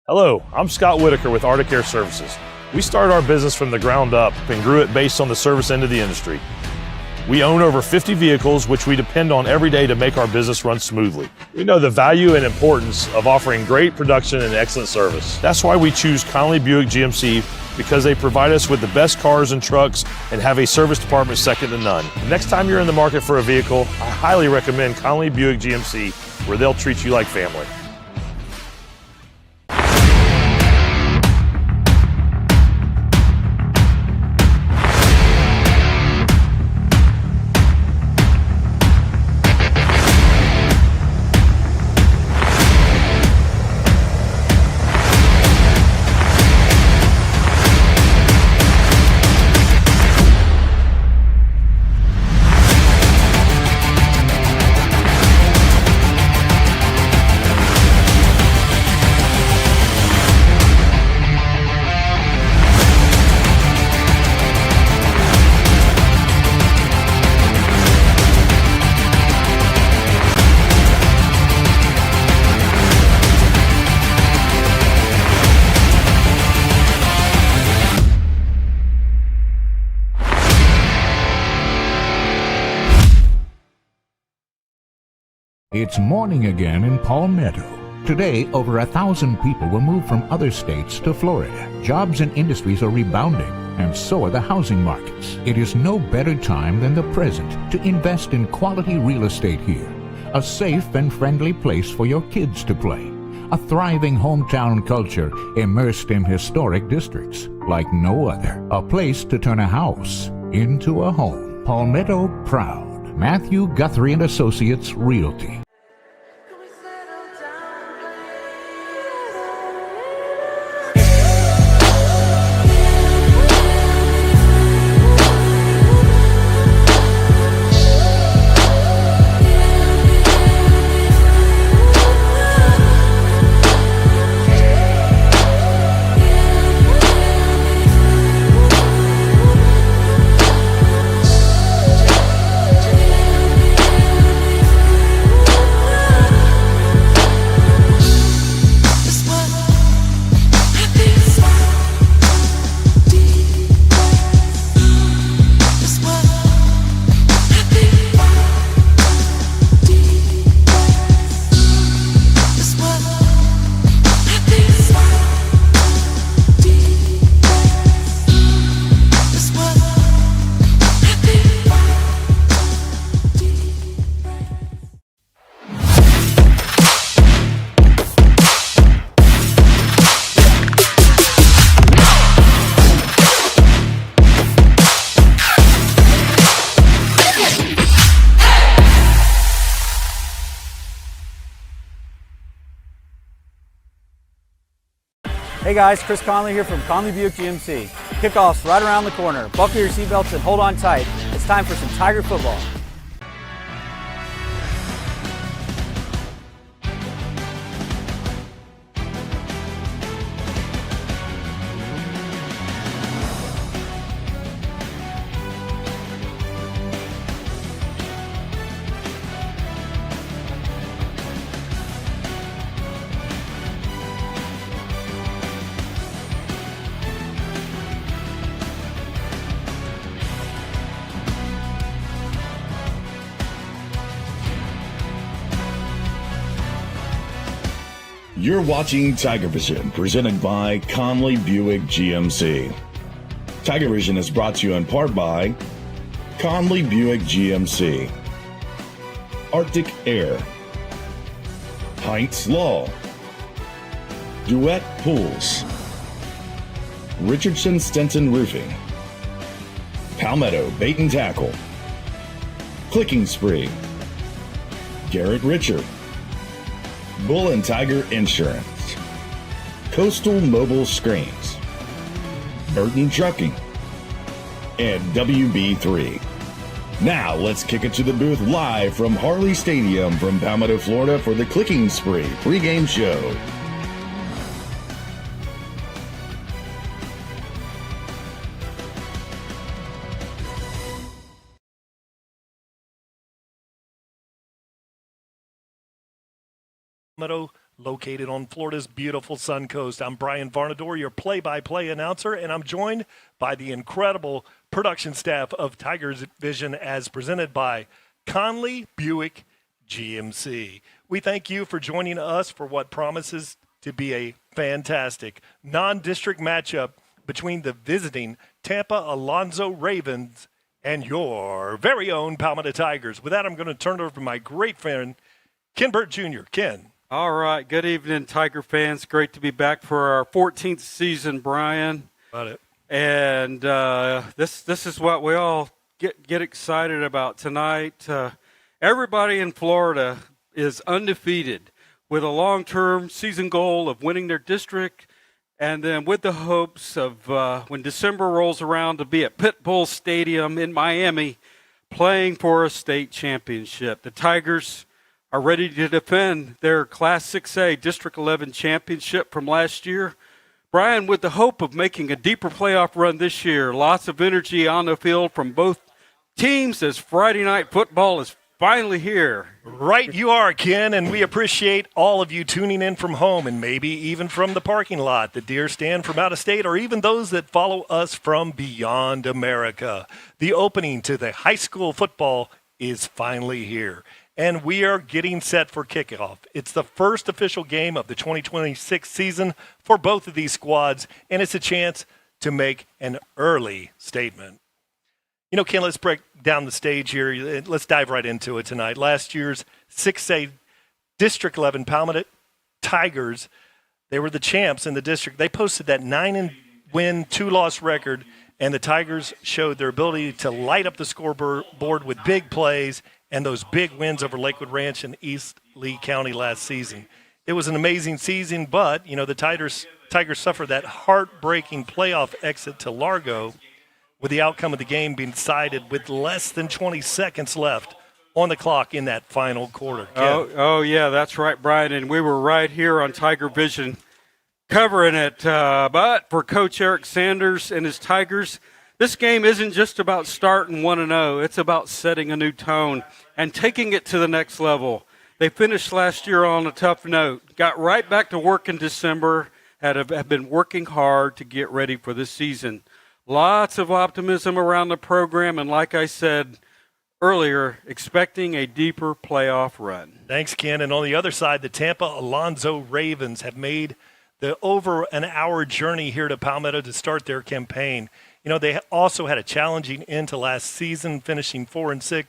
Hello, I'm Scott Whitaker with Arctic Air Services. We started our business from the ground up and grew it based on the service end of the industry. We own over 50 vehicles, which we depend on every day to make our business run smoothly. We know the value and importance of offering great production and excellent service. That's why we choose Conley Buick GMC, because they provide us with the best cars and trucks and have a service department second to none. Next time you're in the market for a vehicle, I highly recommend Conley Buick GMC, where they'll treat you like family. It's morning again in Palmetto. Today, over 1,000 people will move from other states to Florida. Jobs and industries are rebounding, and so are the housing markets. It is no better time than the present to invest in quality real estate here. A safe and friendly place for your kids to play. A thriving hometown culture immersed in historic districts like no other. A place to turn a house into a home. Palmetto proud. Matthew Guthrie and Associates Realty. Hey guys, Chris Conley here from Conley Buick GMC. Kickoff's right around the corner. Buckle your seatbelts and hold on tight. It's time for some Tiger football. You're watching TigerVision, presented by Conley Buick GMC. TigerVision is brought to you in part by Conley Buick GMC, Arctic Air, Heinz Law, Duet Pools, Richardson Stenson Roofing, Palmetto Bait and Tackle, Clicking Spree, Garrett Richard, Bull and Tiger Insurance, Coastal Mobile Screens, Burton Trucking, and WB3. Now let's kick it to the booth live from Harllee Stadium from Palmetto, Florida for the Clicking Spree pregame show. Palmetto located on Florida's beautiful Sun Coast. I'm Brian Varnador, your play-by-play announcer, and I'm joined by the incredible production staff of TigerVision as presented by Conley Buick GMC. We thank you for joining us for what promises to be a fantastic non-district matchup between the visiting Tampa Alonso Ravens and your very own Palmetto Tigers. With that, I'm going to turn it over to my great friend, Ken Burt Jr. Ken. All right. Good evening, Tiger fans. Great to be back for our 14th season, Brian. Got it. And this is what we all get excited about tonight. Everybody in Florida is undefeated with a long-term season goal of winning their district, and then with the hopes of when December rolls around to be at Pitbull Stadium in Miami playing for a state championship. The Tigers are ready to defend their Class 6A District 11 championship from last year. Brian, with the hope of making a deeper playoff run this year, lots of energy on the field from both teams as Friday night football is finally here. Right you are, Ken, and we appreciate all of you tuning in from home and maybe even from the parking lot, the deer stand from out of state, or even those that follow us from beyond America. The opening to the high school football is finally here, and we are getting set for kickoff. It's the first official game of the 2026 season for both of these squads, and it's a chance to make an early statement. You know, Ken, let's break down the stage here. Let's dive right into it tonight. Last year's 6A District 11 Palmetto Tigers, they were the champs in the district. They posted that 9-win, 2-loss record, and the Tigers showed their ability to light up the scoreboard with big plays and those big wins over Lakewood Ranch and East Lee County last season. It was an amazing season, but, you know, the Tigers suffered that heartbreaking playoff exit to Largo, with the outcome of the game being decided with less than 20 seconds left on the clock in that final quarter. Oh, yeah, that's right, Brian. And we were right here on TigerVision covering it. But for Coach Eric Sanders and his Tigers, this game isn't just about starting 1-0. It's about setting a new tone and taking it to the next level. They finished last year on a tough note, got right back to work in December, have been working hard to get ready for this season. Lots of optimism around the program, and like I said earlier, expecting a deeper playoff run. Thanks, Ken. And on the other side, the Tampa Alonso Ravens have made the over an hour journey here to Palmetto to start their campaign. You know, they also had a challenging end to last season, finishing 4-6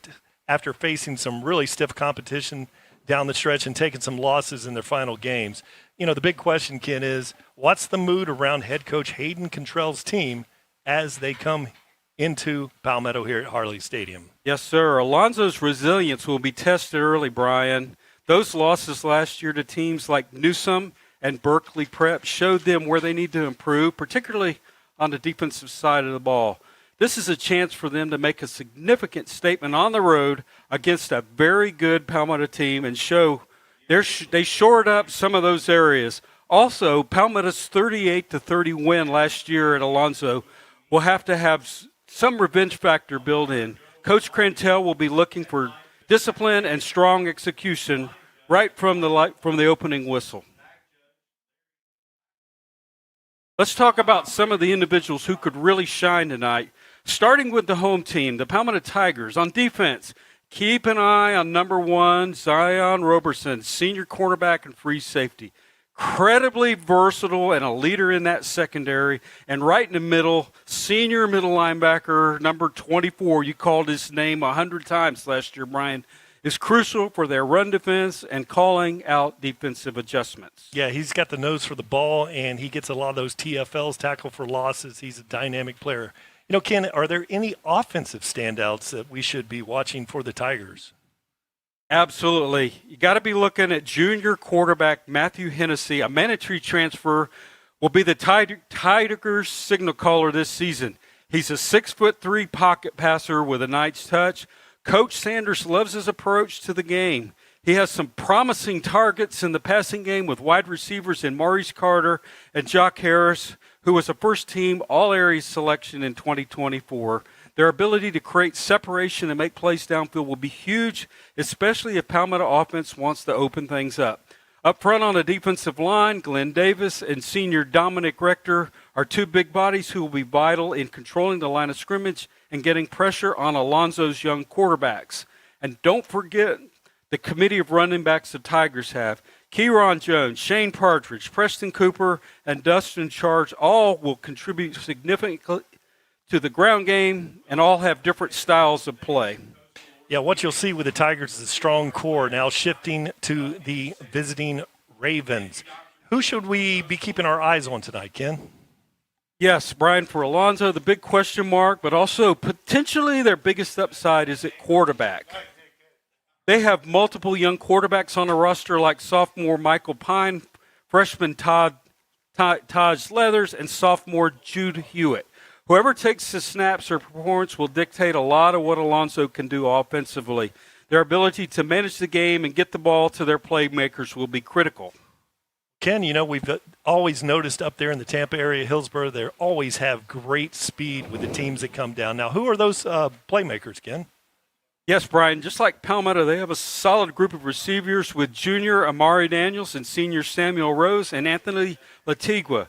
after facing some really stiff competition down the stretch and taking some losses in their final games. You know, the big question, Ken, is what's the mood around head coach Hayden Contrell's team as they come into Palmetto here at Harllee Stadium? Yes, sir. Alonso's resilience will be tested early, Brian. Those losses last year to teams like Newsome and Berkeley Prep showed them where they need to improve, particularly on the defensive side of the ball. This is a chance for them to make a significant statement on the road against a very good Palmetto team and show they shored up some of those areas. Also, Palmetto's 38-30 win last year at Alonso will have to have some revenge factor built in. Coach Crantel will be looking for discipline and strong execution right from the opening whistle. Let's talk about some of the individuals who could really shine tonight, starting with the home team, the Palmetto Tigers. On defense, keep an eye on number 1, Zion Roberson, senior cornerback and free safety. Incredibly versatile and a leader in that secondary. And right in the middle, senior middle linebacker, number 24, you called his name 100 times last year, Brian, is crucial for their run defense and calling out defensive adjustments. Yeah, he's got the nose for the ball, and he gets a lot of those TFLs, tackle for losses. He's a dynamic player. You know, Ken, are there any offensive standouts that we should be watching for the Tigers? Absolutely. You got to be looking at junior quarterback Matthew Hennessy, a mandatory transfer, will be the Tigers' signal caller this season. He's a 6'3" pocket passer with a nice touch. Coach Sanders loves his approach to the game. He has some promising targets in the passing game with wide receivers in Maurice Carter and Jock Harris, who was a first-team All-Areas selection in 2024. Their ability to create separation and make plays downfield will be huge, especially if Palmetto offense wants to open things up. Up front on the defensive line, Glenn Davis and senior Dominic Rector are two big bodies who will be vital in controlling the line of scrimmage and getting pressure on Alonso's young quarterbacks. And don't forget the committee of running backs the Tigers have. Kieron Jones, Shane Partridge, Preston Cooper, and Dustin Charge all will contribute significantly to the ground game and all have different styles of play. Yeah, what you'll see with the Tigers is a strong core now shifting to the visiting Ravens. Who should we be keeping our eyes on tonight, Ken? Yes, Brian, for Alonso, the big question mark, but also potentially their biggest upside is at quarterback. They have multiple young quarterbacks on the roster like sophomore Michael Pine, freshman Taj Leathers, and sophomore Jude Hewitt. Whoever takes the snaps or performance will dictate a lot of what Alonso can do offensively. Their ability to manage the game and get the ball to their playmakers will be critical. Ken, you know, we've always noticed up there in the Tampa area, Hillsborough, they always have great speed with the teams that come down. Now, who are those playmakers, Ken? Yes, Brian, just like Palmetto, they have a solid group of receivers with junior Amari Daniels and senior Samuel Rose and Anthony Latigua.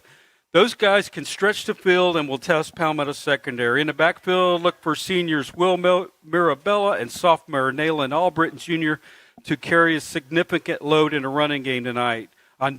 Those guys can stretch the field and will test Palmetto's secondary. In the backfield, look for seniors Will Mirabella and sophomore Nayland Albritton Jr. to carry a significant load in the running game tonight. On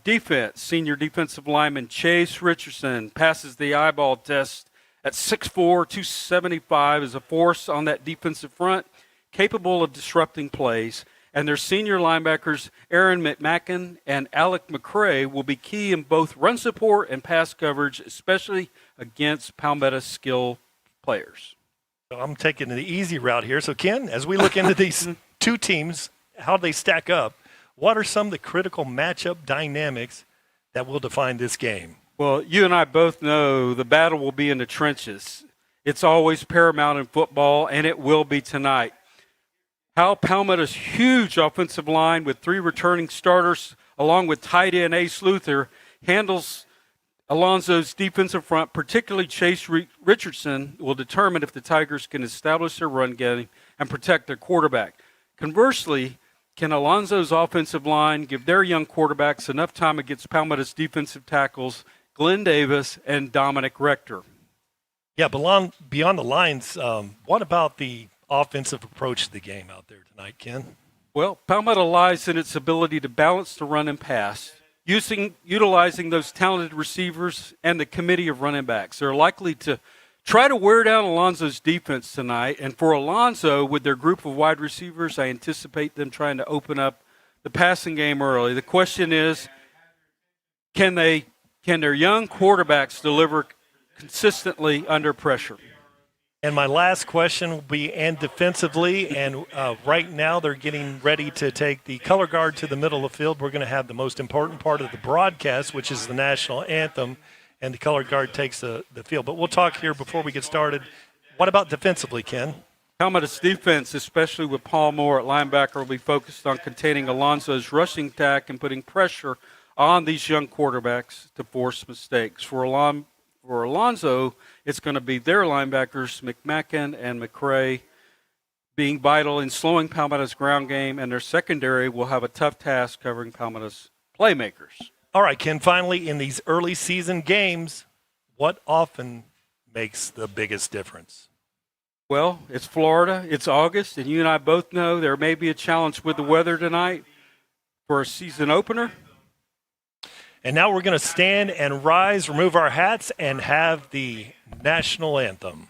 defense, senior defensive lineman Chase Richardson passes the eyeball test at 6'4", 275, is a force on that defensive front, capable of disrupting plays. And their senior linebackers, Aaron McMacken and Alec McCray, will be key in both run support and pass coverage, especially against Palmetto's skill players. So I'm taking the easy route here. So, Ken, as we look into these two teams, how they stack up, what are some of the critical matchup dynamics that will define this game? Well, you and I both know the battle will be in the trenches. It's always paramount in football, and it will be tonight. How Palmetto's huge offensive line with three returning starters, along with tight end Ace Luther, handles Alonso's defensive front, particularly Chase Richardson, will determine if the Tigers can establish their run game and protect their quarterback. Conversely, can Alonso's offensive line give their young quarterbacks enough time against Palmetto's defensive tackles, Glenn Davis and Dominic Rector? Yeah, beyond the lines, what about the offensive approach to the game out there tonight, Ken? Well, Palmetto lies in its ability to balance the run and pass, utilizing those talented receivers and the committee of running backs. They're likely to try to wear down Alonso's defense tonight, and for Alonso, with their group of wide receivers, I anticipate them trying to open up the passing game early. The question is, can their young quarterbacks deliver consistently under pressure? And my last question will be, and defensively, and right now they're getting ready to take the color guard to the middle of the field. We're going to have the most important part of the broadcast, which is the national anthem, and the color guard takes the field. But we'll talk here before we get started. What about defensively, Ken? Palmetto's defense, especially with Paul Moore at linebacker, will be focused on containing Alonso's rushing attack and putting pressure on these young quarterbacks to force mistakes. For Alonso, it's going to be their linebackers, McMacken and McCray, being vital in slowing Palmetto's ground game, and their secondary will have a tough task covering Palmetto's playmakers. All right, Ken, finally, in these early season games, what often makes the biggest difference? Well, it's Florida, it's August, and you and I both know there may be a challenge with the weather tonight for a season opener. And now we're going to stand and rise, remove our hats, and have the national anthem.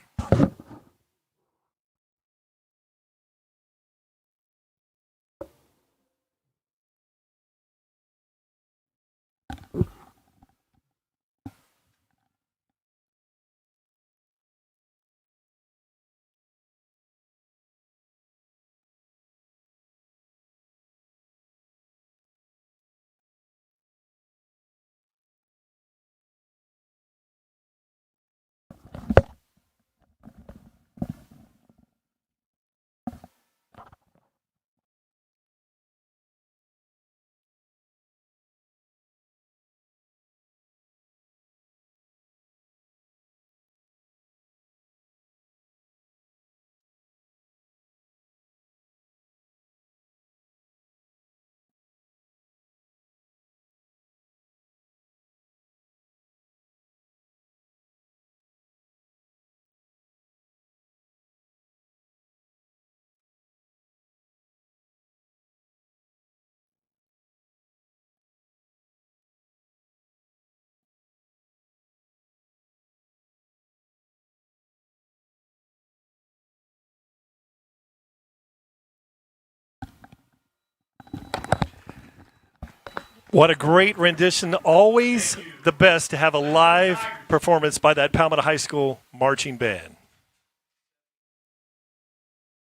What a great rendition. Always the best to have a live performance by that Palmetto High School marching band.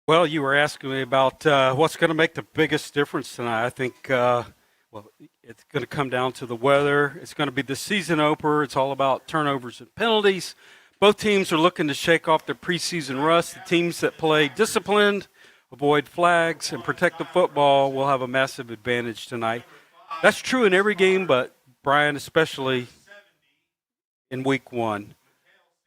Well, you were asking me about what's going to make the biggest difference tonight. I think, it's going to come down to the weather. It's going to be the season opener. It's all about turnovers and penalties. Both teams are looking to shake off their preseason rust. The teams that play disciplined, avoid flags, and protect the football will have a massive advantage tonight. That's true in every game, but, Brian, especially in week one.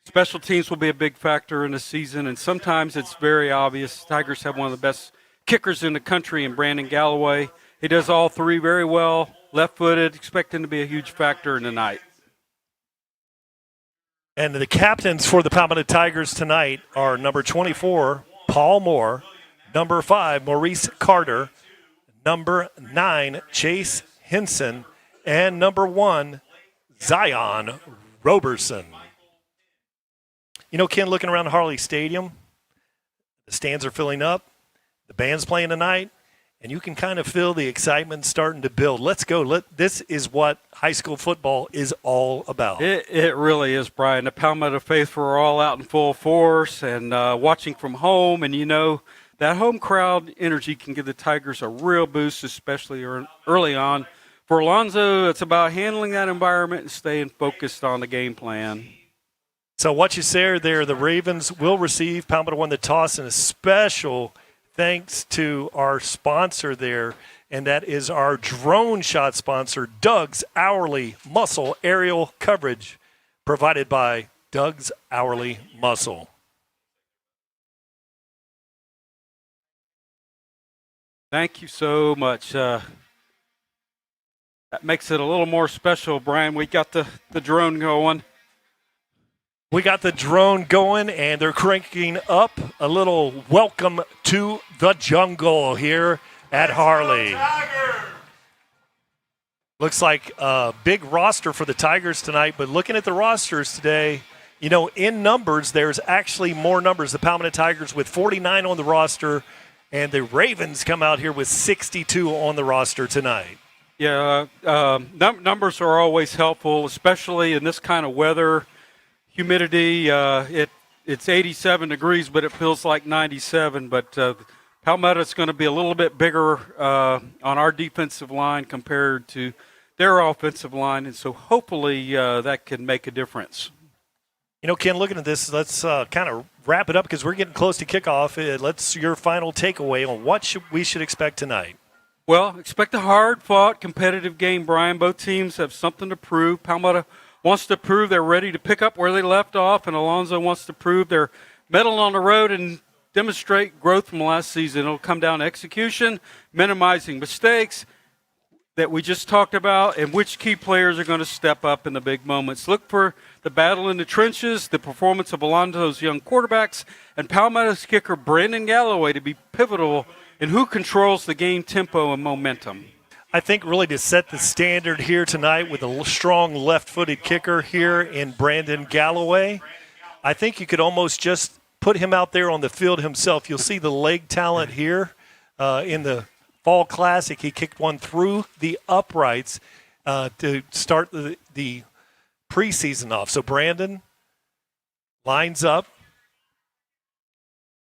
Special teams will be a big factor in the season, and sometimes it's very obvious. Tigers have one of the best kickers in the country in Brandon Galloway. He does all three very well, left-footed, expect him to be a huge factor in the night. And the captains for the Palmetto Tigers tonight are number 24, Paul Moore, number 5, Maurice Carter, number 9, Chase Henson, and number 1, Zion Roberson. You know, Ken, looking around Harllee Stadium, the stands are filling up, the band's playing tonight, and you can kind of feel the excitement starting to build. Let's go. This is what high school football is all about. It really is, Brian. The Palmetto faithful are all out in full force and watching from home. And, you know, that home crowd energy can give the Tigers a real boost, especially early on. For Alonso, it's about handling that environment and staying focused on the game plan. So what you say there, the Ravens will receive. Palmetto won the toss, and a special thanks to our sponsor there, and that is our drone shot sponsor, Doug's Hourly Muscle Aerial Coverage, provided by Doug's Hourly Muscle. Thank you so much. That makes it a little more special, Brian. We got the drone going. We got the drone going, and they're cranking up a little welcome to the jungle here at Harllee. Looks like a big roster for the Tigers tonight, but looking at the rosters today, you know, in numbers, there's actually more numbers. The Palmetto Tigers with 49 on the roster, and the Ravens come out here with 62 on the roster tonight. Yeah, numbers are always helpful, especially in this kind of weather. Humidity, it's 87 degrees, but it feels like 97. But Palmetto's going to be a little bit bigger on our defensive line compared to their offensive line, and so hopefully that can make a difference. You know, Ken, looking at this, let's kind of wrap it up because we're getting close to kickoff. Let's your final takeaway on what we should expect tonight. Well, expect a hard-fought, competitive game, Brian. Both teams have something to prove. Palmetto wants to prove they're ready to pick up where they left off, and Alonso wants to prove they're mettle on the road and demonstrate growth from last season. It'll come down to execution, minimizing mistakes that we just talked about, and which key players are going to step up in the big moments. Look for the battle in the trenches, the performance of Alonso's young quarterbacks, and Palmetto's kicker Brandon Galloway to be pivotal in who controls the game tempo and momentum. I think really to set the standard here tonight with a strong left-footed kicker here in Brandon Galloway, I think you could almost just put him out there on the field himself. You'll see the leg talent here in the Fall Classic. He kicked one through the uprights to start the preseason off. So Brandon lines up.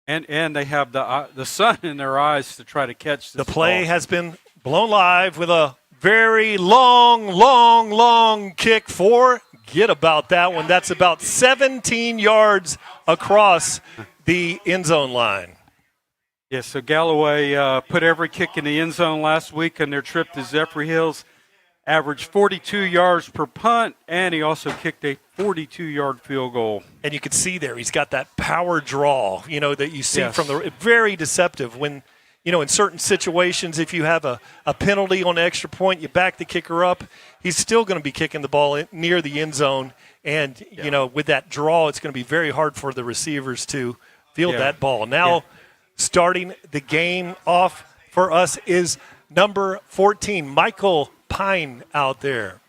And they have the sun in their eyes to try to catch this The play ball. has been blown live with a very long kick. Forget about that one. That's about 17 yards across the end zone line. Yeah, so Galloway put every kick in the end zone last week on their trip to Zephyr Hills, averaged 42 yards per punt, and he also kicked a 42-yard field goal. And you can see there he's got that power draw, you know, that you see Yes. from the very deceptive when – you know, in certain situations, if you have a penalty on an extra point, you back the kicker up, he's still going to be kicking the ball near the end zone. And, you know, with that draw, it's going to be very hard for the receivers to field that ball. Now, starting the game off for us is number 14, Michael Pine out there.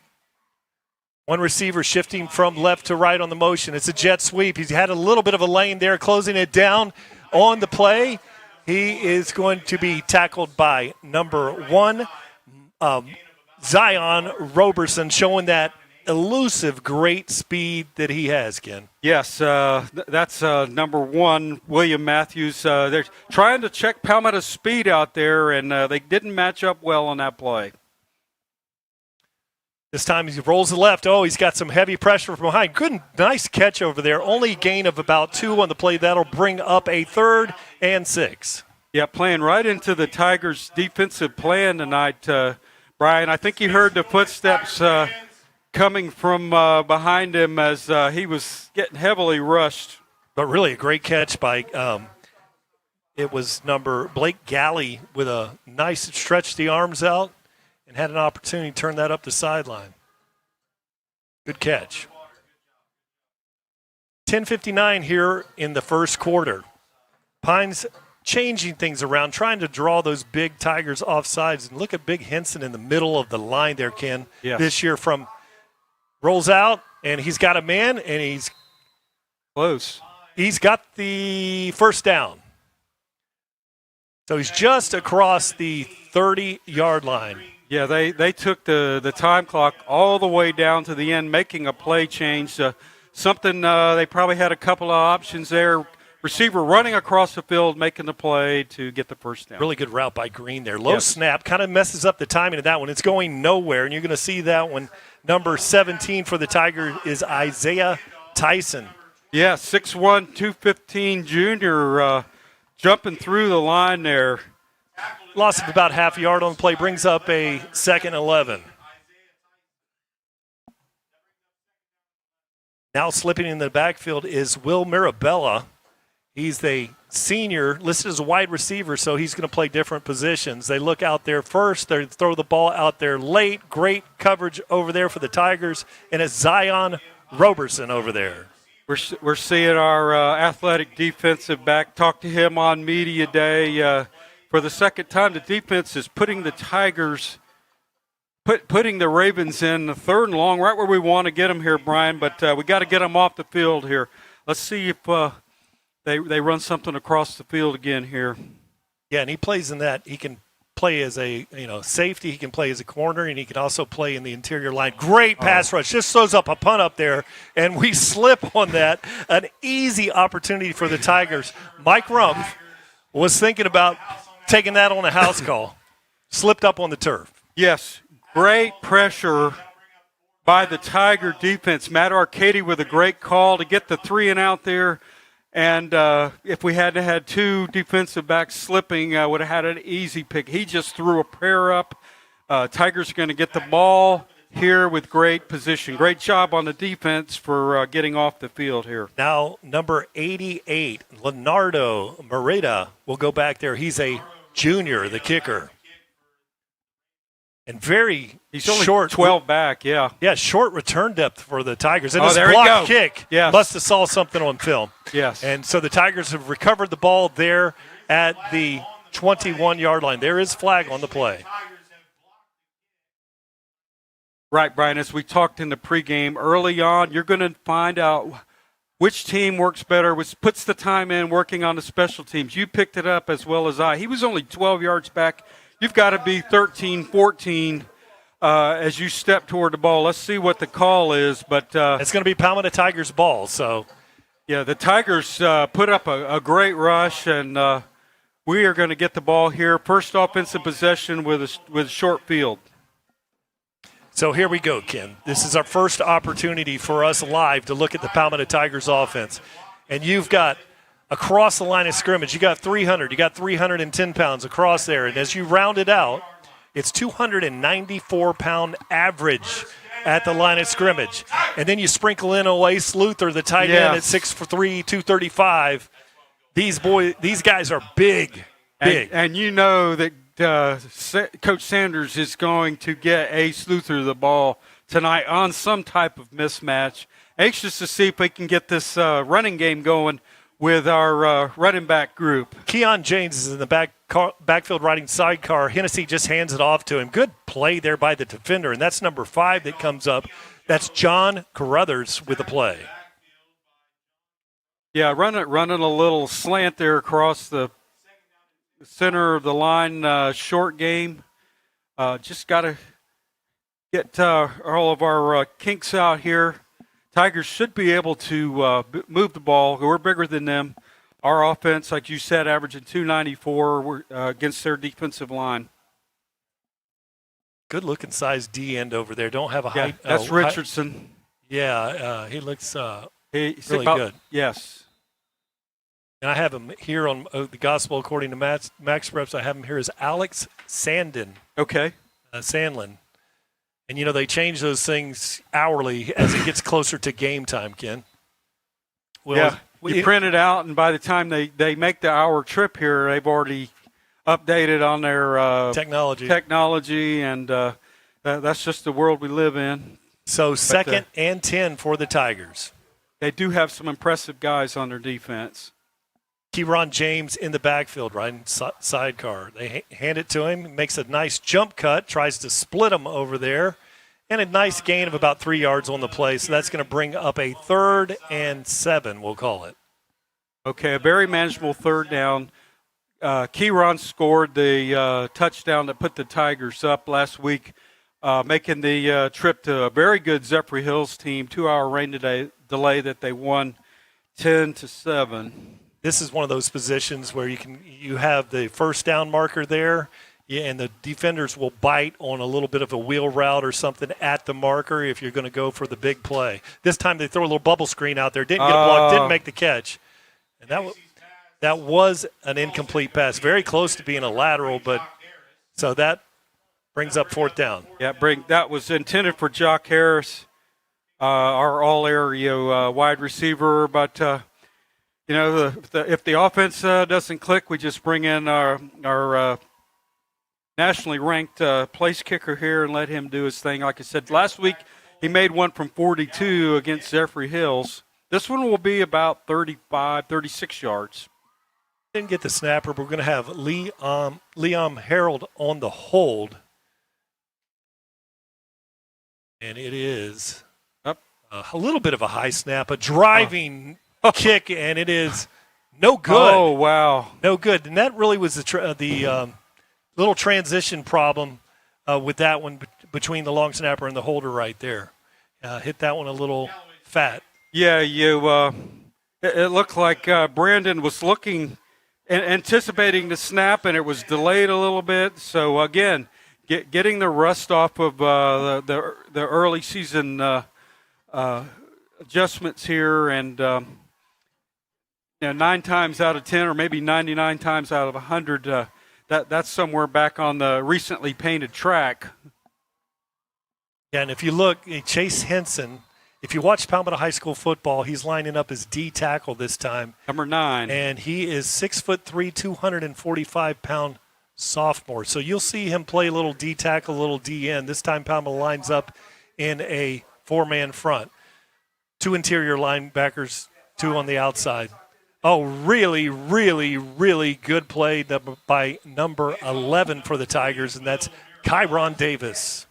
One receiver shifting from left to right on the motion. It's a jet sweep. He's had a little bit of a lane there, closing it down on the play. He is going to be tackled by number 1, Zion Roberson showing that elusive, great speed that he has, Ken. Yes, that's number one, William Matthews. They're trying to check Palmetto's speed out there, and they didn't match up well on that play. This time he rolls the left. Oh, he's got some heavy pressure from behind. Good, nice catch over there. Only gain of about 2 on the play. That'll bring up a 3rd and 6. Yeah, playing right into the Tigers' defensive plan tonight, Brian. I think you heard the footsteps coming from behind him as he was getting heavily rushed. But really a great catch by it was number Blake Galley with a nice stretch the arms out and had an opportunity to turn that up the sideline. Good catch. 10:59 here in the first quarter. Pines changing things around, trying to draw those big Tigers off sides. And look at Big Henson in the middle of the line there, Ken. Yes. This year from rolls out, and he's got a man, and he's close. He's got the first down. So he's just across the 30-yard line. Yeah, they took the time clock all the way down to the end, making a play change. Something they probably had a couple of options there. Receiver running across the field, making the play to get the first down. Really good route by Green there. Low Yes. snap, kind of messes up the timing of that one. It's going nowhere, and you're going to see that one. Number 17 for the Tigers is Isaiah Tyson. Yeah, 6'1", 215 junior jumping through the line there. Loss of about half a yard on the play, brings up a 2nd and 11. Now slipping in the backfield is Will Mirabella. He's the senior, listed as a wide receiver, so he's going to play different positions. They look out there first. They throw the ball out there late. Great coverage over there for the Tigers, and it's Zion Roberson over there. We're seeing our athletic defensive back. Talk to him on media day. For the second time, the defense is putting the Tigers, putting the Ravens in the 3rd and long, right where we want to get them here, Brian. But we got to get them off the field here. Let's see if they run something across the field again here. Yeah, and he plays in that. He can play as a safety. He can play as a corner, and he can also play in the interior line. Great pass rush. Just throws up a punt up there, and we slip on that. An easy opportunity for the Tigers. Mike Rumpf was thinking about taking that on a house call. Slipped up on the turf. Yes, great pressure by the Tiger defense. Matt Arcady with a great call to get the 3 and out there. And if we had had 2 defensive backs slipping, would have had an easy pick. He just threw a prayer up. Tigers are going to get the ball here with great position. Great job on the defense for getting off the field here. Now, number 88, Leonardo Merida, will go back there. He's a junior, the kicker. And he's only short. 12 back, yeah. Yeah, short return depth for the Tigers. And Oh, this there you block go. kick Yes. must have saw something on film. Yes. And so the Tigers have recovered the ball there at the 21-yard line. There is flag on the play. Right, Brian, as we talked in the pregame, early on, you're going to find out which team works better, which puts the time in working on the special teams. You picked it up as well as I. He was only 12 yards back. You've got to be 13, 14 as you step toward the ball. Let's see what the call is. But it's going to be Palmetto Tigers ball. So, yeah, the Tigers put up a great rush, and we are going to get the ball here. First offensive possession with a short field. So here we go, Ken. This is our first opportunity for us live to look at the Palmetto Tigers offense. And you've got across the line of scrimmage, you got 300, you got 310 pounds across there. And as you round it out, it's 294-pound average at the line of scrimmage. And then you sprinkle in Oace Luther, the tight end at 6'3", 235. These guys are big. And you know that Coach Sanders is going to get Ace Luther the ball tonight on some type of mismatch. Anxious to see if we can get this running game going with our running back group. Keon James is in the backfield riding sidecar. Hennessy just hands it off to him. Good play there by the defender, and that's number 5 that comes up. That's John Carruthers with the play. Yeah, running a little slant there across the center of the line, short game. Just got to get all of our kinks out here. Tigers should be able to move the ball. We're bigger than them. Our offense, like you said, averaging 294 against their defensive line. Good looking size D end over there. Don't have a height. That's Richardson. He looks He's really about, good. Yes. And I have him here on the Gospel according to Max Preps. I have him here as Alex Sandin. Okay. Sandlin. And, they change those things hourly as it gets closer to game time, Ken. Well, you print it out, and by the time they make the hour trip here, they've already updated on their technology, and that's just the world we live in. So second and 10 for the Tigers. They do have some impressive guys on their defense. Keyron James in the backfield, riding sidecar. They hand it to him, makes a nice jump cut, tries to split him over there, and a nice gain of about 3 yards on the play. So that's going to bring up a 3rd and 7, we'll call it. Okay, a very manageable 3rd down. Keyron scored the touchdown that put the Tigers up last week, making the trip to a very good Zephyr Hills team, 2-hour rain delay that they won 10-7. This is one of those positions where you have the first down marker there, and the defenders will bite on a little bit of a wheel route or something at the marker if you're going to go for the big play. This time they throw a little bubble screen out there, didn't get a block, didn't make the catch. And that was an incomplete pass, very close to being a lateral, but so that brings up 4th down. Yeah, that was intended for Jock Harris, our all-area wide receiver, but if the offense doesn't click, we just bring in our nationally ranked place kicker here and let him do his thing. Like I said, last week he made one from 42 against Zephyr Hills. This one will be about 35, 36 yards. Didn't get the snapper, but we're going to have Liam Harold on the hold. And it is a little bit of a high snap, a driving kick, and it is no good. Oh, wow. No good. And that really was the little transition problem with that one between the long snapper and the holder right there. Hit that one a little fat. Yeah, it looked like Brandon was looking and anticipating the snap, and it was delayed a little bit. So, again, getting the rust off of the early season adjustments here, and 9 times out of 10, or maybe 99 times out of 100, that's somewhere back on the recently painted track. Yeah, and if you look, Chase Henson, if you watch Palmetto High School football, he's lining up as D tackle this time. Number 9. And he is 6'3", 245-pound sophomore. So you'll see him play a little D tackle, a little D end. This time Palmetto lines up in a 4-man front. 2 interior linebackers, 2 on the outside. Oh, really, really, really good play by number 11 for the Tigers, and that's Kyron Davis.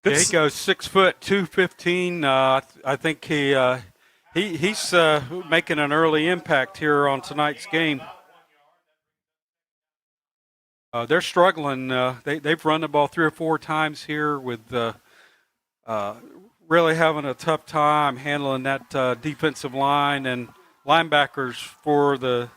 Yeah, he goes 6 foot 215. I think he's making an early impact here on tonight's game. They're struggling. They've run the ball 3 or 4 times here with really having a tough time handling that defensive line and linebackers for the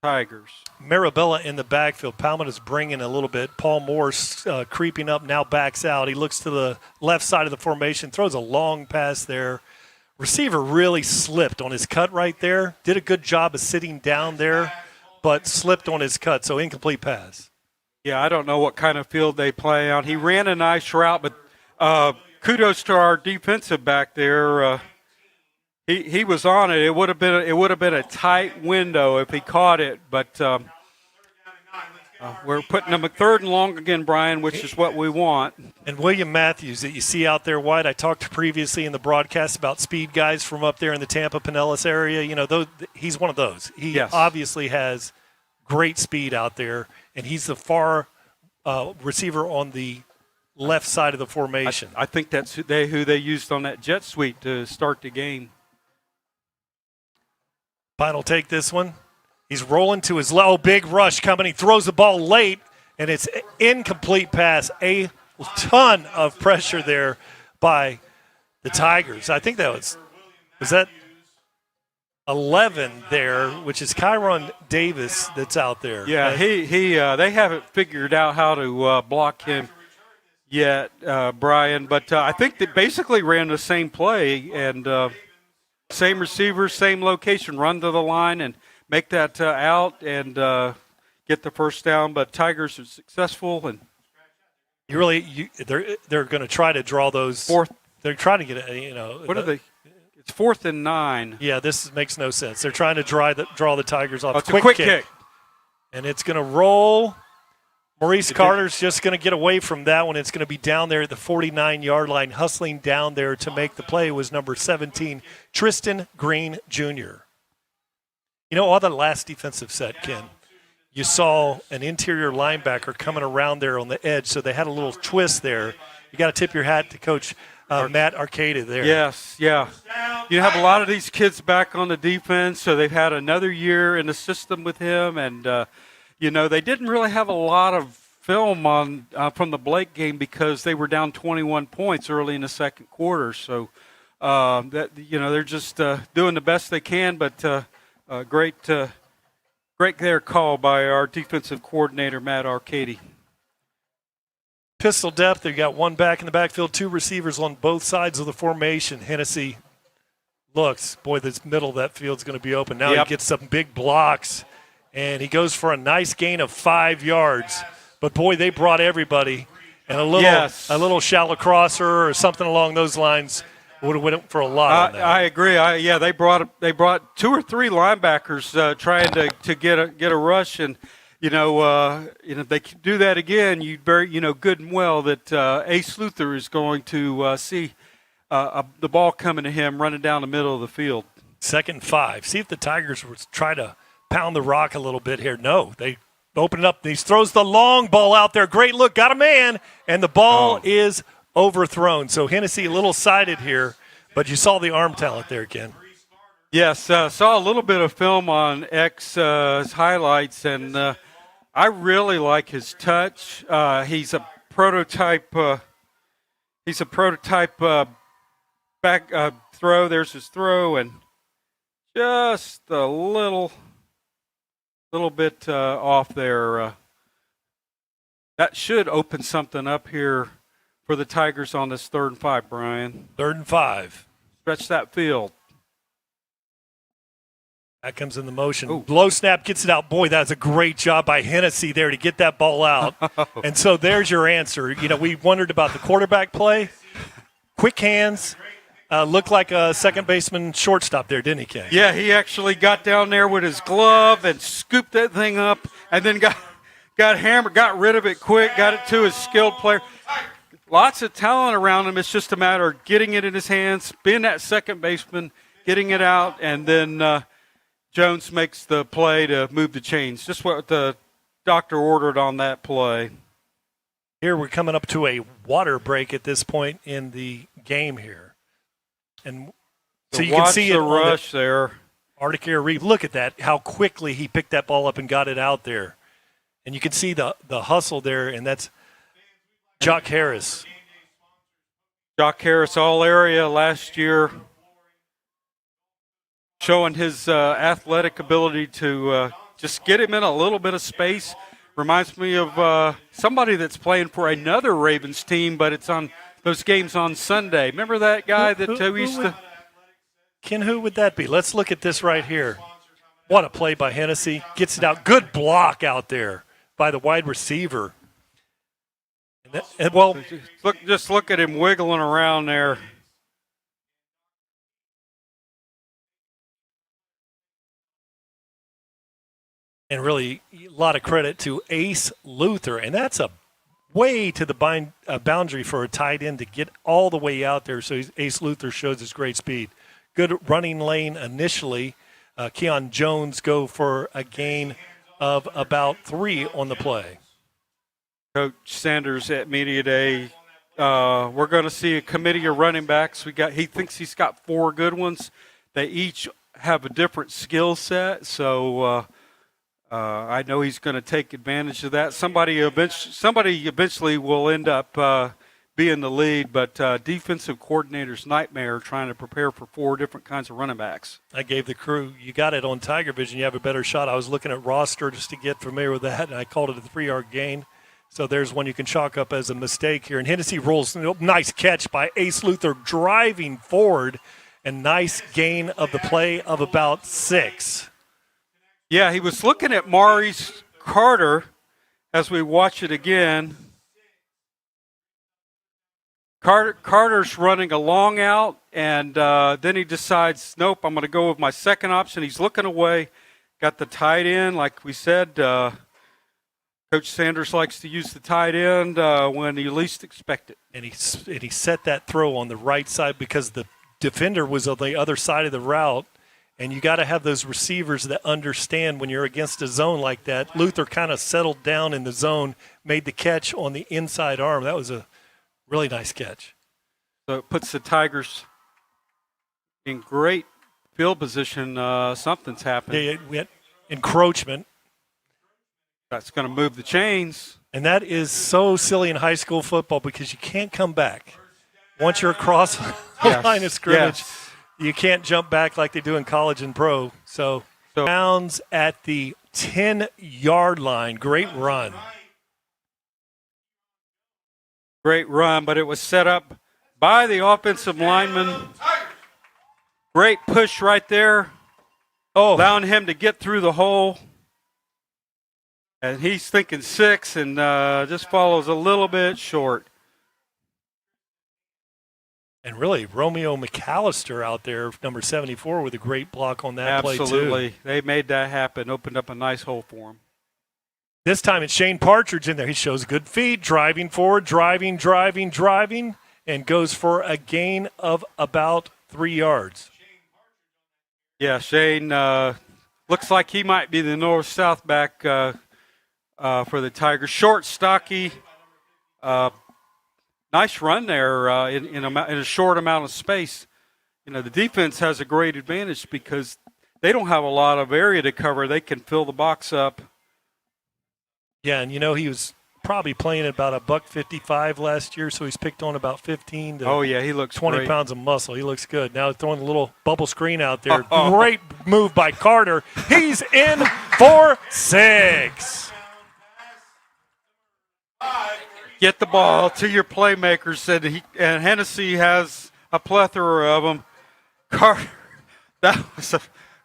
Tigers. Marabella in the backfield. Palmetto's bringing a little bit. Paul Morse creeping up, now backs out. He looks to the left side of the formation, throws a long pass there. Receiver really slipped on his cut right there. Did a good job of sitting down there, but slipped on his cut, so incomplete pass. Yeah, I don't know what kind of field they play on. He ran a nice route, but kudos to our defensive back there. He was on it. It would have been a tight window if he caught it, but we're putting him a 3rd and long again, Brian, which is what we want. And William Matthews that you see out there wide, I talked previously in the broadcast about speed guys from up there in the Tampa Pinellas area. He's one of those. He obviously has great speed out there, and he's the far receiver on the left side of the formation. I think that's who they used on that jet sweep to start the game. Pine will take this one. He's rolling to his big rush coming. He throws the ball late, and it's incomplete pass. A ton of pressure there by the Tigers. I think that was that 11 there, which is Kyron Davis that's out there. Yeah, they haven't figured out how to block him yet, Brian. But I think they basically ran the same play and same receiver, same location, run to the line and make that out and get the first down. But Tigers are successful, and they're going to try to draw those. Fourth. They're trying to get What are they? It's 4th and 9. Yeah, this makes no sense. They're trying to draw the Tigers off. It's a quick kick. And it's going to roll. Maurice Carter's just going to get away from that one. It's going to be down there at the 49-yard line. Hustling down there to make the play was number 17, Tristan Green Jr. On the last defensive set, Ken, you saw an interior linebacker coming around there on the edge, so they had a little twist there. You got to tip your hat to Coach Matt Arcata there. Yes, yeah. You have a lot of these kids back on the defense, so they've had another year in the system with him, and they didn't really have a lot of film on from the Blake game because they were down 21 points early in the second quarter. So they're just doing the best they can, but great there call by our defensive coordinator Matt Arcata. Pistol depth, they've got one back in the backfield, two receivers on both sides of the formation. Hennessy looks, boy, this middle of that field's going to be open. Now He gets some big blocks, and he goes for a nice gain of 5 yards. But, boy, they brought everybody. And a little shallow crosser or something along those lines would have went for a lot on that. I agree. They brought 2 or 3 linebackers trying to get a rush, and if they do that again, you'd good and well that Ace Luther is going to see the ball coming to him running down the middle of the field. 2nd and 5. See if the Tigers would try to pound the rock a little bit here. No, they open it up. He throws the long ball out there. Great look, got a man, and the ball is overthrown. So Hennessy a little sided here, but you saw the arm talent there, Ken. Yes, saw a little bit of film on X highlights, and I really like his touch. He's a prototype. Back throw. There's his throw, and just a little bit off there. That should open something up here for the Tigers on this 3rd and 5, Brian. 3rd and 5. Stretch that field. That comes in the motion. Ooh. Low snap gets it out. Boy, that's a great job by Hennessy there to get that ball out. And so there's your answer. We wondered about the quarterback play. Quick hands. Looked like a second baseman shortstop there, didn't he, Ken? Yeah, he actually got down there with his glove and scooped that thing up and then got hammered, got rid of it quick, got it to his skilled player. Lots of talent around him. It's just a matter of getting it in his hands, being that second baseman, getting it out, and then Jones makes the play to move the chains. Just what the doctor ordered on that play. Here we're coming up to a water break at this point in the game here. And so you can see the rush there. Arctic Air Reef. Look at that, how quickly he picked that ball up and got it out there. And you can see the hustle there, and that's Jock Harris. Jock Harris, all area last year, showing his athletic ability to just get him in a little bit of space. Reminds me of somebody that's playing for another Ravens team, but it's on those games on Sunday. Remember that guy that we used to? Ken, who would that be? Let's look at this right here. What a play by Hennessy. Gets it out. Good block out there by the wide receiver. Just look at him wiggling around there. And really, a lot of credit to Ace Luther. And that's a way to the boundary for a tight end to get all the way out there. So Ace Luther shows his great speed. Good running lane initially. Keon Jones go for a gain of about 3 on the play. Coach Sanders at Media Day. We're going to see a committee of running backs. He thinks he's got 4 good ones. They each have a different skill set. So I know he's going to take advantage of that. Somebody eventually will end up being the lead, but defensive coordinator's nightmare trying to prepare for 4 different kinds of running backs. I gave the crew, you got it on TigerVision, you have a better shot. I was looking at roster just to get familiar with that, and I called it a 3-yard gain. So there's one you can chalk up as a mistake here. And Hennessy rolls, nice catch by Ace Luther driving forward, and nice gain of the play of about 6. Yeah, he was looking at Maurice Carter as we watch it again. Carter's running a long out, and then he decides, nope, I'm going to go with my second option. He's looking away, got the tight end, like we said. Coach Sanders likes to use the tight end when you least expect it. And he set that throw on the right side because the defender was on the other side of the route. And you got to have those receivers that understand when you're against a zone like that. Luther kind of settled down in the zone, made the catch on the inside arm. That was a really nice catch. So it puts the Tigers in great field position. Something's happened. Yeah, we had encroachment. That's going to move the chains. And that is so silly in high school football because you can't come back. Once you're across the line of scrimmage, you can't jump back like they do in college and pro. So Downs at the 10-yard line. Great run. Great run, but it was set up by the offensive lineman. Great push right there, allowing him to get through the hole. And he's thinking 6 and just follows a little bit short. And really, Romeo McAllister out there, number 74, with a great block on that play, too. Absolutely. They made that happen, opened up a nice hole for him. This time it's Shane Partridge in there. He shows good feet, driving forward, driving, and goes for a gain of about 3 yards. Yeah, Shane looks like he might be the north-south back for the Tigers. Short, stocky, nice run there in a short amount of space. You know, the defense has a great advantage because they don't have a lot of area to cover. They can fill the box up. Yeah, and he was probably playing at about $155 last year, so he's picked on about 15 to he looks 20 great. pounds of muscle. He looks good. Now throwing a little bubble screen out there. Great move by Carter. He's in for 6. Get the ball to your playmakers, and Hennessy has a plethora of them. Carter, that was a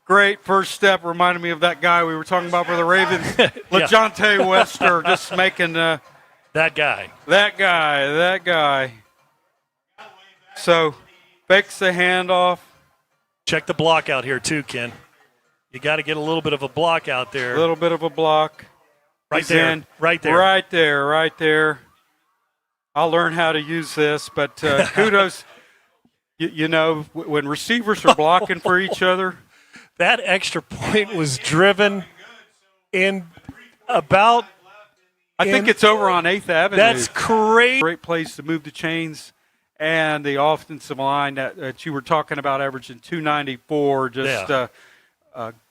great first step. Reminded me of that guy we were talking about for the Ravens, LeJontay Wester, just making that guy. That guy. So, fakes the handoff. Check the block out here too, Ken. You got to get a little bit of a block out there. A little bit of a block. Right there. Right there. I'll learn how to use this, but kudos. When receivers are blocking for each other. That extra point was driven in about. I think it's over on 8th Avenue. That's crazy. Great place to move the chains, and the offensive line that you were talking about, averaging 294, just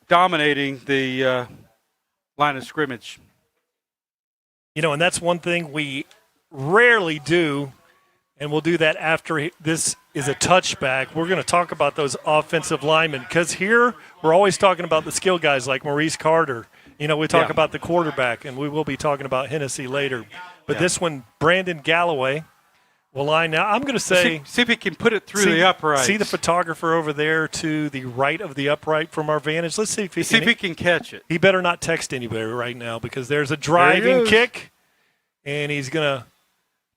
dominating the line of scrimmage. And that's one thing we rarely do, and we'll do that after this is a touchback. We're going to talk about those offensive linemen because here we're always talking about the skill guys like Maurice Carter. We talk about the quarterback, and we will be talking about Hennessy later. But this one, Brandon Galloway will line now. I'm going to say – see if he can put it through the upright. See the photographer over there to the right of the upright from our vantage. Let's see if he can catch it. He better not text anybody right now because there's a driving kick, and he's going to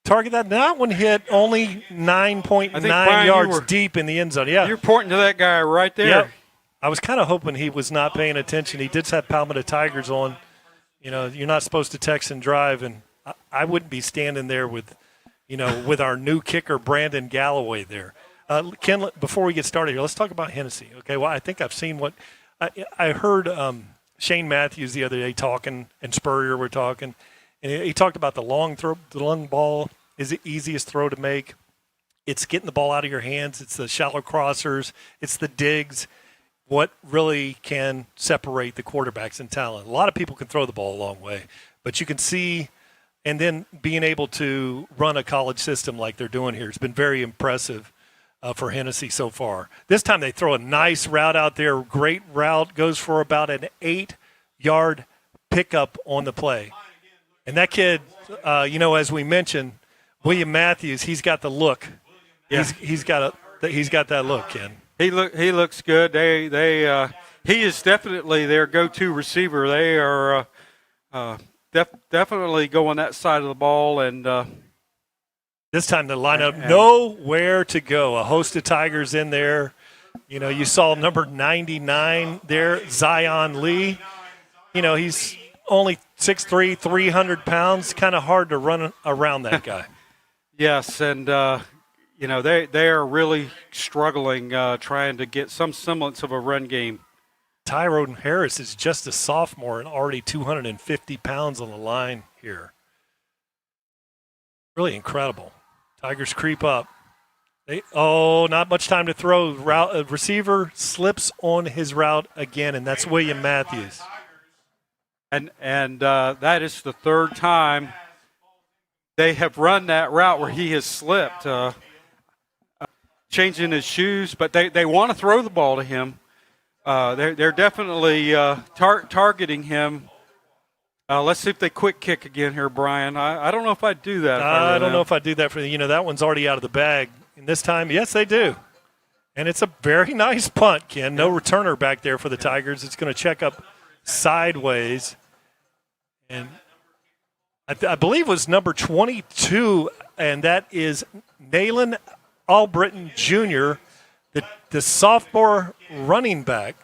target that. That one hit only 9.9 yards deep in the end zone. Yeah, you're pointing to that guy right there. Yep. I was kind of hoping he was not paying attention. He did have Palmetto Tigers on. You're not supposed to text and drive, and I wouldn't be standing there with our new kicker, Brandon Galloway there. Ken, before we get started here, let's talk about Hennessy. Okay, well, I think I've seen what I heard Shane Matthews the other day talking, and Spurrier were talking, and he talked about the long throw. The long ball is the easiest throw to make. It's getting the ball out of your hands. It's the shallow crossers. It's the digs. what really can separate the quarterbacks in talent. A lot of people can throw the ball a long way, but you can see, and then being able to run a college system like they're doing here has been very impressive for Hennessy so far. This time they throw a nice route out there, great route, goes for about an 8-yard pickup on the play. And that kid, as we mentioned, William Matthews, he's got the look. Yeah. He's got that look, Ken. He looks good. He is definitely their go-to receiver. They are definitely going that side of the ball, and this time the lineup nowhere to go. A host of Tigers in there. You saw number 99 there, Zion Lee. He's only 6'3", 300 pounds. Kind of hard to run around that guy. Yes, and they are really struggling trying to get some semblance of a run game. Tyrone Harris is just a sophomore and already 250 pounds on the line here. Really incredible. Tigers creep up. Not much time to throw. Receiver slips on his route again, and that's William Matthews. And that is the third time they have run that route where he has slipped, changing his shoes, but they want to throw the ball to him. They're definitely targeting him. Let's see if they quick kick again here, Brian. I don't know if I'd do that. I don't know if I'd do that for that one's already out of the bag. And this time, yes, they do. And it's a very nice punt, Ken. No returner back there for the Tigers. It's going to check up sideways. And I believe it was number 22, and that is Nayland Albritton Jr., the sophomore running back.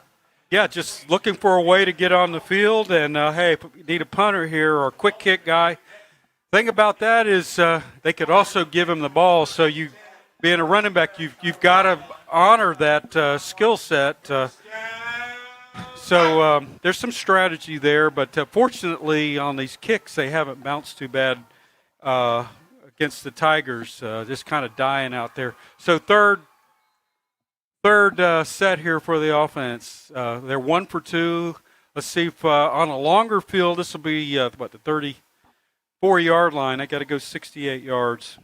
Yeah, just looking for a way to get on the field, and hey, if you need a punter here or a quick kick guy. Thing about that is they could also give him the ball. So you, being a running back, you've got to honor that skill set. So there's some strategy there, but fortunately on these kicks they haven't bounced too bad against the Tigers. Just kind of dying out there. So third set here for the offense. They're 1 for 2. Let's see if on a longer field, this will be the 34-yard line. They got to go 68 yards.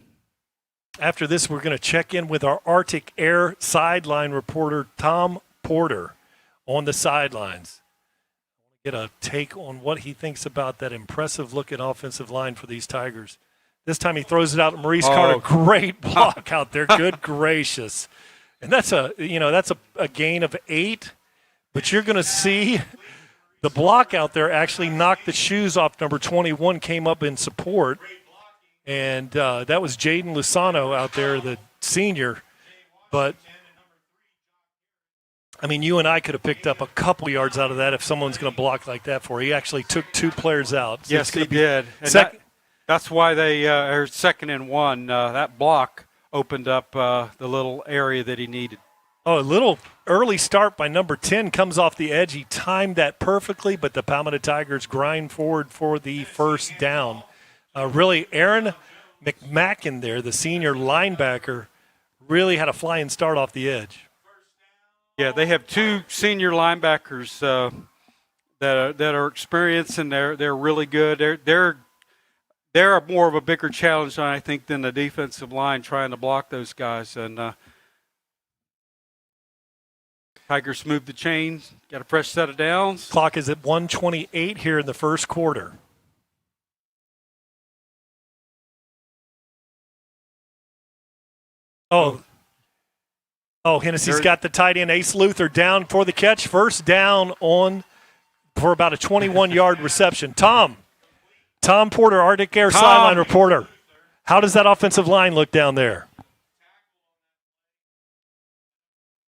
After this, we're going to check in with our Arctic Air sideline reporter, Tom Porter, on the sidelines. I want to get a take on what he thinks about that impressive-looking offensive line for these Tigers. This time he throws it out to Maurice Carter. Great block out there. Good gracious. And that's a gain of 8, but you're going to see the block out there actually knocked the shoes off number 21, came up in support, and that was Jaden Lusano out there, the senior. But, I mean, you and I could have picked up a couple yards out of that if someone's going to block like that for you. He actually took 2 players out. So yes, he did. And that's why they are 2nd and 1. That block opened up the little area that he needed. Oh, a little early start by number 10 comes off the edge. He timed that perfectly, but the Palmetto Tigers grind forward for the first down. Really, Aaron McMacken there, the senior linebacker, really had a flying start off the edge. Yeah, they have 2 senior linebackers that are experienced, and they're really good. They're more of a bigger challenge, I think, than the defensive line trying to block those guys. And Tigers move the chain, got a fresh set of downs. Clock is at 1:28 here in the first quarter. Hennessy's got the tight end, Ace Luther, down for the catch. First down for about a 21-yard reception. Tom Porter, Arctic Air sideline reporter. How does that offensive line look down there?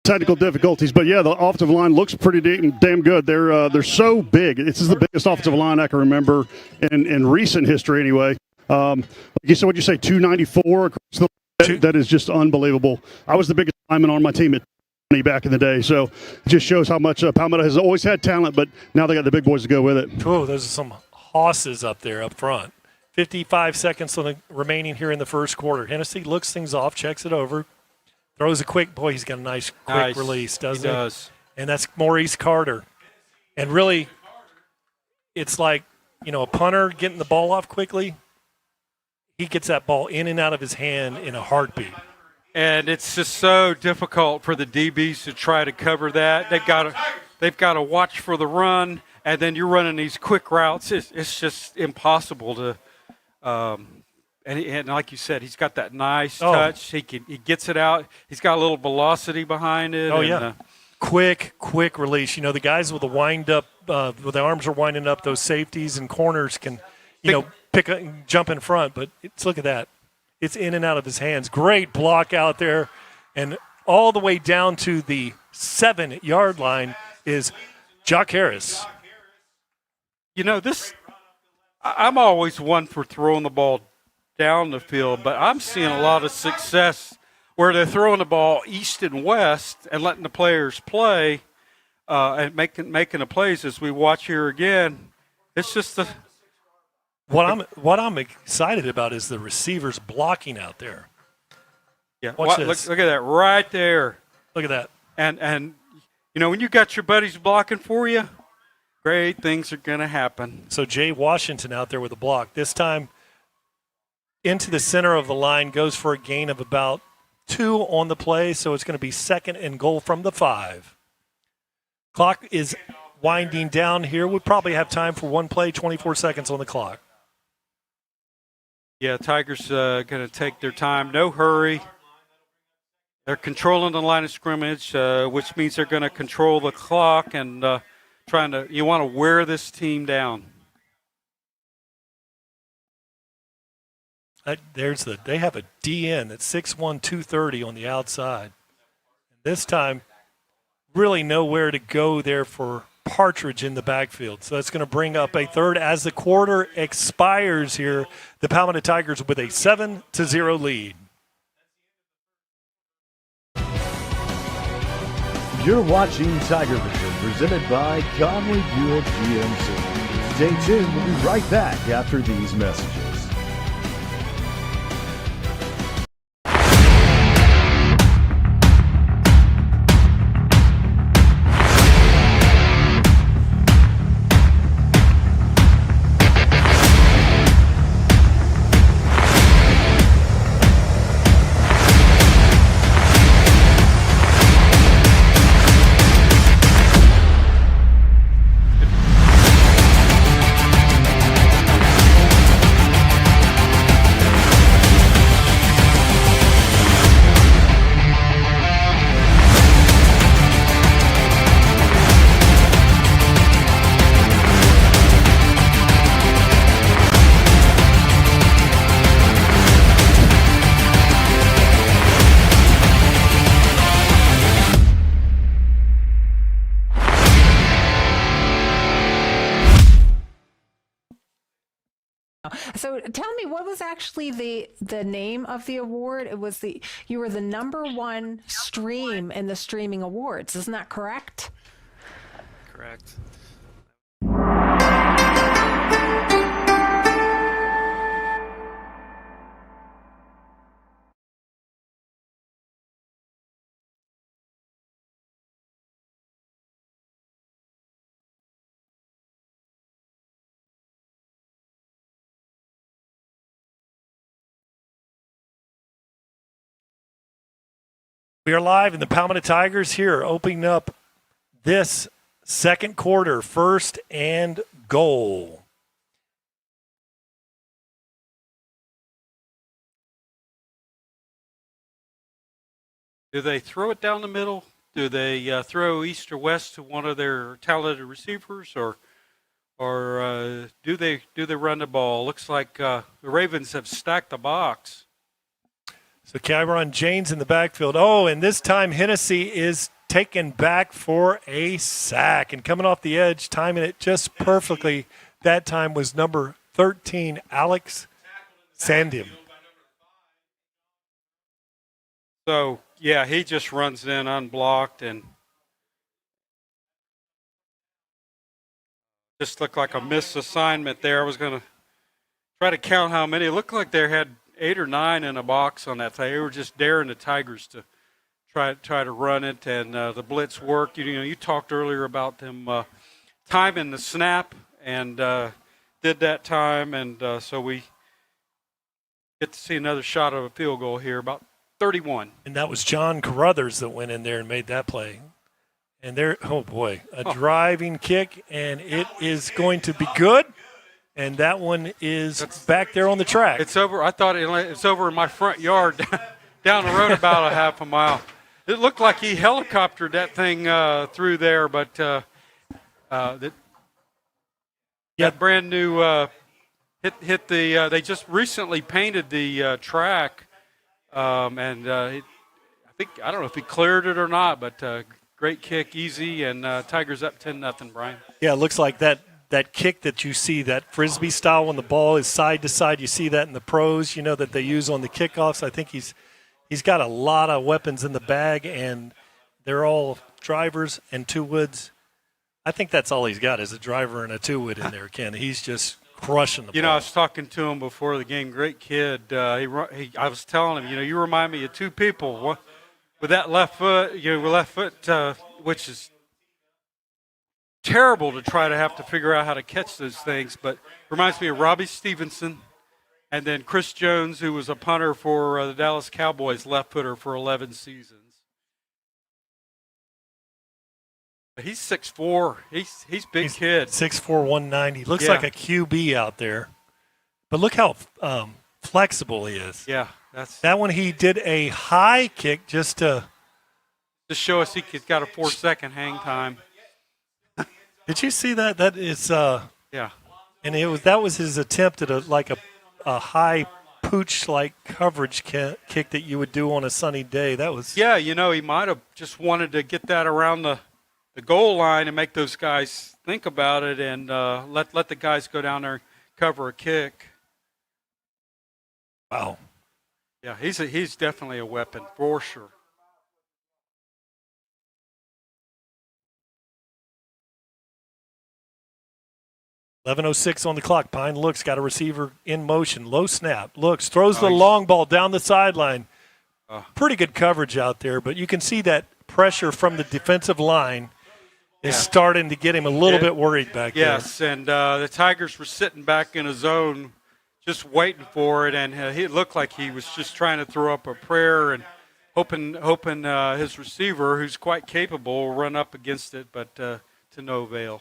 Technical difficulties, but yeah, the offensive line looks pretty damn good. They're so big. This is the biggest offensive line I can remember in recent history, anyway. You said, what'd you say, 294 across the that is just unbelievable. I was the biggest lineman on my team at back in the day, so it just shows how much Palmetto has always had talent, but now they got the big boys to go with it. Oh, those are some hosses up there up front. 55 seconds remaining here in the first quarter. Hennessy looks things off, checks it over, throws a quick. Boy, he's got a nice quick release, doesn't he? He does. and that's Maurice Carter. And really, it's like, a punter getting the ball off quickly. He gets that ball in and out of his hand in a heartbeat. And it's just so difficult for the DBs to try to cover that. They've got to watch for the run, and then you're running these quick routes. It's just impossible to. And like you said, he's got that nice touch. He gets it out. He's got a little velocity behind it. Oh, yeah. Quick release. The guys with the wind up, with the arms are winding up, those safeties and corners can, pick up and jump in front. But look at that. It's in and out of his hands. Great block out there. And all the way down to the 7-yard line is Jock Harris. I'm always one for throwing the ball down the field, but I'm seeing a lot of success where they're throwing the ball east and west and letting the players play and making the plays as we watch here again. It's just what I'm excited about is the receivers blocking out there. Yeah, watch this. Look at that right there. Look at that. And when you got your buddies blocking for you, great things are going to happen. So Jay Washington out there with a block. This time into the center of the line, goes for a gain of about 2 on the play, so it's going to be 2nd and goal from the 5. Clock is winding down here. We probably have time for one play, 24 seconds on the clock. Yeah, Tigers going to take their time. No hurry. They're controlling the line of scrimmage, which means they're going to control the clock and you want to wear this team down. They have a DN that's 6'1", 230 on the outside. This time, really nowhere to go there for Partridge in the backfield. So that's going to bring up a third as the quarter expires here. The Palmetto Tigers with a 7-0 lead. You're watching TigerVision, presented by Conley Buick GMC. Stay tuned. We'll be right back after these messages. So tell me, what was actually the name of the award? It was you were the #1 stream in the streaming awards. Isn't that correct? Correct. We are live, and the Palmetto Tigers here opening up this second quarter, 1st and goal. Do they throw it down the middle? Do they throw east or west to one of their talented receivers, or do they run the ball? Looks like the Ravens have stacked the box. So Kyron James in the backfield. Oh, and this time Hennessy is taken back for a sack. And coming off the edge, timing it just perfectly, that time was number 13, Alex Sandim. So, yeah, he just runs in unblocked and just looked like a missed assignment there. I was going to try to count how many. It looked like they had 8 or 9 in a box on that. They were just daring the Tigers to try to run it, and the blitz worked. You talked earlier about them timing the snap, and did that time, and so we get to see another shot of a field goal here, about 31. And that was John Carruthers that went in there and made that play. And there, oh boy, driving kick, and it is going to be good. And that one is back there on the track. It's over. I thought it's over in my front yard, down the road about a half a mile. It looked like he helicoptered that thing through there, but that brand new hit the. They just recently painted the track, and I don't know if he cleared it or not, but great kick, easy, and Tigers up 10-0. Brian. Yeah, it looks like that kick that you see, that Frisbee style when the ball is side to side. You see that in the pros, that they use on the kickoffs. I think he's got a lot of weapons in the bag, and they're all drivers and two woods. I think that's all he's got is a driver and a two wood in there, Ken. He's just crushing the ball. I was talking to him before the game. Great kid. I was telling him, you remind me of two people. With that left foot, which is terrible to try to have to figure out how to catch those things, but reminds me of Robbie Stevenson, and then Chris Jones, who was a punter for the Dallas Cowboys, left footer for 11 seasons. But he's 6'4". He's big kid. 6'4", 190. Looks Yeah. like a QB out there. But look how flexible he is. Yeah, that one he did a high kick just to show us he's got a 4-second hang time. Did you see that? That is yeah. And that was his attempt at a high pooch-like coverage kick that you would do on a sunny day. That was he might have just wanted to get that around the goal line and make those guys think about it, and let the guys go down there and cover a kick. Wow. Yeah, he's definitely a weapon for sure. .11:06 on the clock. Pine looks, got a receiver in motion. Low snap. Looks, throws the long ball down the sideline. Pretty good coverage out there, but you can see that pressure from the defensive line is starting to get him a little bit worried back there. Yes, and the Tigers were sitting back in a zone just waiting for it, and it looked like he was just trying to throw up a prayer and hoping his receiver, who's quite capable, will run up against it, but to no avail.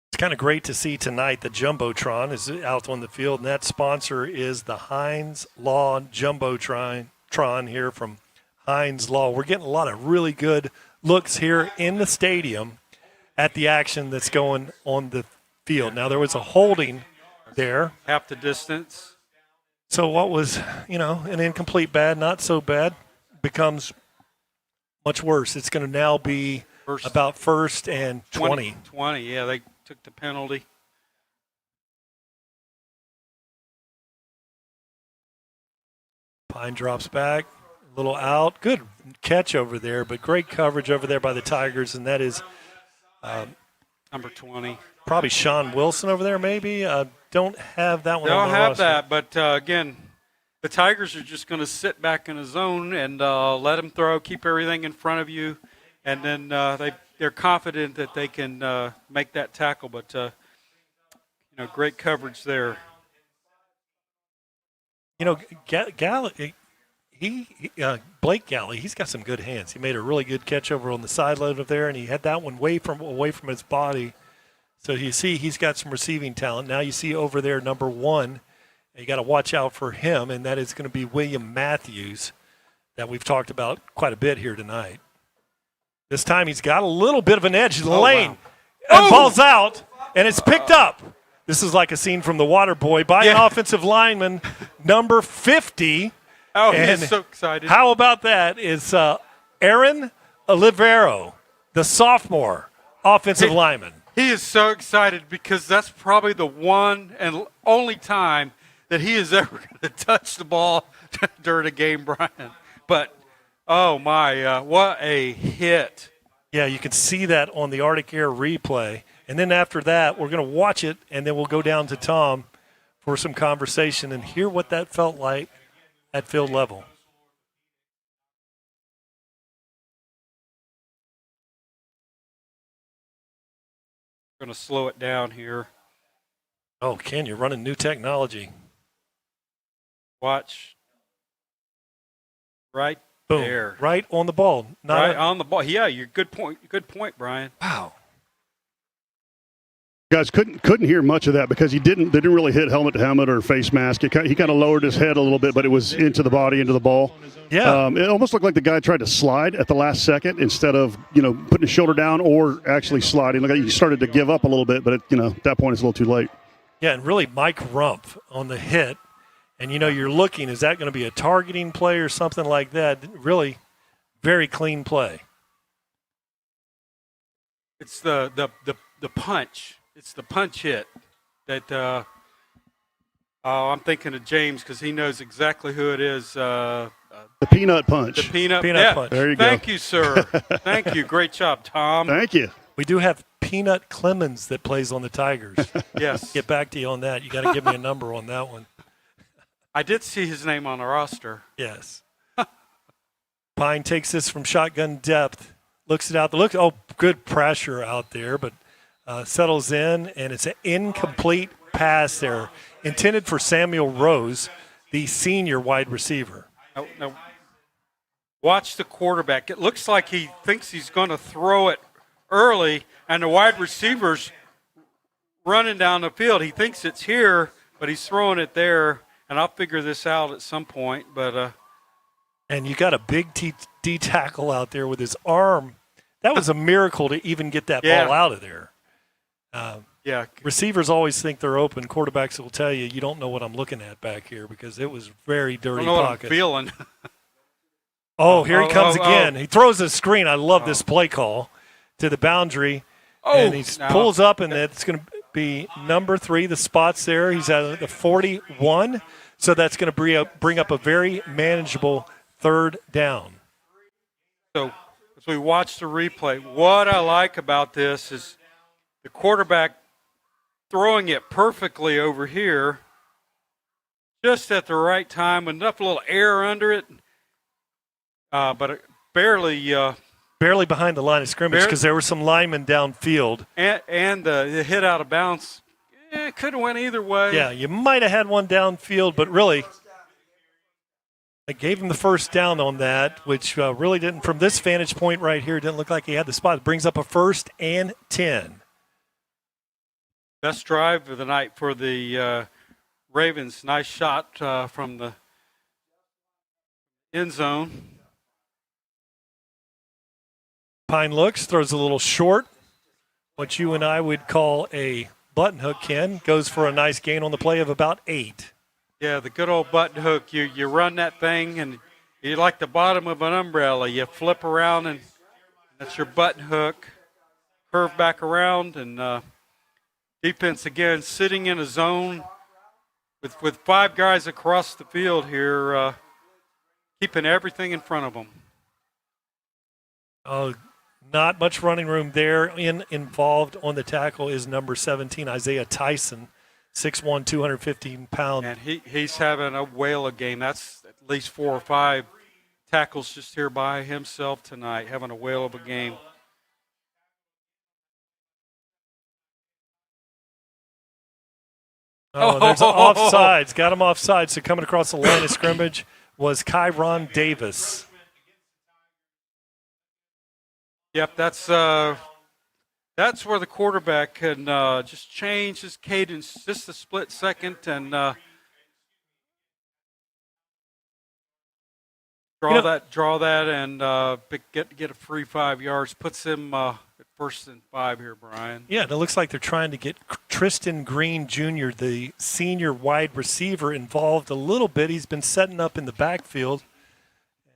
It's kind of great to see tonight the Jumbotron is out on the field, and that sponsor is the Heinz Law Jumbotron here from Heinz Law. We're getting a lot of really good looks here in the stadium at the action that's going on the field. Now, there was a holding there. Half the distance. So what was, an incomplete bad, not so bad, becomes much worse. It's going to now be about 1st and 20. 20, yeah, they took the penalty. Pine drops back, a little out. Good catch over there, but great coverage over there by the Tigers, and that is number 20. Probably Sean Wilson over there, maybe. Don't have that one They on don't the have roster. that, but again, the Tigers are just going to sit back in a zone and let them throw, keep everything in front of you, and then they're confident that they can make that tackle. But great coverage there. Blake Galley, he's got some good hands. He made a really good catch over on the sideline over there, and he had that one away from his body. So you see he's got some receiving talent. Now you see over there number 1, you got to watch out for him, and that is going to be William Matthews that we've talked about quite a bit here tonight. This time he's got a little bit of an edge in the lane. Wow. And ball's out, and it's picked up. This is like a scene from The Water Boy by an offensive lineman, number 50. Oh, and he's so excited. How about that is Aaron Olivero, the sophomore offensive lineman. He is so excited because that's probably the one and only time that he is ever going to touch the ball during a game, Brian. But, oh, my, what a hit. Yeah, you can see that on the Arctic Air replay. And then after that, we're going to watch it, and then we'll go down to Tom for some conversation and hear what that felt like at field level. Going to slow it down here. Oh, Ken, you're running new technology. Watch. Right Boom. there. Right on the ball. Right on the ball. Yeah, you're good point. Good point, Brian. Wow. Guys couldn't hear much of that because they didn't really hit helmet to helmet or face mask. He kind of lowered his head a little bit, but it was into the body, into the ball. Yeah. It almost looked like the guy tried to slide at the last second instead of putting his shoulder down or actually sliding. Look, he started to give up a little bit, but at that point it's a little too late. Yeah, and really Mike Rumpf on the hit. And, you're looking, is that going to be a targeting play or something like that? Really very clean play. It's the punch. It's the punch hit that I'm thinking of James because he knows exactly who it is. The peanut punch. The peanut punch. There you go. Thank you, sir. Thank you. Great job, Tom. Thank you. We do have Peanut Clemens that plays on the Tigers. Yes. Get back to you on that. You got to give me a number on that one. I did see his name on the roster. Yes. Pine takes this from shotgun depth, looks it out. Oh, good pressure out there, but settles in, and it's an incomplete pass there, intended for Samuel Rose, the senior wide receiver. Now, watch the quarterback. It looks like he thinks he's going to throw it early, and the wide receiver's running down the field. He thinks it's here, but he's throwing it there, and I'll figure this out at some point. But and you got a big D tackle out there with his arm. That was a miracle to even get that ball out of there. Receivers always think they're open. Quarterbacks will tell you don't know what I'm looking at back here because it was very dirty I don't know pocket. what I'm feeling. Here he comes again. He throws a screen. I love this play call to the boundary. And he pulls up, and it's going to be number 3. The spot's there. He's at the 41. So that's going to bring up a very manageable third down. So as we watch the replay, what I like about this is the quarterback throwing it perfectly over here, just at the right time, enough little air under it, but it barely behind the line of scrimmage because there were some linemen downfield. And the hit out of bounds, it could have went either way. Yeah, you might have had one downfield, but really, I gave him the first down on that, which really didn't, from this vantage point right here, didn't look like he had the spot. It brings up a 1st and 10. Best drive of the night for the Ravens. Nice shot from the end zone. Pine looks, throws a little short. What you and I would call a button hook, Ken. Goes for a nice gain on the play of about 8. Yeah, the good old button hook. You run that thing, and you like the bottom of an umbrella. You flip around, and that's your button hook. Curve back around, and defense again sitting in a zone with 5 guys across the field here, keeping everything in front of them. Not much running room there. Involved on the tackle is number 17, Isaiah Tyson, 6'1", 215 pounds. And he's having a whale of a game. That's at least 4 or 5 tackles just here by himself tonight, having a whale of a game. There's offsides. Got him offside. So coming across the line of scrimmage was Kyron Davis. Yep, that's where the quarterback can just change his cadence just a split second and draw that, and get a free 5 yards. Puts him at 1st and 5 here, Brian. Yeah, and it looks like they're trying to get Tristan Green Jr., the senior wide receiver, involved a little bit. He's been setting up in the backfield.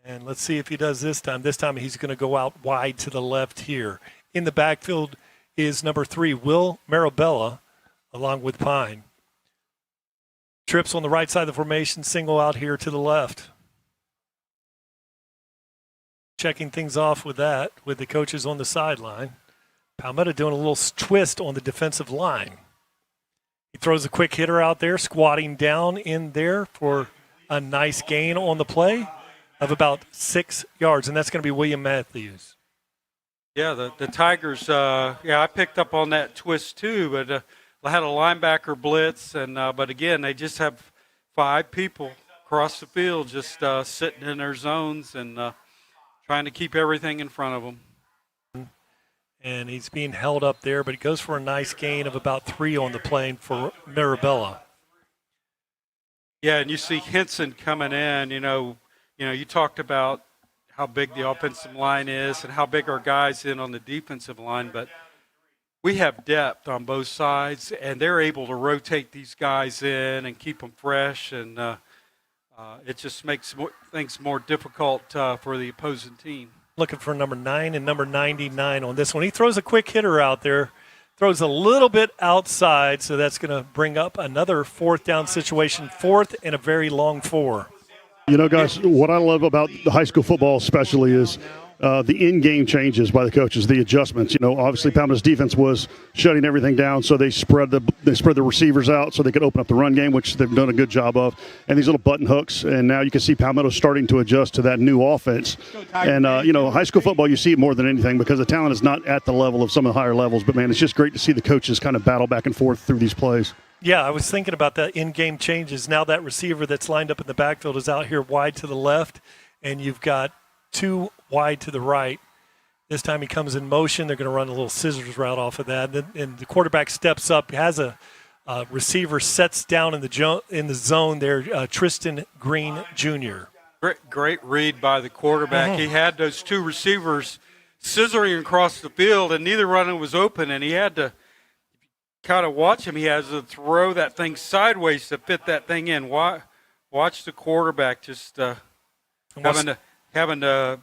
And let's see if he does this time. This time he's going to go out wide to the left here. In the backfield is number 3, Will Marabella, along with Pine. Trips on the right side of the formation, single out here to the left. Checking things off with that, with the coaches on the sideline. Palmetto doing a little twist on the defensive line. He throws a quick hitter out there, squatting down in there for a nice gain on the play of about 6 yards, and that's going to be William Matthews. Yeah, the Tigers. I picked up on that twist too, but I had a linebacker blitz, and but again, they just have 5 people across the field just sitting in their zones and trying to keep everything in front of them. And he's being held up there, but he goes for a nice gain of about 3 on the plane for Mirabella. Yeah, and you see Henson coming in. You talked about how big the offensive line is and how big our guys in on the defensive line, but we have depth on both sides, and they're able to rotate these guys in and keep them fresh, and it just makes things more difficult for the opposing team. Looking for number 9 and number 99 on this one. He throws a quick hitter out there, throws a little bit outside, so that's going to bring up another 4th down situation, 4th and a very long 4. You know, guys, what I love about the high school football especially is the in-game changes by the coaches, the adjustments. You know, obviously Palmetto's defense was shutting everything down, so they spread the receivers out so they could open up the run game, which they've done a good job of. And these little button hooks, and now you can see Palmetto starting to adjust to that new offense. And high school football, you see it more than anything because the talent is not at the level of some of the higher levels. But man, it's just great to see the coaches kind of battle back and forth through these plays. Yeah, I was thinking about that in-game changes. Now that receiver that's lined up in the backfield is out here wide to the left, and you've got 2 wide to the right. This time he comes in motion. They're going to run a little scissors route off of that. And the quarterback steps up, has a receiver, sets down in the zone there, Tristan Green Jr. Great read by the quarterback. He had those 2 receivers scissoring across the field, and neither runner was open, and he had to kind of watch him. He has to throw that thing sideways to fit that thing in. Watch the quarterback just having to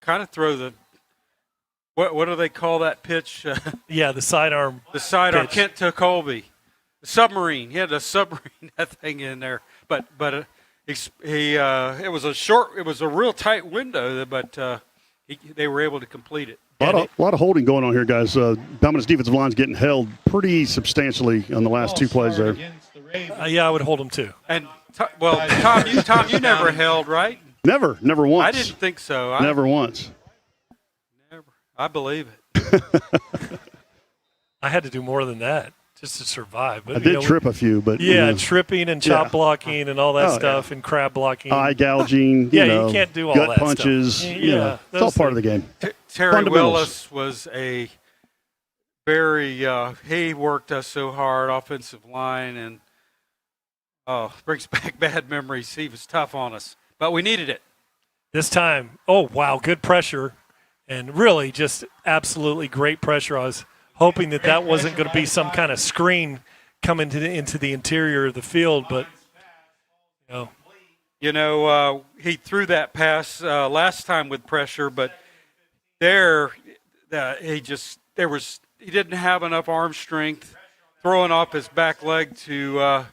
kind of throw the what do they call that pitch? The sidearm. The sidearm. Pitch. Kent to Colby, the submarine. He had to submarine that thing in there, but it was a real tight window, but they were able to complete it. A lot of holding going on here, guys. Palmetto's defensive line's getting held pretty substantially on the last 2 plays there. I would hold him too. And Tom, you never held, right? Never once. I didn't think so. Never once. Never. I believe it. I had to do more than that just to survive. But I did trip a few, but tripping and chop blocking and all that stuff and crab blocking, eye gouging. You can't do all gut that punches. Stuff. It's all part of the game. Terry Willis was a very he worked us so hard, offensive line, and brings back bad memories. He was tough on us, but we needed it this time. Oh wow, good pressure, and really just absolutely great pressure. I was hoping that wasn't going to be some kind of screen coming into the interior of the field, but he threw that pass last time with pressure, but he didn't have enough arm strength throwing off his back leg to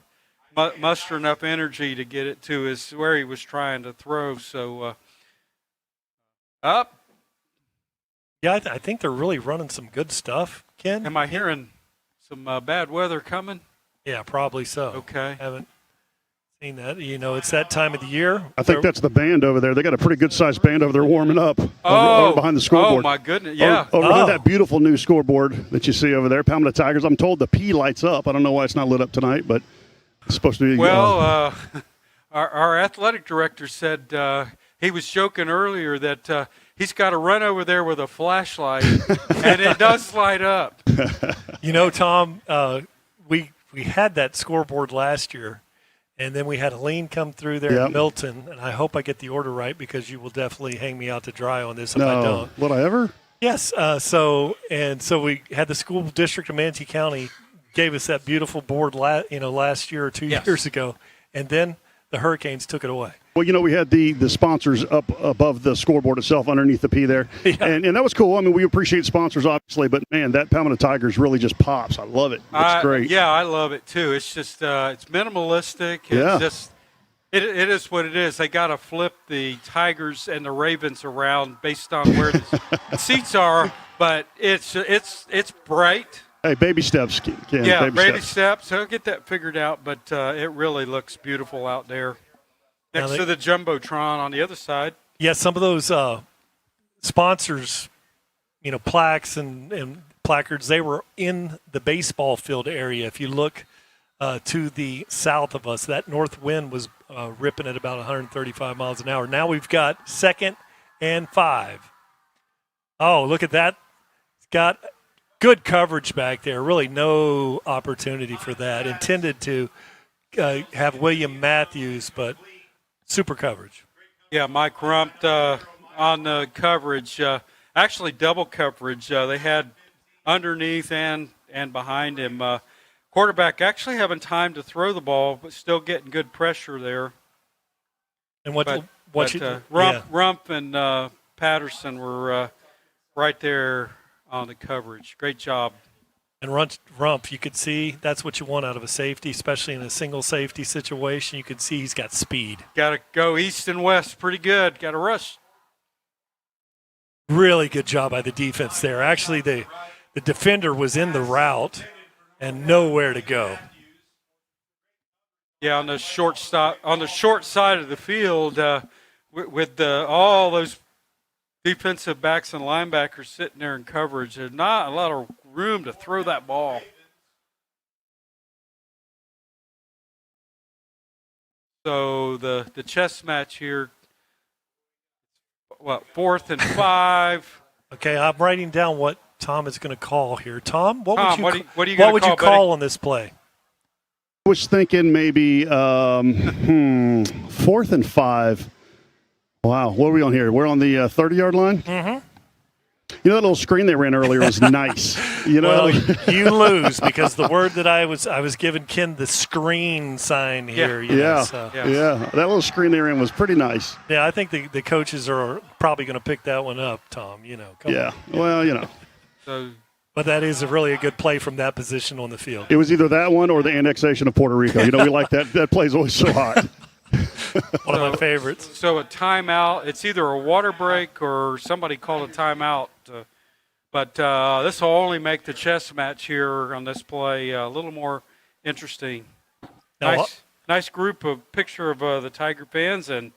muster enough energy to get it to where he was trying to throw. So up. Yeah, I think they're really running some good stuff, Ken. Am I hearing some bad weather coming? Yeah, probably so. Okay. Haven't seen that. It's that time of the year. I think that's the band over there. They got a pretty good-sized band over there warming up over behind the scoreboard. Oh, my goodness, yeah. Over that beautiful new scoreboard that you see over there, Palmetto Tigers. I'm told the P lights up. I don't know why it's not lit up tonight, but it's supposed to be. Well, our athletic director said he was joking earlier that he's got to run over there with a flashlight, and it does light up. Tom, we had that scoreboard last year, and then we had Helene come through there in Milton, and I hope I get the order right because you will definitely hang me out to dry on this if I don't. Would I ever? Yes. So we had the school district of Manatee County gave us that beautiful board last year or 2 years ago, and then the Hurricanes took it away. Well, we had the sponsors up above the scoreboard itself underneath the P there. Yeah. And that was cool. I mean, we appreciate sponsors, obviously, but, man, that Palmetto Tigers really just pops. I love it. It's great. Yeah, I love it, too. It's just it's minimalistic. It is what it is. They got to flip the Tigers and the Ravens around based on where the seats are, but it's bright. Hey, baby steps, Ken. Yeah, baby steps. I'll get that figured out, but it really looks beautiful out there. Next to the Jumbotron on the other side. Yeah, some of those sponsors plaques and placards. They were in the baseball field area. If you look to the south of us, that north wind was ripping at about 135 miles an hour. Now we've got 2nd and 5. Oh, look at that. It's got good coverage back there. Really no opportunity for that. Intended to have William Matthews, but super coverage. Yeah, Mike Rumped on the coverage. Actually, double coverage. They had underneath and behind him. Quarterback actually having time to throw the ball, but still getting good pressure there. And Rump and Patterson were right there on the coverage. Great job. And Rump, you could see that's what you want out of a safety, especially in a single safety situation. You could see he's got speed. Got to go east and west pretty good. Got to rush. Really good job by the defense there. Actually, the defender was in the route and nowhere to go. Yeah, on the short side of the field, with all those defensive backs and linebackers sitting there in coverage, there's not a lot of room to throw that ball. So the chess match here, 4th and 5. Okay, I'm writing down what Tom is going to call here. Tom, what would you call on this play? I was thinking maybe 4th and 5. Wow, what are we on here? We're on the 30-yard line? Mm-hmm. You know, that little screen they ran earlier was nice. Well, you lose because the word that I was giving Ken the screen sign here. Yeah, that little screen they ran was pretty nice. Yeah, I think the coaches are probably going to pick that one up, Tom. Come on. Well, But that is really a good play from that position on the field. It was either that one or the annexation of Puerto Rico. We like that. That play's always so hot. One of my favorites. So a timeout. It's either a water break or somebody called a timeout. But this will only make the chess match here on this play a little more interesting. Nice group of picture of the Tiger fans, and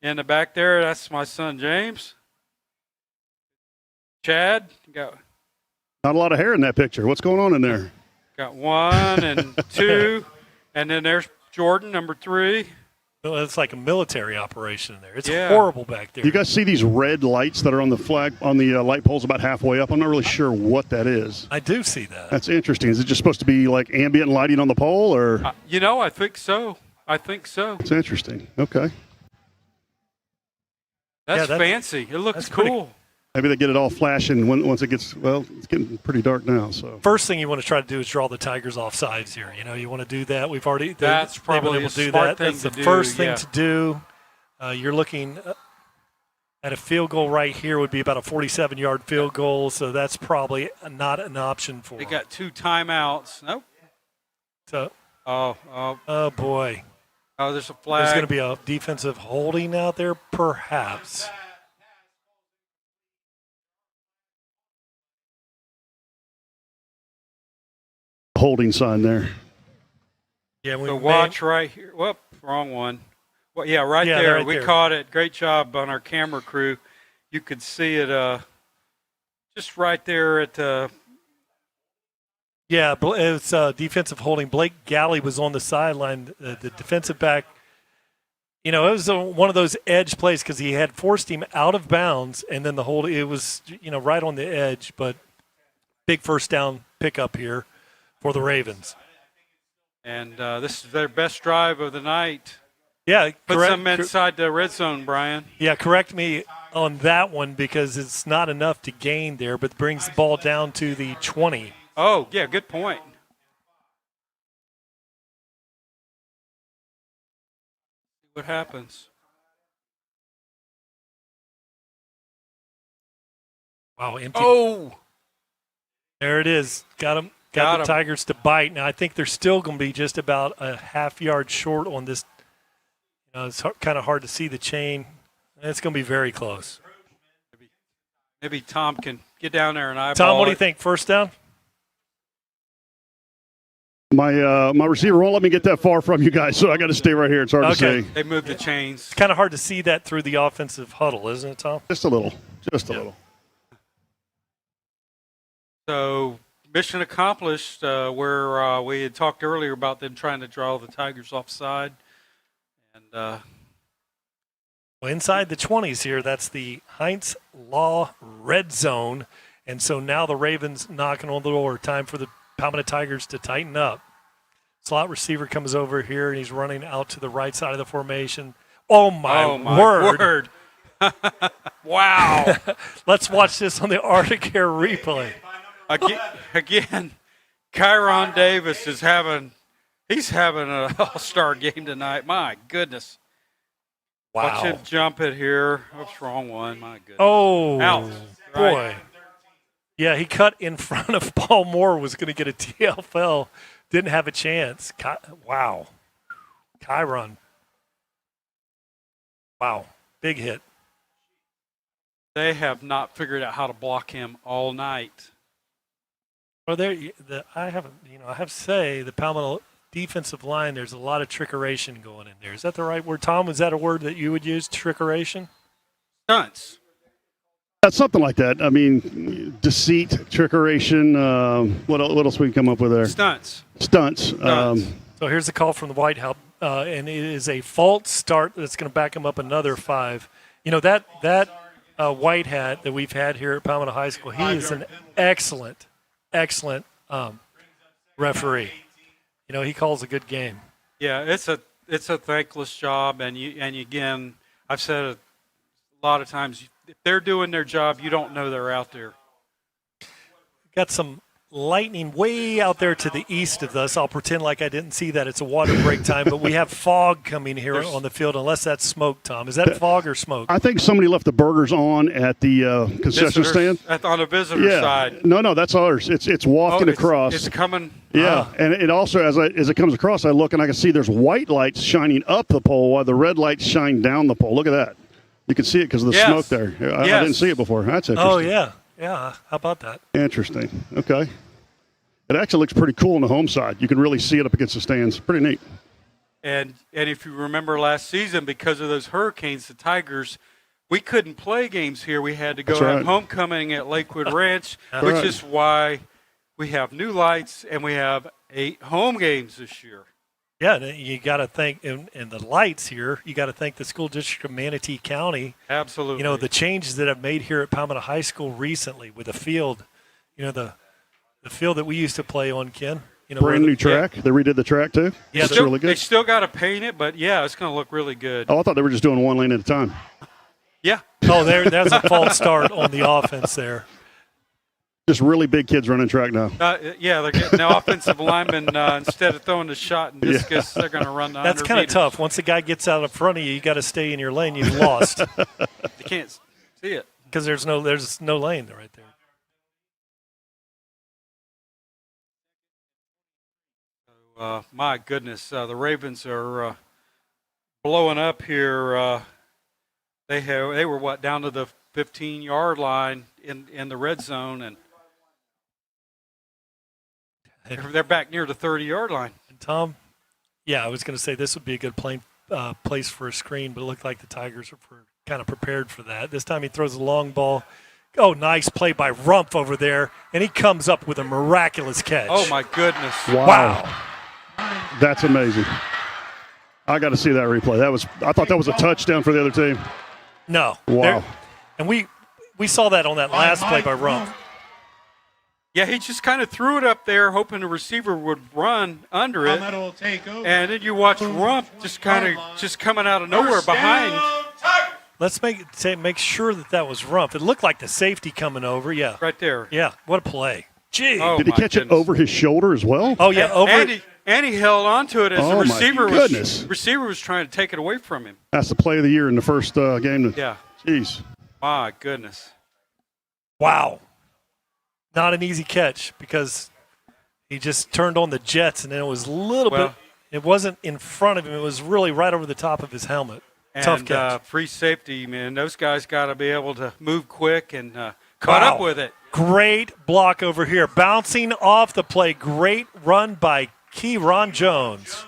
in the back there, that's my son James. Chad, got not a lot of hair in that picture. What's going on in there? Got 1 and 2, and then there's Jordan, number 3. Well, it's like a military operation in there. It's horrible back there. You guys see these red lights that are on the flag, on the light poles about halfway up? I'm not really sure what that is. I do see that. That's interesting. Is it just supposed to be like ambient lighting on the pole, or? I think so. It's interesting. Okay. That's fancy. It looks cool. Maybe they get it all flashing once it gets, it's getting pretty dark now. So first thing you want to try to do is draw the Tigers off sides here. You want to do that. We've already that's probably a smart thing to do. That's the first thing to do. You're looking at a field goal right here would be about a 47-yard field goal, so that's probably not an option for them. They got 2 timeouts. Nope. So oh boy. Oh, there's a flag. There's going to be a defensive holding out there, perhaps. Holding sign there. Yeah, so watch right here. Whoop, wrong one. Well, right there. We caught it. Great job on our camera crew. You could see it just right there at the. Yeah, it's defensive holding. Blake Galley was on the sideline. The defensive back, it was one of those edge plays because he had forced him out of bounds, and then it was, right on the edge. But big first down pickup here for the Ravens. And this is their best drive of the night. Yeah, put them inside the red zone, Brian. Yeah, correct me on that one because it's not enough to gain there, but brings the ball down to the 20. Oh, yeah, good point. See what happens. Wow, empty. Oh! There it is. Got him. Got the Tigers to bite. Now, I think they're still going to be just about a half-yard short on this. It's kind of hard to see the chain. It's going to be very close. Maybe Tom can get down there and eyeball Tom, what do you think? First down? My receiver won't let me get that far from you guys, so I got to stay right here. It's hard to see. They moved the chains. It's kind of hard to see that through the offensive huddle, isn't it, Tom? Just a little. Just a little. So mission accomplished. Where we had talked earlier about them trying to draw the Tigers offside, and Well, inside the 20s here, that's the Heinz Law red zone. And so now the Ravens knocking on the door. Time for the Palmetto Tigers to tighten up. Slot receiver comes over here, and he's running out to the right side of the formation. Oh, my word. Wow. Let's watch this on the Arctic Air replay. Again, Kyron Davis is having an all-star game tonight. My goodness. Wow. Watch him jump it here. Oops, wrong one. My goodness. Oh, out. Boy. Right. Yeah, he cut in front of Paul Moore, was going to get a TFL. Didn't have a chance. Wow. Kyron. Wow. Big hit. They have not figured out how to block him all night. Well, I have to say, the Palmetto defensive line, there's a lot of trickeration going in there. Is that the right word, Tom? Was that a word that you would use, trickeration? Stunts. That's something like that. I mean, deceit, trickeration. What else we can come up with there? Stunts. So here's the call from the White House, and it is a false start that's going to back him up another 5. You know, that White Hat that we've had here at Palmetto High School, he is an excellent referee. You know, he calls a good game. Yeah, it's a thankless job, and again, I've said it a lot of times. If they're doing their job, you don't know they're out there. Got some lightning way out there to the east of us. I'll pretend like I didn't see that. It's a water break time, but we have fog coming here on the field, unless that's smoke, Tom. Is that fog or smoke? I think somebody left the burgers on at the concession stand. On the visitor side. No, that's ours. It's wafting across. It's coming. Yeah, and it also, as it comes across, I look and I can see there's white lights shining up the pole while the red lights shine down the pole. Look at that. You can see it because of the smoke there. I didn't see it before. That's interesting. Oh, yeah. Yeah, how about that? Interesting. Okay. It actually looks pretty cool on the home side. You can really see it up against the stands. Pretty neat. And if you remember last season, because of those hurricanes, the Tigers, we couldn't play games here. We had to go have homecoming at Lakewood Ranch, which is why we have new lights and we have 8 home games this year. Yeah, you got to thank, and the lights here, you got to thank the school district of Manatee County. Absolutely. You know, the changes that I've made here at Palmetto High School recently with the field, you know, the field that we used to play on, Ken. You know, brand new track. They redid the track too. Yeah, it's really good. They still got to paint it, but yeah, it's going to look really good. Oh, I thought they were just doing one lane at a time. Yeah. Oh, there's a false start on the offense there. Just really big kids running track now. Yeah, they're getting the offensive linemen instead of throwing the shot and discus, they're going to run the 100 That's kind of tough. Once the guy gets out in front of you, you got to stay in your lane. You've lost. You can't see it because there's no lane right there. My goodness, the Ravens are blowing up here. They were down to the 15-yard line in the red zone, and they're back near the 30-yard line. And Tom, yeah, I was going to say this would be a good place for a screen, but it looked like the Tigers were kind of prepared for that. This time he throws a long ball. Oh, nice play by Rumpf over there, and he comes up with a miraculous catch. Oh, my goodness. Wow. That's amazing. I got to see that replay. I thought that was a touchdown for the other team. No. Wow. And we saw that on that last play by Rumpf. Yeah, he just kind of threw it up there, hoping the receiver would run under it. And then you watch Rumpf just coming out of nowhere behind. Let's make sure that was Rumpf. It looked like the safety coming over. Yeah. Right there. Yeah. What a play. Gee. Oh, did he catch it over his shoulder as well? Oh, yeah. And he held on to it as the receiver was trying to take it away from him. That's the play of the year in the first game. Yeah. Jeez. My goodness. Wow. Not an easy catch because he just turned on the jets, and then it was a little bit – it wasn't in front of him. It was really right over the top of his helmet. Tough catch. Free safety, man. Those guys got to be able to move quick and caught up with it. Great block over here. Bouncing off the play. Great run by Keyron Jones.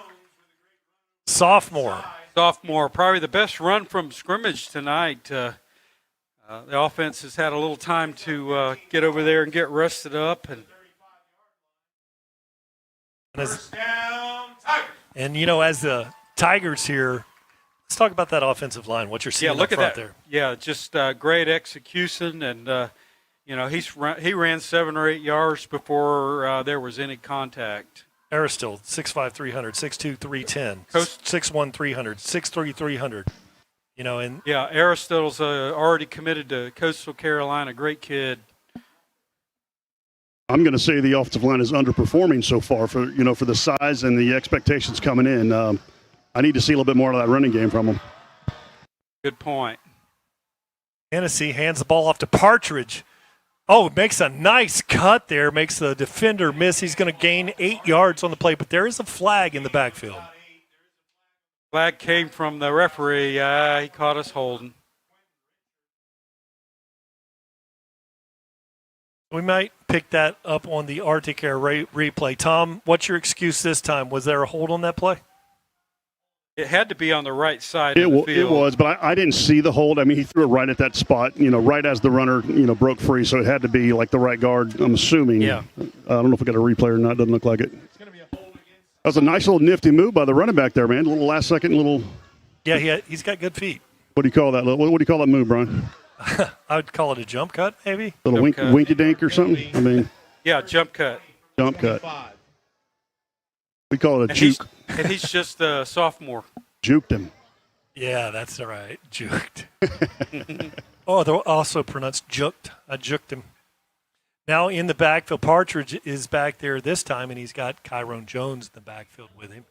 Sophomore. Probably the best run from scrimmage tonight. The offense has had a little time to get over there and get rested up. And as the Tigers here, let's talk about that offensive line. What you're seeing look up at front that there. Yeah, just great execution, and he ran 7 or 8 yards before there was any contact. Aristotle, 6'5", 300, 6'2", 310, Coast 6'1", 300, 6'3", 300. And yeah, Aristotle's already committed to Coastal Carolina. Great kid. I'm going to say the offensive line is underperforming so far for the size and the expectations coming in. I need to see a little bit more of that running game from them. Good point. Hennessy hands the ball off to Partridge. Oh, makes a nice cut there, makes the defender miss. He's going to gain 8 yards on the play, but there is a flag in the backfield. Flag came from the referee. He caught us holding. We might pick that up on the Arctic Air replay. Tom, what's your excuse this time? Was there a hold on that play? It had to be on the right side of the field. It was, but I didn't see the hold. I mean, he threw it right at that spot, right as the runner, broke free. So it had to be like the right guard, I'm assuming. Yeah. I don't know if we got a replay or not. Doesn't look like it. That was a nice little nifty move by the running back there, man. A little last second, little. Yeah, he's got good feet. What do you call that? What do you call that move, Brian? I would call it a jump cut, maybe. Little winky dink or something? I mean. Yeah, jump cut. Jump cut. We call it a juke. And he's just a sophomore. Juked him. Yeah, that's all right. Juked. Oh, they're also pronounced juked. I juked him. Now in the backfield, Partridge is back there this time, and he's got Kyron Jones in the backfield with him.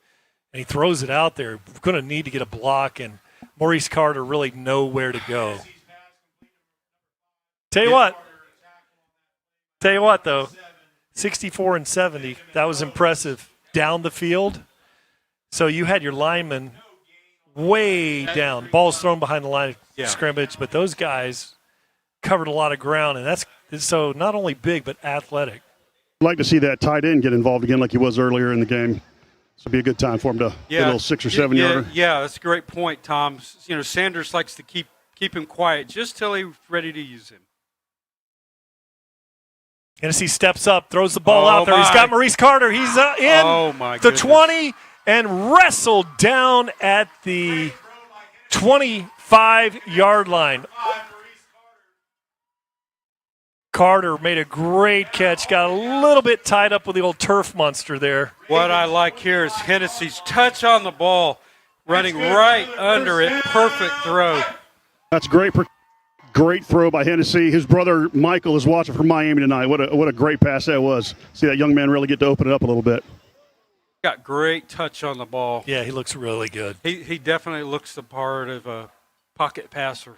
And he throws it out there. We're going to need to get a block, and Maurice Carter really know where to go. Tell you what, though, 64 and 70, that was impressive down the field. So you had your linemen way down. Ball's thrown behind the line of scrimmage, but those guys covered a lot of ground, and that's so not only big but athletic. I'd like to see that tight end get involved again like he was earlier in the game. This would be a good time for him to get a little 6 or 7 yarder. Yeah, that's a great point, Tom. Sanders likes to keep him quiet just till he's ready to use him. Hennessy steps up, throws the ball out there. He's got Maurice Carter. He's in the 20 and wrestled down at the 25-yard line. Carter made a great catch, got a little bit tied up with the old turf monster there. What I like here is Hennessy's touch on the ball, running right under it. Perfect throw. That's great. Great throw by Hennessy. His brother Michael is watching from Miami tonight. What a great pass that was. See that young man really get to open it up a little bit. Got great touch on the ball. Yeah, he looks really good. He definitely looks the part of a pocket passer.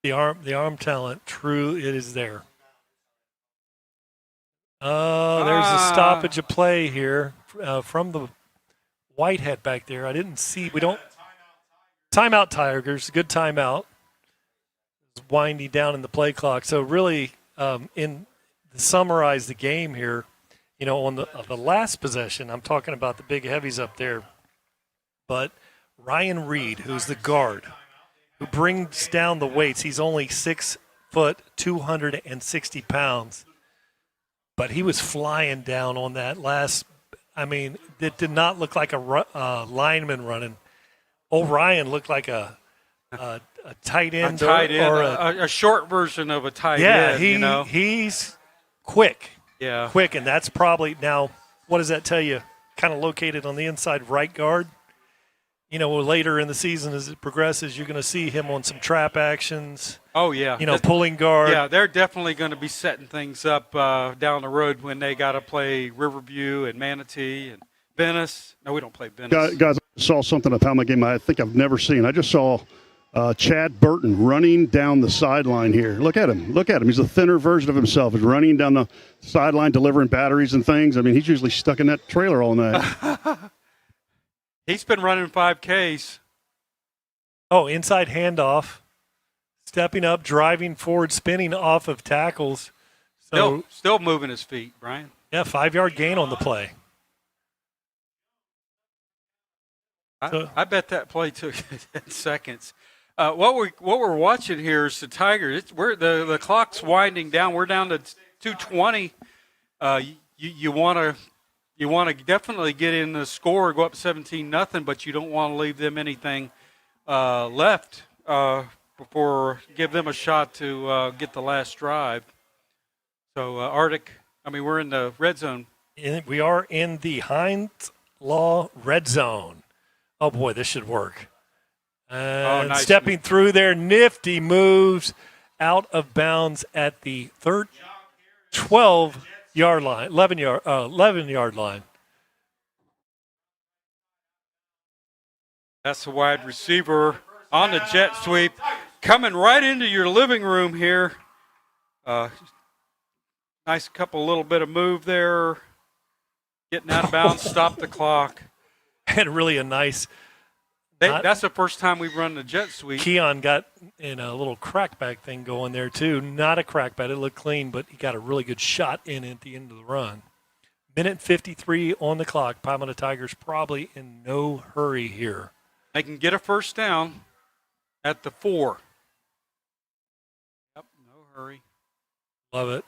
The arm talent, true, it is there. There's a stoppage of play here from the Whitehead back there. I didn't see. Timeout, Tigers. Good timeout. It's winding down in the play clock. So really, to summarize the game here, on the last possession, I'm talking about the big heavies up there, but Ryan Reed, who's the guard, who brings down the weights. He's only 6 foot, 260 pounds. But he was flying down on that last. I mean, it did not look like a lineman running. Ryan looked like a tight end, a short version of a tight end. Yeah, he's quick. Yeah, quick, and that's probably now. What does that tell you? Kind of located on the inside right guard. Later in the season as it progresses, you're going to see him on some trap actions. Oh, yeah. Pulling guard. Yeah, they're definitely going to be setting things up down the road when they got to play Riverview and Manatee and Venice. No, we don't play Venice. Guys, I saw something about my game I think I've never seen. I just saw Chad Burton running down the sideline here. Look at him. He's a thinner version of himself. He's running down the sideline delivering batteries and things. I mean, he's usually stuck in that trailer all night. He's been running 5Ks. Oh, inside handoff. Stepping up, driving forward, spinning off of tackles. Still moving his feet, Brian. Yeah, 5-yard gain on the play. I bet that play took 10 seconds. What we're watching here is the Tigers. The clock's winding down. We're down to 2:20. You want to definitely get in the score, go up 17-0, but you don't want to leave them anything left before give them a shot to get the last drive. So we're in the red zone. We are in the Heinz Law red zone. Oh boy, this should work. And nice. Stepping through there, nifty moves out of bounds at the 12-yard line, 11-yard line. That's the wide receiver on the jet sweep, coming right into your living room here. Nice little bit of move there, getting out of bounds, stop the clock. And really a nice. That's the first time we've run the jet sweep. Keon got in a little crackback thing going there, too. Not a crackback. It looked clean, but he got a really good shot in at the end of the run. Minute 53 on the clock. Palmetto Tigers probably in no hurry here. They can get a first down at the 4. Yep, no hurry. Love it.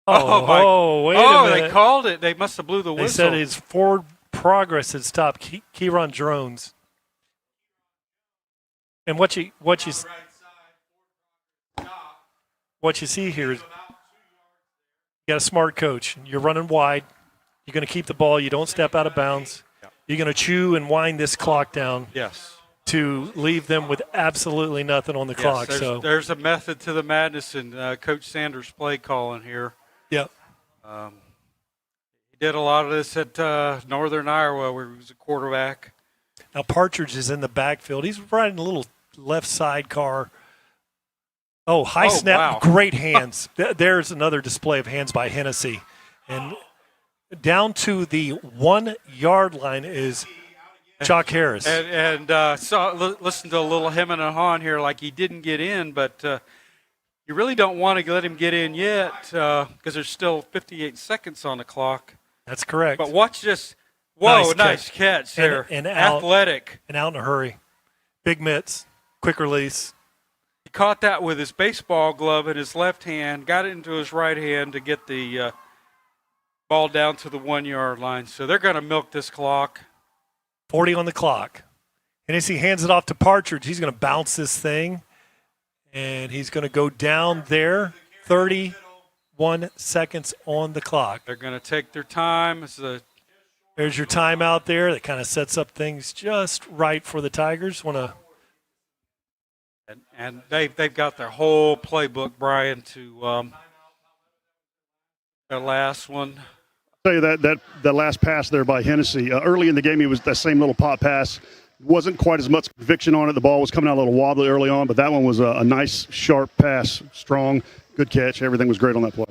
Wait a minute. They called it. They must have blew the whistle. They said his forward progress had stopped. Kieron Drones. And what you see here is you got a smart coach. You're running wide. You're going to keep the ball. You don't step out of bounds. You're going to chew and wind this clock down. Yes. To leave them with absolutely nothing on the clock. There's a method to the madness in Coach Sanders' play calling here. Yep. He did a lot of this at Northern Iowa where he was a quarterback. Now Partridge is in the backfield. He's riding a little left side car. High snap, wow. Great hands. There's another display of hands by Hennessy. And down to the 1-yard line is Chuck Harris. And listen to a little hemming and hawing here like he didn't get in, but you really don't want to let him get in yet because there's still 58 seconds on the clock. That's correct. But watch this. Whoa, nice catch there. And out, athletic. And out in a hurry. Big mitts, quick release. He caught that with his baseball glove in his left hand, got it into his right hand to get the ball down to the 1-yard line. So they're going to milk this clock. 40 on the clock. And as he hands it off to Partridge, he's going to bounce this thing. And he's going to go down there. 31 seconds on the clock. They're going to take their time. There's your timeout there. That kind of sets up things just right for the Tigers. And they've got their whole playbook, Brian, to their last one. I'll tell you that last pass there by Hennessy. Early in the game, he was that same little pop pass. Wasn't quite as much conviction on it. The ball was coming out a little wobbly early on, but that one was a nice, sharp pass, strong, good catch. Everything was great on that play.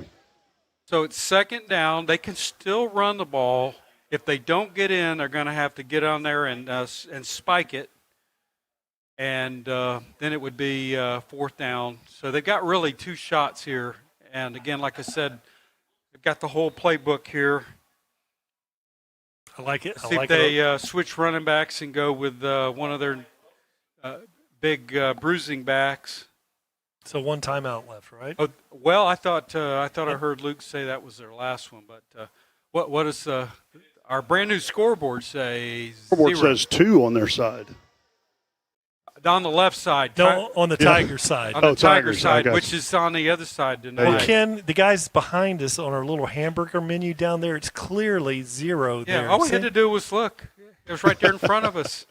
So it's second down. They can still run the ball. If they don't get in, they're going to have to get on there and spike it. And then it would be fourth down. So they've got really 2 shots here. And, again, like I said, they've got the whole playbook here. I like it. See if they switch running backs and go with one of their big bruising backs. So 1 timeout left, right? Oh, well, I thought I heard Luke say that was their last one. But what does our brand new scoreboard say? Scoreboard 0. says 2 on their side. On the left side. No, on the Tiger side. On the Tiger Tigers, side, which is on the other side tonight. Well, Ken, the guys behind us on our little hamburger menu down there, it's clearly 0 there. Yeah, all we had to do was look. It was right there in front of us.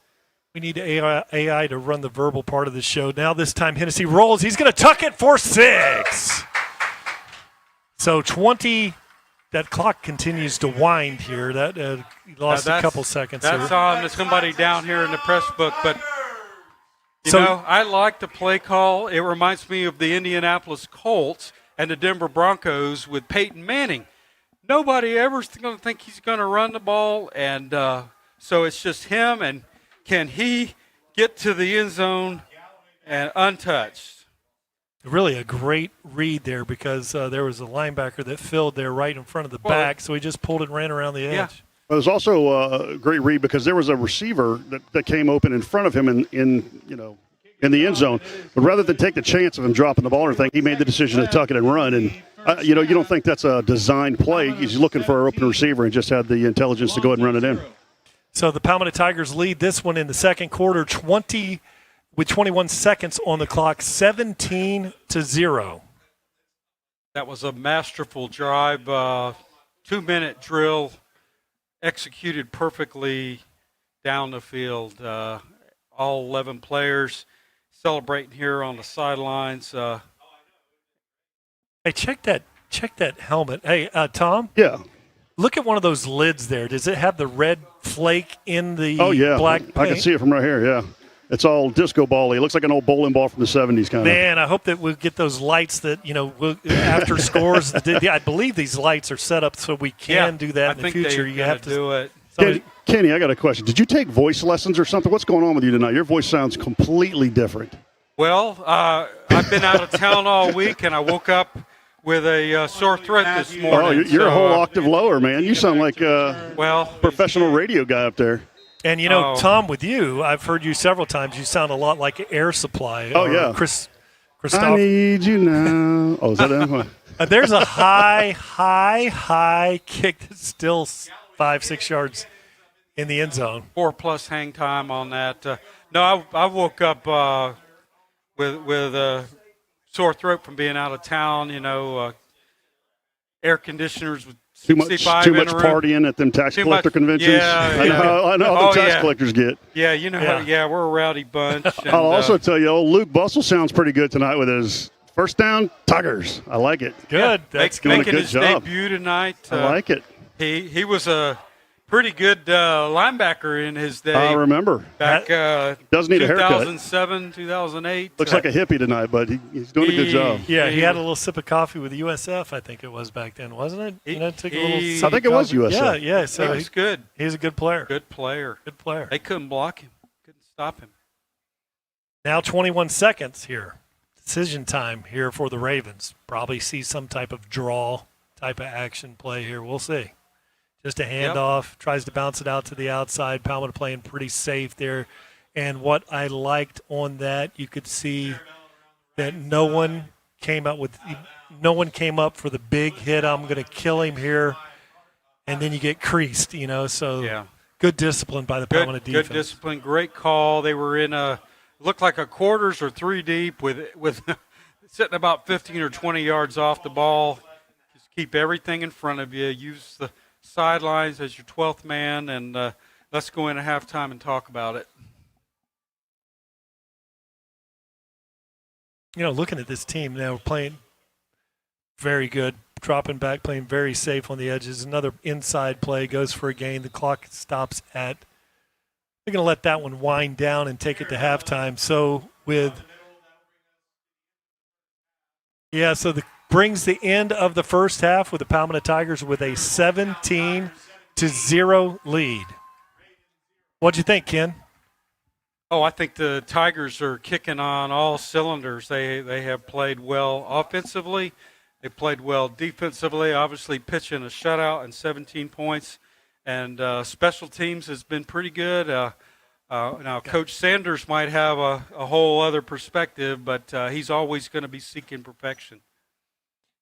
We need AI to run the verbal part of the show. Now this time Hennessy rolls. He's going to tuck it for 6. So 20, that clock continues to wind here. That lost a couple seconds. That's on somebody down here in the press book, but you know, I like the play call. It reminds me of the Indianapolis Colts and the Denver Broncos with Peyton Manning. Nobody ever's going to think he's going to run the ball, and so it's just him, and can he get to the end zone and untouched? Really a great read there because there was a linebacker that filled there right in front of the back, so he just pulled it and ran around the edge. Yeah. But it was also a great read because there was a receiver that came open in front of him in in the end zone. But rather than take the chance of him dropping the ball or anything, he made the decision to tuck it and run. And, you don't think that's a designed play. He's looking for an open receiver and just had the intelligence to go ahead and run it in. So the Palmetto Tigers lead this one in the second quarter, with 21 seconds on the clock, 17-0. That was a masterful drive, 2-minute drill, executed perfectly down the field. All 11 players celebrating here on the sidelines. Hey, check that helmet. Hey, Tom. Yeah. Look at one of those lids there. Does it have the red flake in the black paint? I can see it from right here, yeah. It's all disco ball-y. It looks like an old bowling ball from the 70s kind of. Man, I hope that we'll get those lights that, after scores. I believe these lights are set up so we can do that in the future. You have to do it. Kenny, I got a question. Did you take voice lessons or something? What's going on with you tonight? Your voice sounds completely different. Well, I've been out of town all week, and I woke up with a sore throat this morning. Oh, you're a whole octave lower, man. You sound like a professional radio guy up there. And, Tom, with you, I've heard you several times. You sound a lot like Air Supply. Oh, yeah. Christoph. I need you now. Oh, is that him? There's a high kick that's still 5-6 yards in the end zone. 4+ hang time on that. No, I woke up with a sore throat from being out of town. Air conditioners with too much partying at them tax collector conventions. Yeah, I know how the tax collectors get. Yeah, we're a rowdy bunch. And, I'll also tell you, Luke Bustle sounds pretty good tonight with his first down Tigers. I like it. Good. That's doing making a good his job. debut tonight. I like it. He was a pretty good linebacker in his day. I remember. Back doesn't need a haircut. 2007, 2008. Looks like a hippie tonight, but he's doing a good job. Yeah, he had a little sip of coffee with the USF, I think it was back then, wasn't it? Took a little I think it was USF. Yeah. So he's good. He's a good player. Good player. They couldn't block him. Couldn't stop him. Now 21 seconds here. Decision time here for the Ravens. Probably see some type of draw type of action play here. We'll see. Just a handoff, tries to bounce it out to the outside. Palmetto playing pretty safe there. And what I liked on that, you could see that no one came up for the big hit. I'm going to kill him here. And then you get creased, So good discipline by the Palmetto defense. Good discipline, great call. They were in looked like a quarters or 3 deep with sitting about 15 or 20 yards off the ball. Just keep everything in front of you. Use the sidelines as your 12th man, and let's go into halftime and talk about it. Looking at this team now, playing very good, dropping back, playing very safe on the edges. Another inside play goes for a gain. The clock stops at. They're going to let that one wind down and take it to halftime. So brings the end of the first half with the Palmetto Tigers with a 17-0 lead. What'd you think, Ken? Oh, I think the Tigers are kicking on all cylinders. They have played well offensively. They played well defensively, obviously pitching a shutout and 17 points. And special teams has been pretty good. Now, Coach Sanders might have a whole other perspective, but he's always going to be seeking perfection.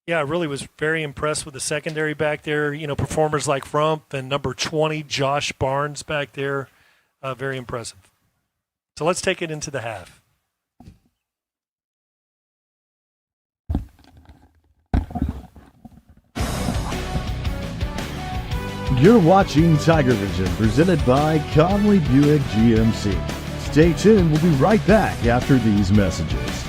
Yeah, I really was very impressed with the secondary back there. Performers like Frump and number 20, Josh Barnes back there. Very impressive. So let's take it into the half. You're watching TigerVision, presented by Conley Buick GMC. Stay tuned. We'll be right back after these messages.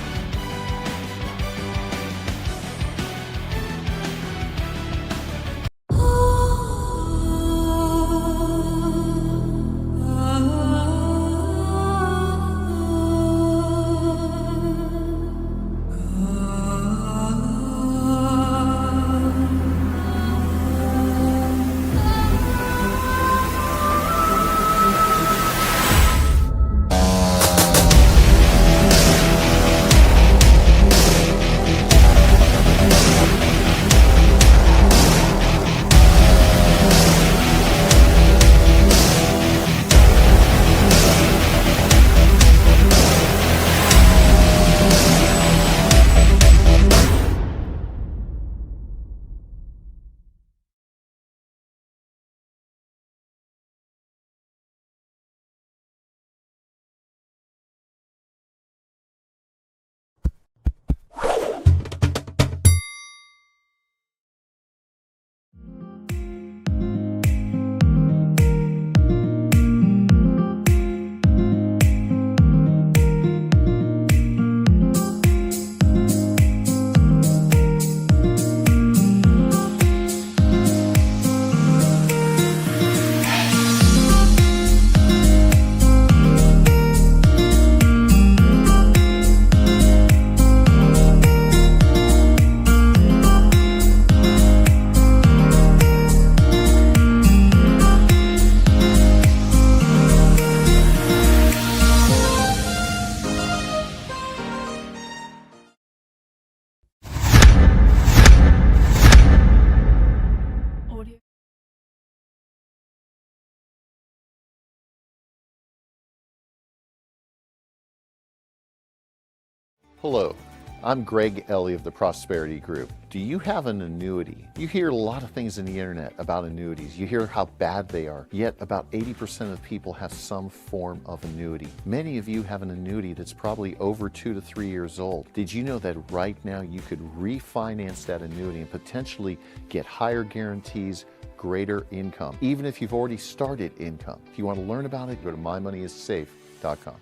Hello, I'm Greg Ellie of the Prosperity Group. Do you have an annuity? You hear a lot of things in the internet about annuities. You hear how bad they are, yet about 80% of people have some form of annuity. Many of you have an annuity that's probably over 2 to 3 years old. Did you know that right now you could refinance that annuity and potentially get higher guarantees, greater income, even if you've already started income? If you want to learn about it, go to mymoneyissafe.com.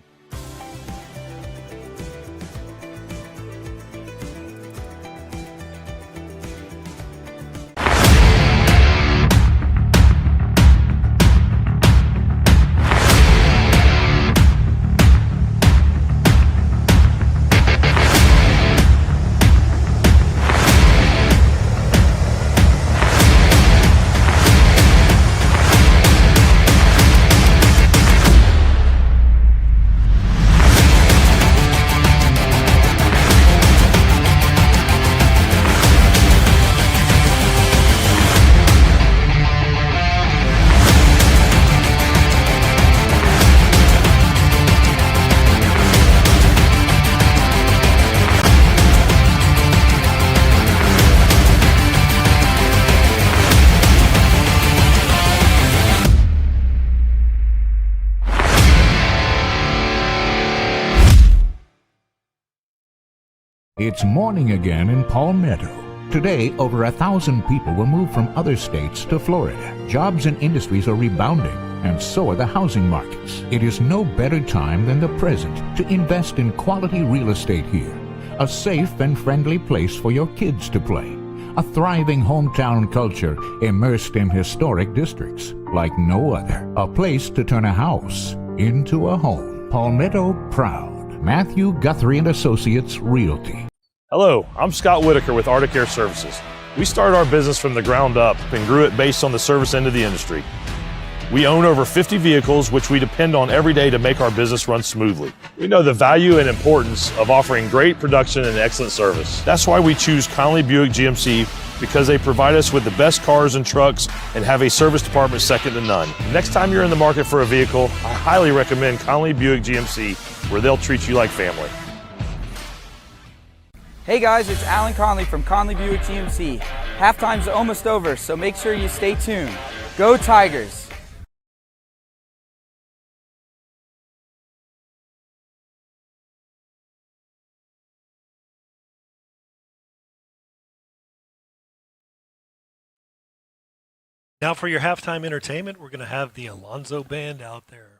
It's morning again in Palmetto. Today, over 1,000 people will move from other states to Florida. Jobs and industries are rebounding, and so are the housing markets. It is no better time than the present to invest in quality real estate here. A safe and friendly place for your kids to play. A thriving hometown culture immersed in historic districts like no other. A place to turn a house into a home. Palmetto proud. Matthew Guthrie and Associates Realty. Hello, I'm Scott Whitaker with Arctic Air Services. We started our business from the ground up and grew it based on the service end of the industry. We own over 50 vehicles, which we depend on every day to make our business run smoothly. We know the value and importance of offering great production and excellent service. That's why we choose Conley Buick GMC, because they provide us with the best cars and trucks and have a service department second to none. Next time you're in the market for a vehicle, I highly recommend Conley Buick GMC, where they'll treat you like family. Hey guys, it's Alan Conley from Conley Buick GMC. Halftime's almost over, so make sure you stay tuned. Go Tigers! Now for your halftime entertainment, we're going to have the Alonso Band out there.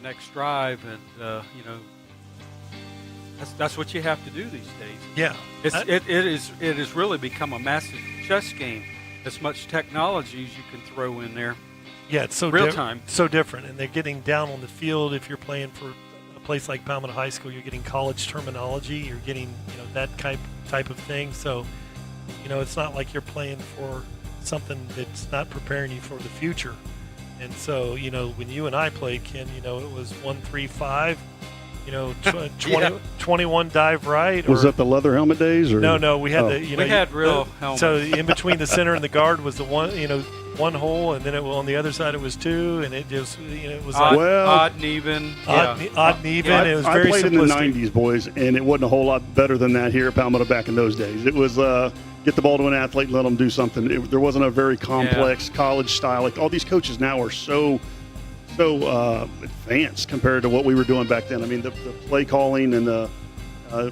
next drive, and that's what you have to do these days. Yeah. It has really become a massive chess game. As much technology as you can throw in there. Yeah, it's so real time, so different, and they're getting down on the field. If you're playing for a place like Palmetto High School, you're getting college terminology. You're getting that type of thing. So it's not like you're playing for something that's not preparing you for the future. And so when you and I played, Ken, it was 1-3-5. 21 dive right. Was that the leather helmet days? Or? No, we had we had real helmets. So in between the center and the guard was the one hole, and then on the other side it was two, and it just it was odd and even. Odd and even. Yeah, it was I very played simplistic. in the 90s, boys, and it wasn't a whole lot better than that here at Palmetto back in those days. It was get the ball to an athlete and let them do something. There wasn't a very complex college style. Like all these coaches now are so advanced compared to what we were doing back then. I mean, the play calling and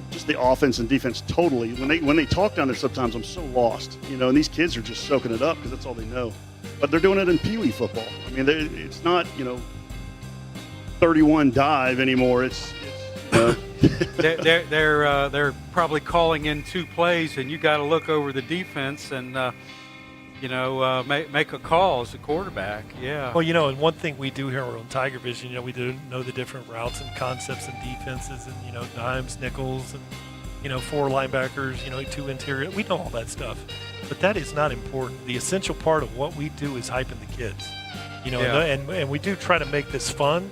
just the offense and defense totally. When they talk down there, sometimes I'm so lost. And these kids are just soaking it up because that's all they know. But they're doing it in Pee Wee football. I mean, it's not 31 dive anymore. It's they're probably calling in 2 plays, and you got to look over the defense and. Make a call as a quarterback. Yeah. Well, and one thing we do here on TigerVision, we do know the different routes and concepts and defenses and, dimes, nickels, and, 4 linebackers, 2 interior. We know all that stuff. But that is not important. The essential part of what we do is hyping the kids, and we do try to make this fun.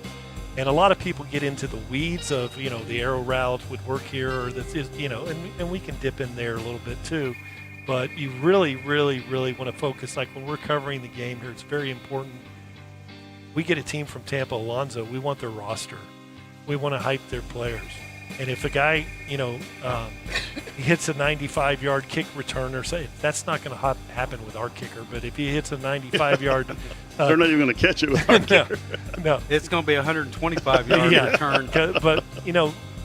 And a lot of people get into the weeds of, the arrow route would work here or this is, and we can dip in there a little bit too. But you really, really, really want to focus. Like when we're covering the game here, it's very important. We get a team from Tampa, Alonso. We want their roster. We want to hype their players. And if a guy, he hits a 95-yard kick return or say, that's not going to happen with our kicker. But if he hits a 95-yard, they're not even going to catch it with our kicker. No, it's going to be a 125-yard return. But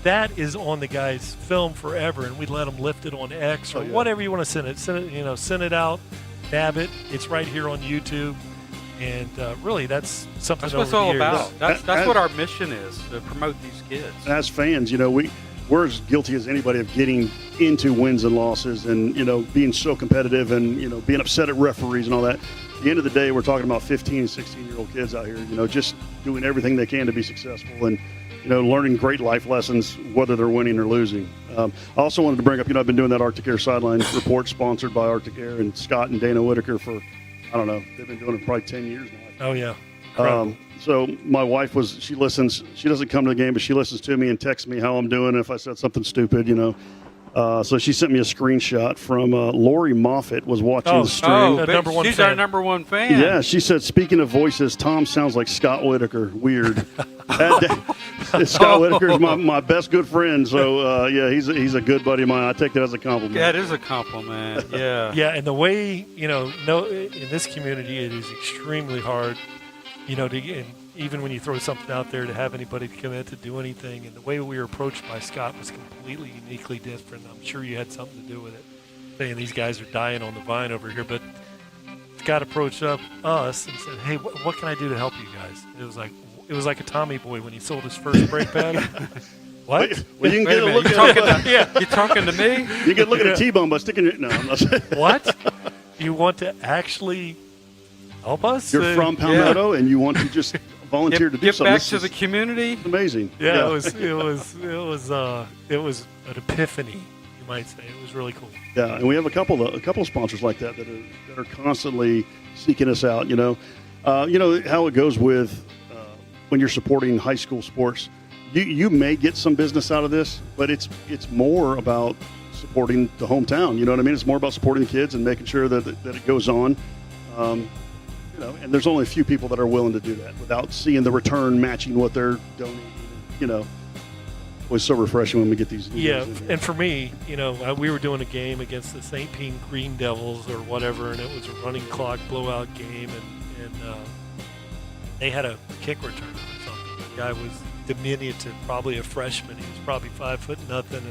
that is on the guy's film forever, and we let them lift it on X or whatever you want to send it. Send it out, dab it. It's right here on YouTube, and really, that's something. That's what it's all about. That's what our mission is, to promote these kids. As fans, we're as guilty as anybody of getting into wins and losses, and being so competitive, and being upset at referees and all that. At the end of the day, we're talking about 15 and 16-year-old kids out here, just doing everything they can to be successful and. Learning great life lessons, whether they're winning or losing. I also wanted to bring up, I've been doing that Arctic Air Sideline report sponsored by Arctic Air, and Scott and Dana Whitaker for, I don't know, they've been doing it for probably 10 years now. Oh, yeah. So my wife she listens, she doesn't come to the game, but she listens to me and texts me how I'm doing if I said something stupid, So she sent me a screenshot from Lori Moffitt was watching the stream. She's our number one fan. Yeah, she said, speaking of voices, Tom sounds like Scott Whitaker. Weird. Scott Whitaker is my best good friend. So, he's a good buddy of mine. I take that as a compliment. That is a compliment, yeah. Yeah, and the way, in this community, it is extremely hard, even when you throw something out there to have anybody commit to do anything. And the way we were approached by Scott was completely uniquely different. I'm sure you had something to do with it, saying these guys are dying on the vine over here. But Scott approached us and said, hey, what can I do to help you guys? It was like a Tommy boy when he sold his first brake pad. What? Well, you can get a look at it. You're talking to me? You can look at a T-bone by sticking it. No, I'm not saying. What? You want to actually help us? You're from Palmetto, and you want to just volunteer to do something. Get back to the community. It's amazing. Yeah, it was an epiphany, you might say. It was really cool. Yeah, and we have a couple of sponsors like that are constantly seeking us out. How it goes with when you're supporting high school sports. You may get some business out of this, but it's more about supporting the hometown. You know what I mean? It's more about supporting the kids and making sure that it goes on. And there's only a few people that are willing to do that without seeing the return matching what they're donating. It was so refreshing when we get these. And for me, we were doing a game against the St. Pete Green Devils or whatever, and it was a running clock blowout game, and they had a kick return or something. The guy was diminutive, probably a freshman. He was probably 5'0" and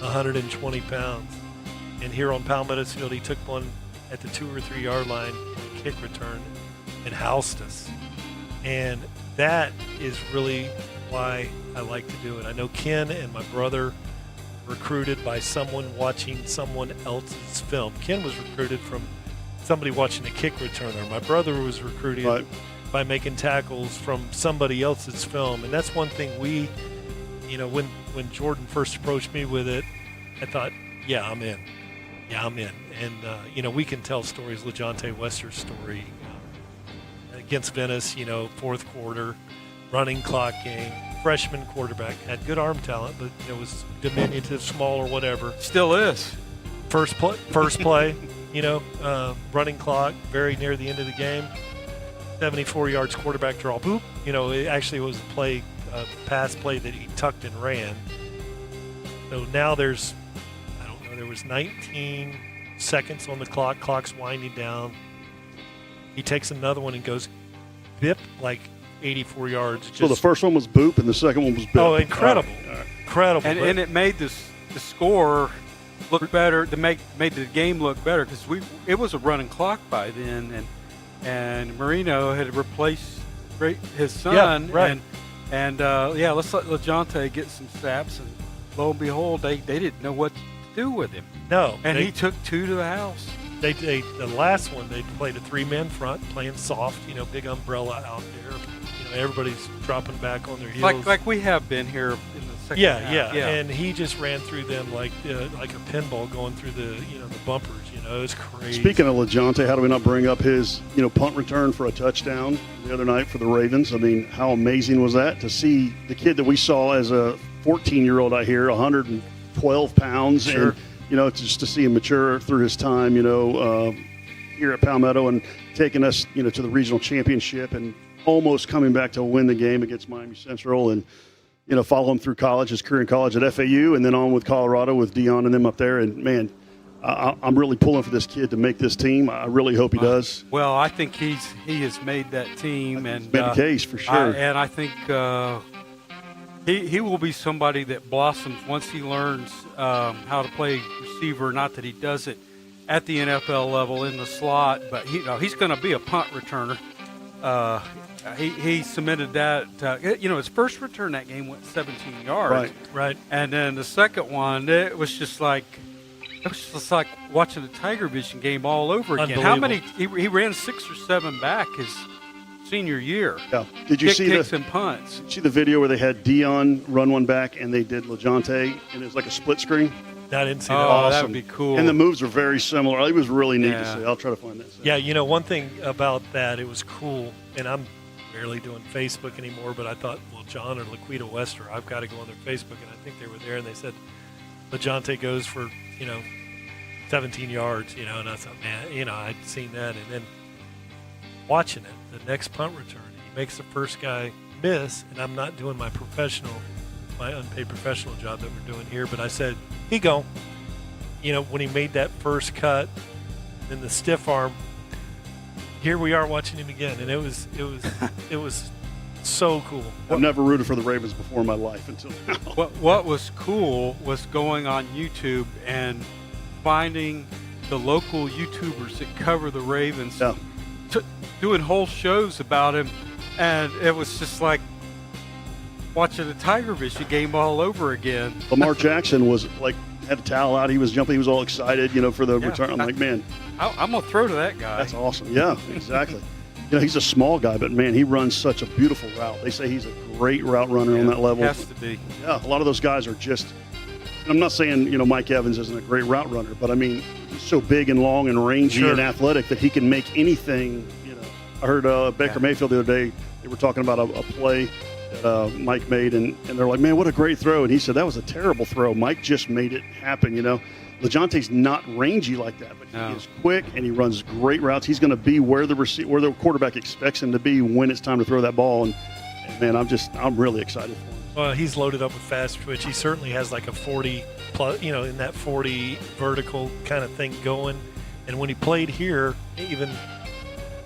120 pounds. And here on Palmetto's field, he took one at the 2 or 3 yard line, kick return, and housed us. And that is really why I like to do it. I know Ken and my brother recruited by someone watching someone else's film. Ken was recruited from somebody watching a kick returner. My brother was recruited by making tackles from somebody else's film. And that's one thing we, when Jordan first approached me with it, I thought, yeah, I'm in. Yeah, I'm in. And, we can tell stories, LeJontay Wester's story against Venice, fourth quarter, running clock game, freshman quarterback, had good arm talent, but was diminutive, small or whatever. Still is. First play, running clock, very near the end of the game, 74 yards quarterback draw, boop. It actually was a pass play that he tucked and ran. So now there was 19 seconds on the clock, clock's winding down. He takes another one and goes bip like 84 yards. So the first one was boop and the second one was bip. Oh, incredible. All right. Incredible. And it made the score look better, made the game look better, because it was a running clock by then, and Marino had replaced his son. Yeah, right. And let's let LeJontay get some snaps, and lo and behold, they didn't know what to do with him. No. And he took 2 to the house. The last one, they played a 3-man front, playing soft, big umbrella out there. Everybody's dropping back on their heels. Like we have been here in the second half. Yeah. And he just ran through them like a pinball going through the bumpers. It's crazy. Speaking of LeJontay, how do we not bring up his punt return for a touchdown the other night for the Ravens? I mean, how amazing was that to see the kid that we saw as a 14-year-old out here, 112 pounds, Sure. and just to see him mature through his time, here at Palmetto and taking us, to the regional championship and almost coming back to win the game against Miami Central, and follow him through college, his career in college at FAU, and then on with Colorado with Dion and them up there. And man, I'm really pulling for this kid to make this team. I really hope he does. Well, I think he has made that team, and made the case for sure. and I think he will be somebody that blossoms once he learns how to play receiver. Not that he does it at the NFL level in the slot, but he's going to be a punt returner. He cemented that. His first return that game went 17 yards. Right. And then the second one, it was just like watching a TigerVision game all over again. How many? He ran 6 or 7 back his senior year. Yeah. Did you see kicks and punts? Did you see the video where they had Dion run one back and they did LeJontay, and it was like a split screen? I didn't see that. Oh, that would be cool. And the moves were very similar. It was really neat to see. I'll try to find that. Yeah, one thing about that, it was cool, and I'm barely doing Facebook anymore, but I thought, well, John or Laquita Wester, I've got to go on their Facebook, and I think they were there, and they said LeJontay goes for, 17 yards, and I thought, man, I'd seen that, and then watching it, the next punt return, he makes the first guy miss, and I'm not doing my unpaid professional job that we're doing here, but I said, he go. When he made that first cut, then the stiff arm, here we are watching him again, and it was so cool. I've never rooted for the Ravens before in my life until now. What was cool was going on YouTube and finding the local YouTubers that cover the Ravens, doing whole shows about him, and it was just like watching a TigerVision game all over again. Lamar Jackson was had a towel out. He was jumping. He was all excited, for the return. I'm like, man, I'm gonna throw to that guy. That's awesome. Yeah, exactly. He's a small guy, but man, he runs such a beautiful route. They say he's a great route runner on that level. Has to be. Yeah, a lot of those guys are just. I'm not saying Mike Evans isn't a great route runner, but I mean he's so big and long and rangy and athletic that he can make anything. I heard Baker Mayfield the other day. They were talking about a play that Mike made, and they're like, man, what a great throw. And he said, that was a terrible throw. Mike just made it happen, LeJontay's not rangy like that, but he is quick, and he runs great routes. He's going to be where the quarterback expects him to be when it's time to throw that ball. And man, I'm really excited for him. Well, he's loaded up with fast twitch. He certainly has like a 40 plus, in that 40 vertical kind of thing going. And when he played here, even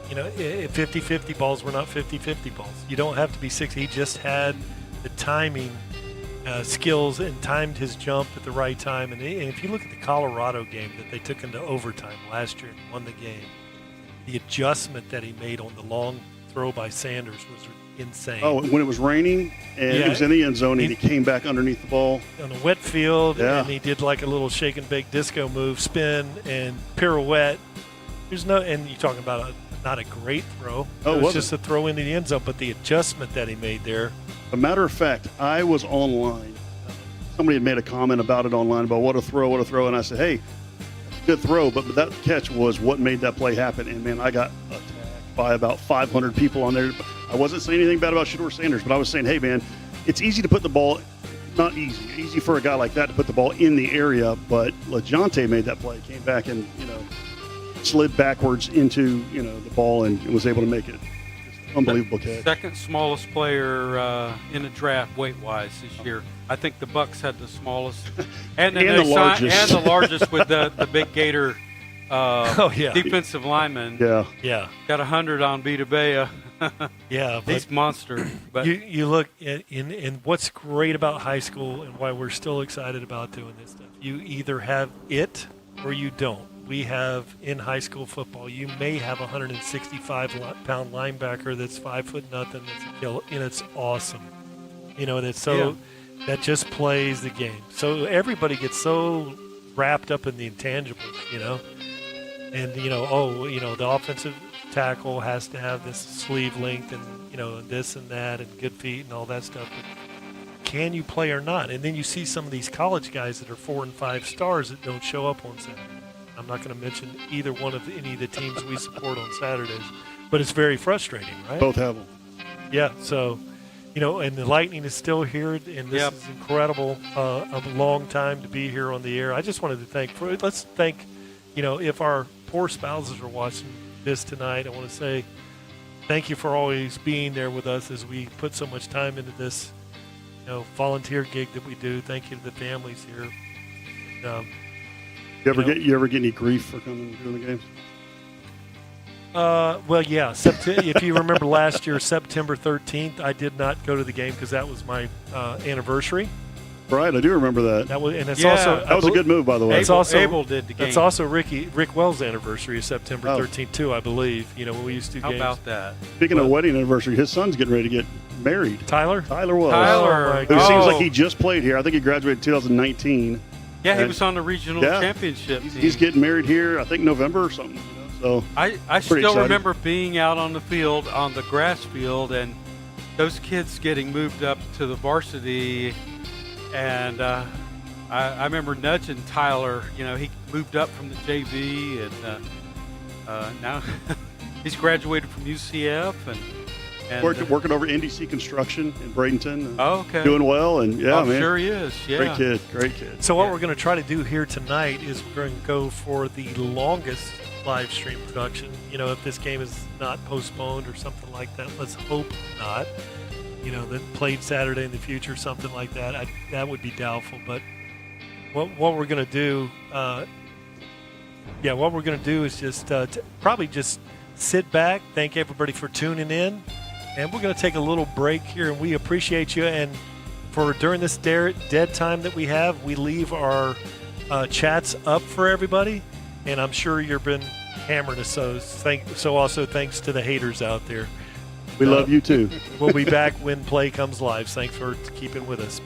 50-50 balls were not 50-50 balls. You don't have to be 60. He just had the timing skills and timed his jump at the right time. And if you look at the Colorado game that they took into overtime last year and won the game, the adjustment that he made on the long throw by Sanders was insane. Oh, when it was raining and it was in the end zone and he came back underneath the ball. On a wet field, and he did like a little shake and bake disco move, spin and pirouette. And you're talking about not a great throw. It was just a throw into the end zone, but the adjustment that he made there. A matter of fact, I was online. Somebody had made a comment about it online about what a throw, and I said, hey, good throw, but that catch was what made that play happen. And, man, I got attacked by about 500 people on there. I wasn't saying anything bad about Shedeur Sanders, but I was saying, hey, man, it's easy to put the ball – not easy for a guy like that to put the ball in the area, but LaJohntay made that play, came back and, slid backwards into, the ball and was able to make it. Unbelievable catch. Second smallest player in the draft weight-wise this year. I think the Bucks had the smallest and the largest with the big Gator defensive lineman. Yeah. Got 100 on Vita Bea. Yeah, he's monster. But you look in what's great about high school and why we're still excited about doing this stuff. You either have it or you don't. We have in high school football, you may have a 165-pound linebacker that's 5 foot nothing. That's a killer, and it's awesome. That's so that just plays the game. So everybody gets so wrapped up in the intangibles, and the offensive tackle has to have this sleeve length and this and that and good feet and all that stuff. But can you play or not? And then you see some of these college guys that are 4 and 5 stars that don't show up on Saturday. I'm not going to mention either one of any of the teams we support on Saturdays, but it's very frustrating, right? Both have them. Yeah, so, and the Lightning is still here, and this is incredible. A long time to be here on the air. I just wanted to thank, if our poor spouses are watching this tonight, I want to say thank you for always being there with us as we put so much time into this, volunteer gig that we do. Thank you to the families here. You ever get any grief for coming and doing the games? Well, yeah. If you remember last year, September 13th, I did not go to the game because that was my anniversary. Right, I do remember that. That was a good move, by the way. Abel did the game. It's also Rick Wells' anniversary is September 13th too, I believe. When we used to do games. How about that? Speaking of wedding anniversary, his son's getting ready to get married. Tyler was. Who seems like he just played here. I think he graduated in 2019. Yeah, he was on the regional championship team. He's getting married here, I think November or something. So I still remember being out on the field, on the grass field, and those kids getting moved up to the varsity. And I remember nudging Tyler. He moved up from the JV, and now he's graduated from UCF and working over NDC Construction in Bradenton. Okay. Doing well, and I'm sure he is. Yeah. Great kid. So what we're going to try to do here tonight is we're going to go for the longest live stream production. If this game is not postponed or something like that, let's hope not. That played Saturday in the future, something like that. That would be doubtful. But what we're going to do, is just probably just sit back, thank everybody for tuning in, and we're going to take a little break here. And we appreciate you. And during this dead time that we have, we leave our chats up for everybody. And I'm sure you've been hammering us. So also thanks to the haters out there. We love you too. We'll be back when play comes live. Thanks for keeping with us.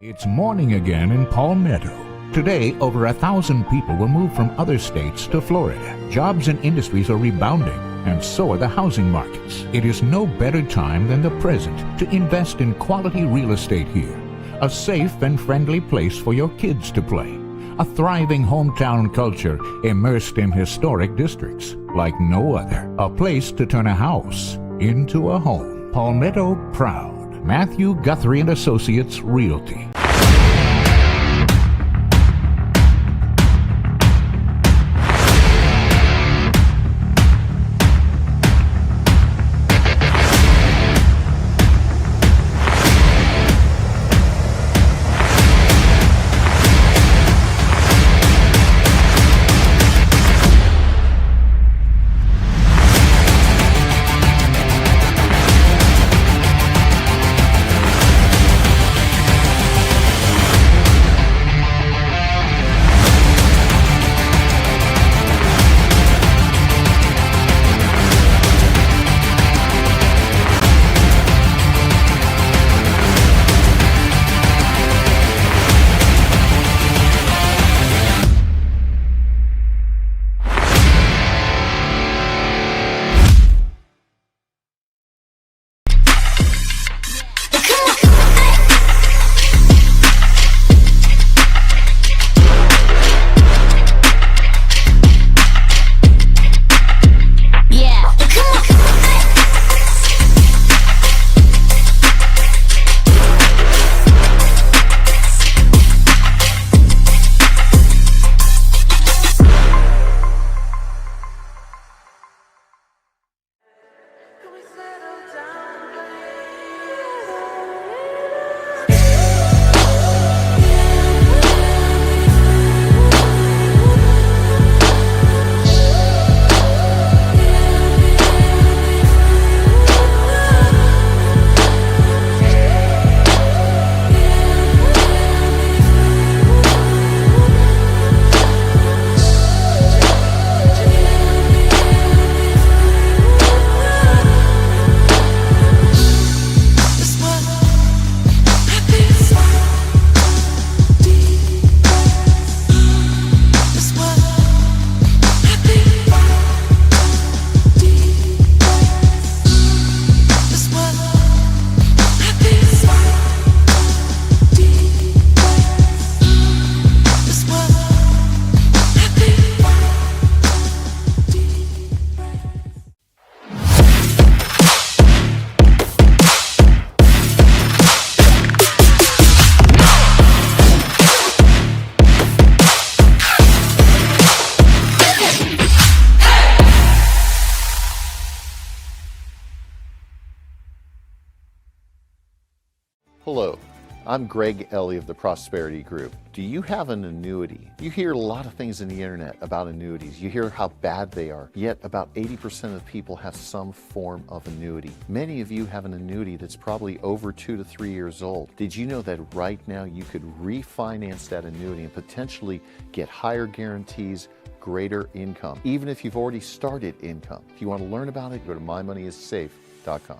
It's morning again in Palmetto. Today, over 1,000 people will move from other states to Florida. Jobs and industries are rebounding, and so are the housing markets. It is no better time than the present to invest in quality real estate here. A safe and friendly place for your kids to play. A thriving hometown culture immersed in historic districts like no other. A place to turn a house into a home. Palmetto proud. Matthew Guthrie and Associates Realty. Hello, I'm Greg Ellie of the Prosperity Group. Do you have an annuity? You hear a lot of things in the internet about annuities. You hear how bad they are, yet about 80% of people have some form of annuity. Many of you have an annuity that's probably over 2 to 3 years old. Did you know that right now you could refinance that annuity and potentially get higher guarantees, greater income, even if you've already started income? If you want to learn about it, go to mymoneyissafe.com.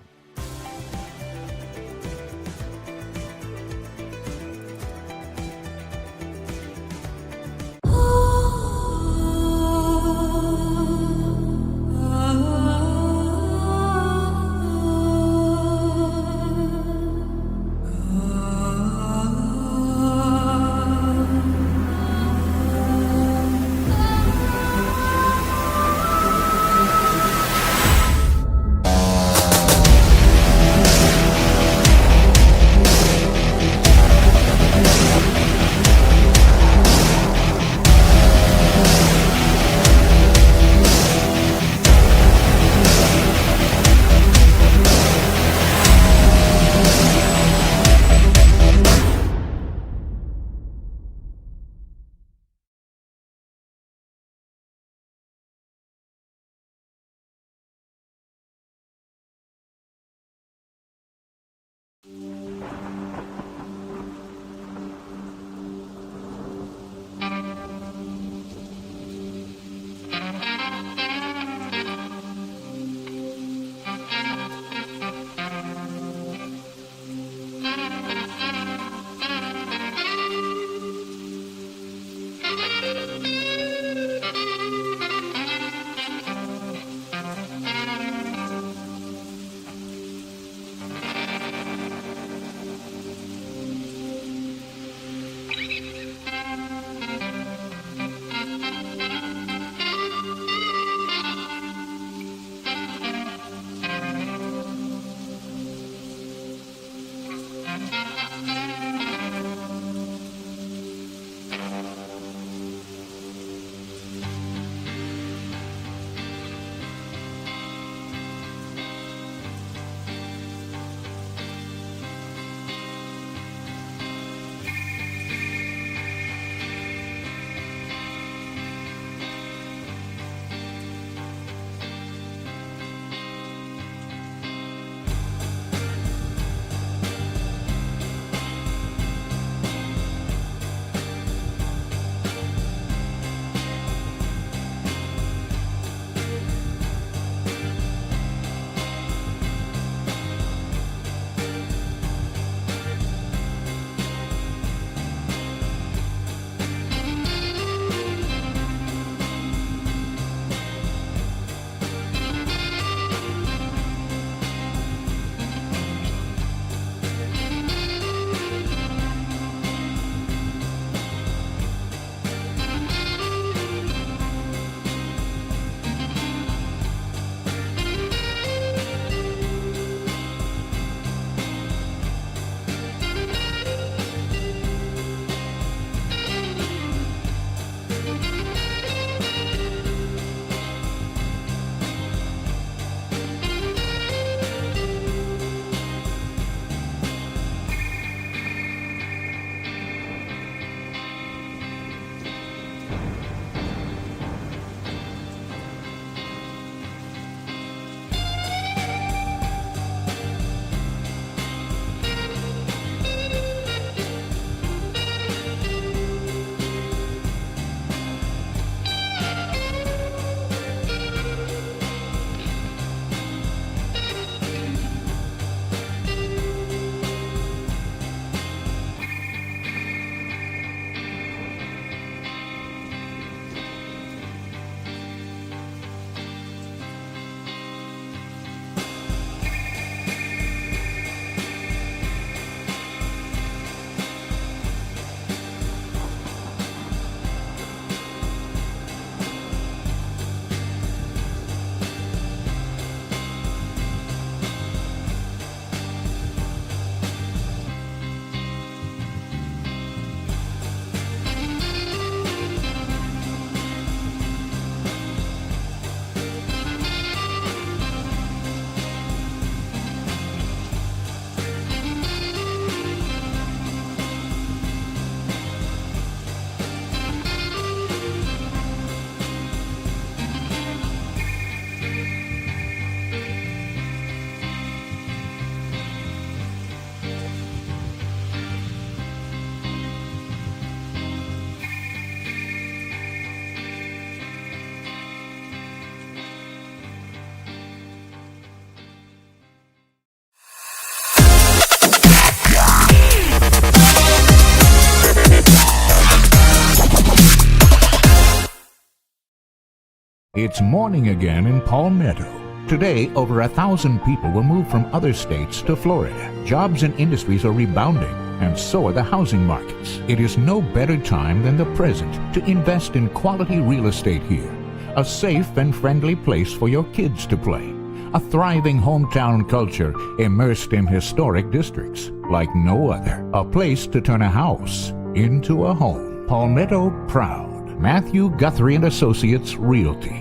It's morning again in Palmetto. Today, over 1,000 people will move from other states to Florida. Jobs and industries are rebounding, and so are the housing markets. It is no better time than the present to invest in quality real estate here. A safe and friendly place for your kids to play. A thriving hometown culture immersed in historic districts like no other. A place to turn a house into a home. Palmetto proud. Matthew Guthrie and Associates Realty.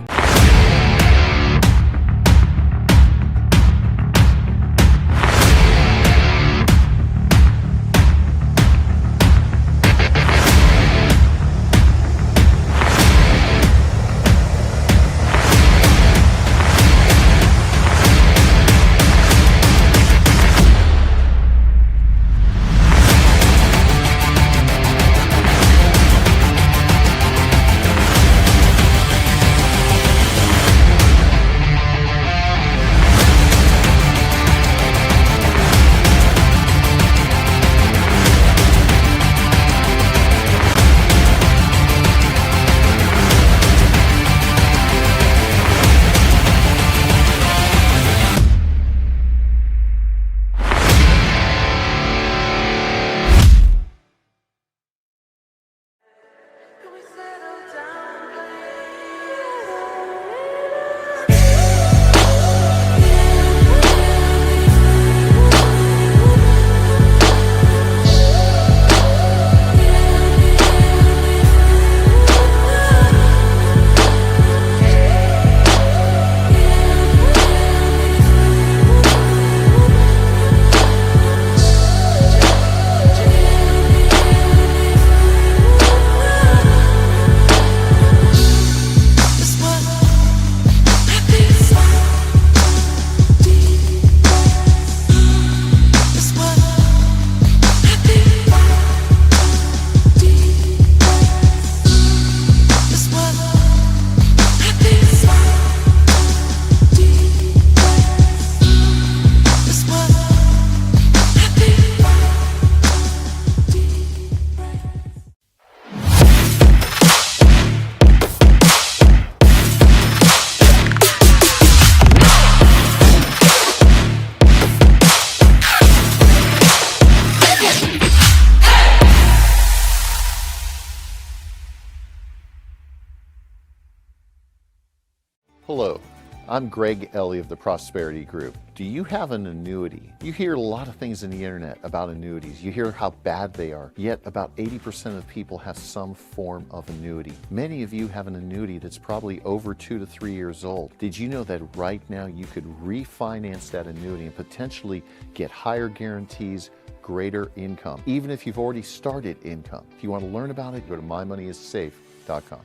Hello, I'm Greg Ellie of the Prosperity Group. Do you have an annuity? You hear a lot of things in the internet about annuities. You hear how bad they are, yet about 80% of people have some form of annuity. Many of you have an annuity that's probably over 2 to 3 years old. Did you know that right now you could refinance that annuity and potentially get higher guarantees, greater income, even if you've already started income? If you want to learn about it, go to mymoneyissafe.com.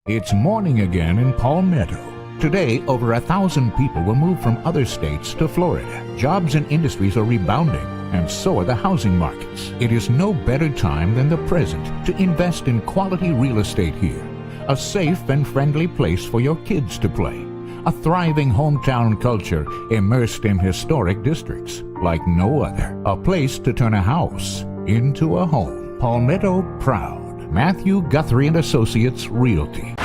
It's morning again in Palmetto. Today, over 1,000 people will move from other states to Florida. Jobs and industries are rebounding, and so are the housing markets. It is no better time than the present to invest in quality real estate here. A safe and friendly place for your kids to play. A thriving hometown culture immersed in historic districts like no other. A place to turn a house into a home. Palmetto proud. Matthew Guthrie and Associates Realty.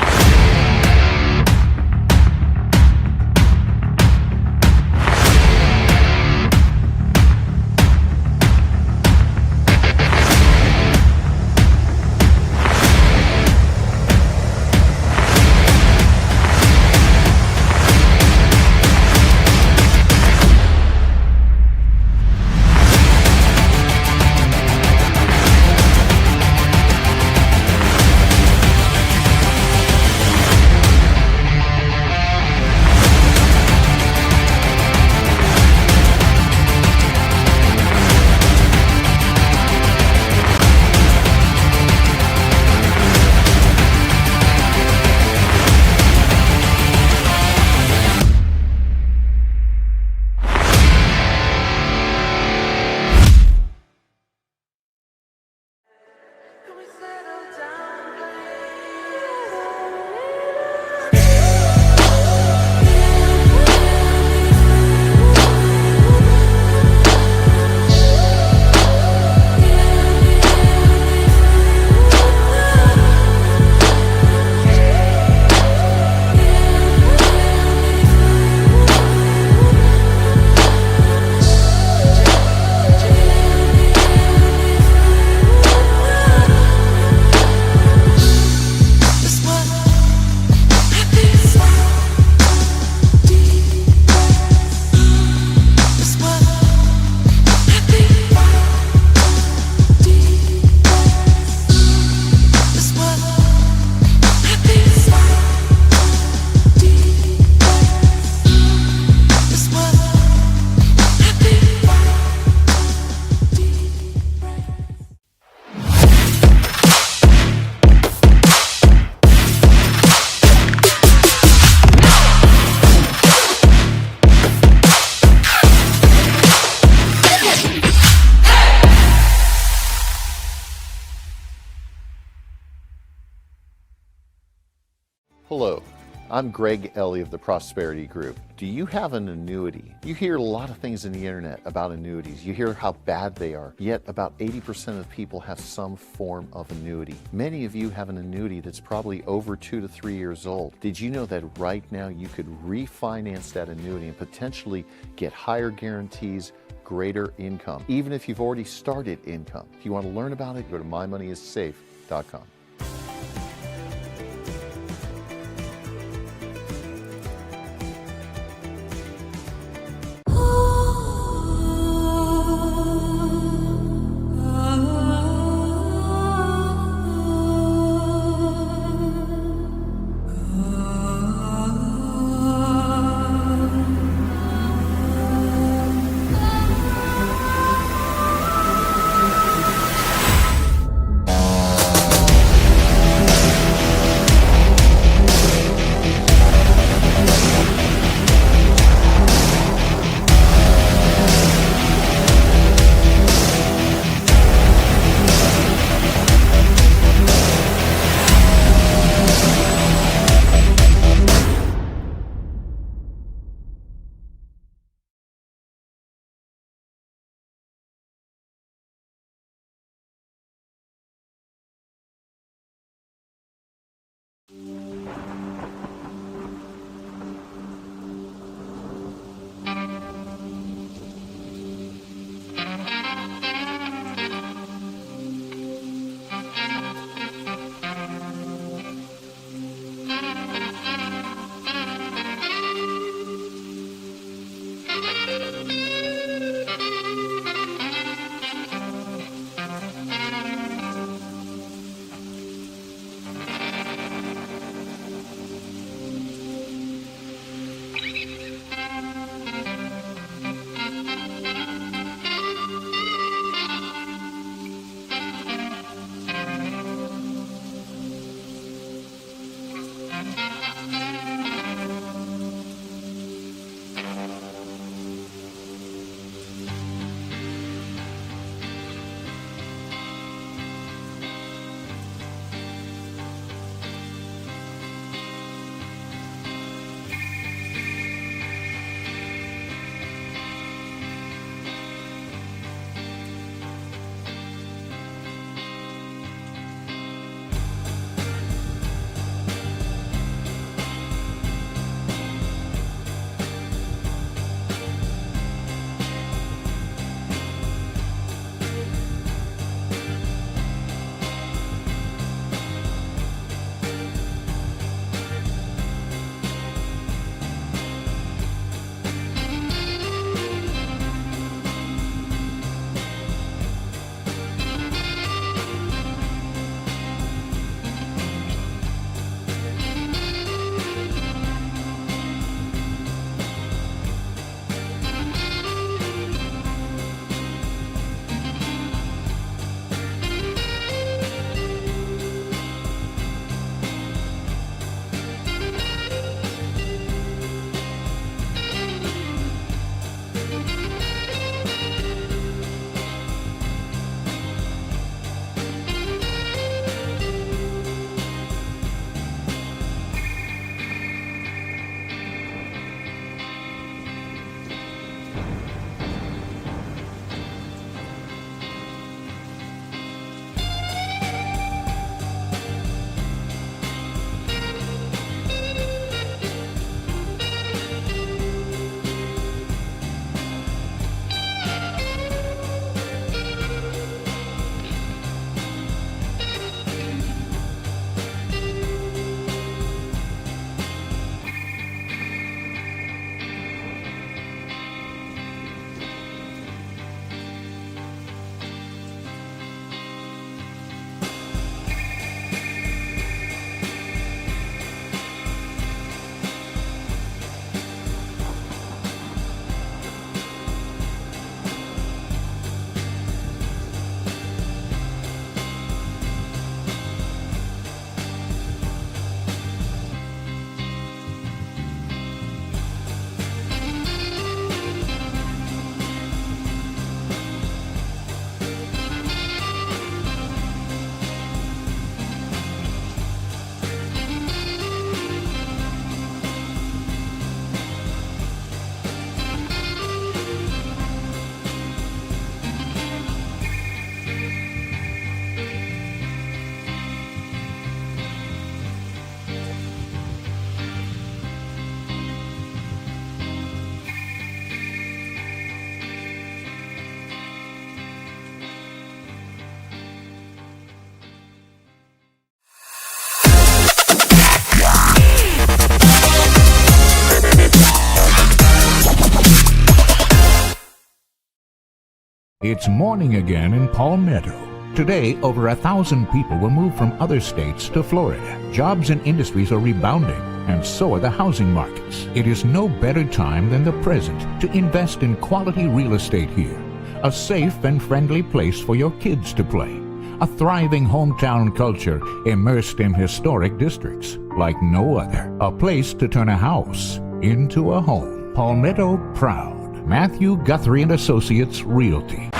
Hello, I'm Greg Ellie of the Prosperity Group. Do you have an annuity? You hear a lot of things in the internet about annuities. You hear how bad they are, yet about 80% of people have some form of annuity. Many of you have an annuity that's probably over 2 to 3 years old. Did you know that right now you could refinance that annuity and potentially get higher guarantees, greater income, even if you've already started income? If you want to learn about it, go to mymoneyissafe.com. It's morning again in Palmetto. Today, over 1,000 people will move from other states to Florida. Jobs and industries are rebounding, and so are the housing markets. It is no better time than the present to invest in quality real estate here. A safe and friendly place for your kids to play. A thriving hometown culture immersed in historic districts like no other. A place to turn a house into a home. Palmetto proud. Matthew Guthrie and Associates Realty.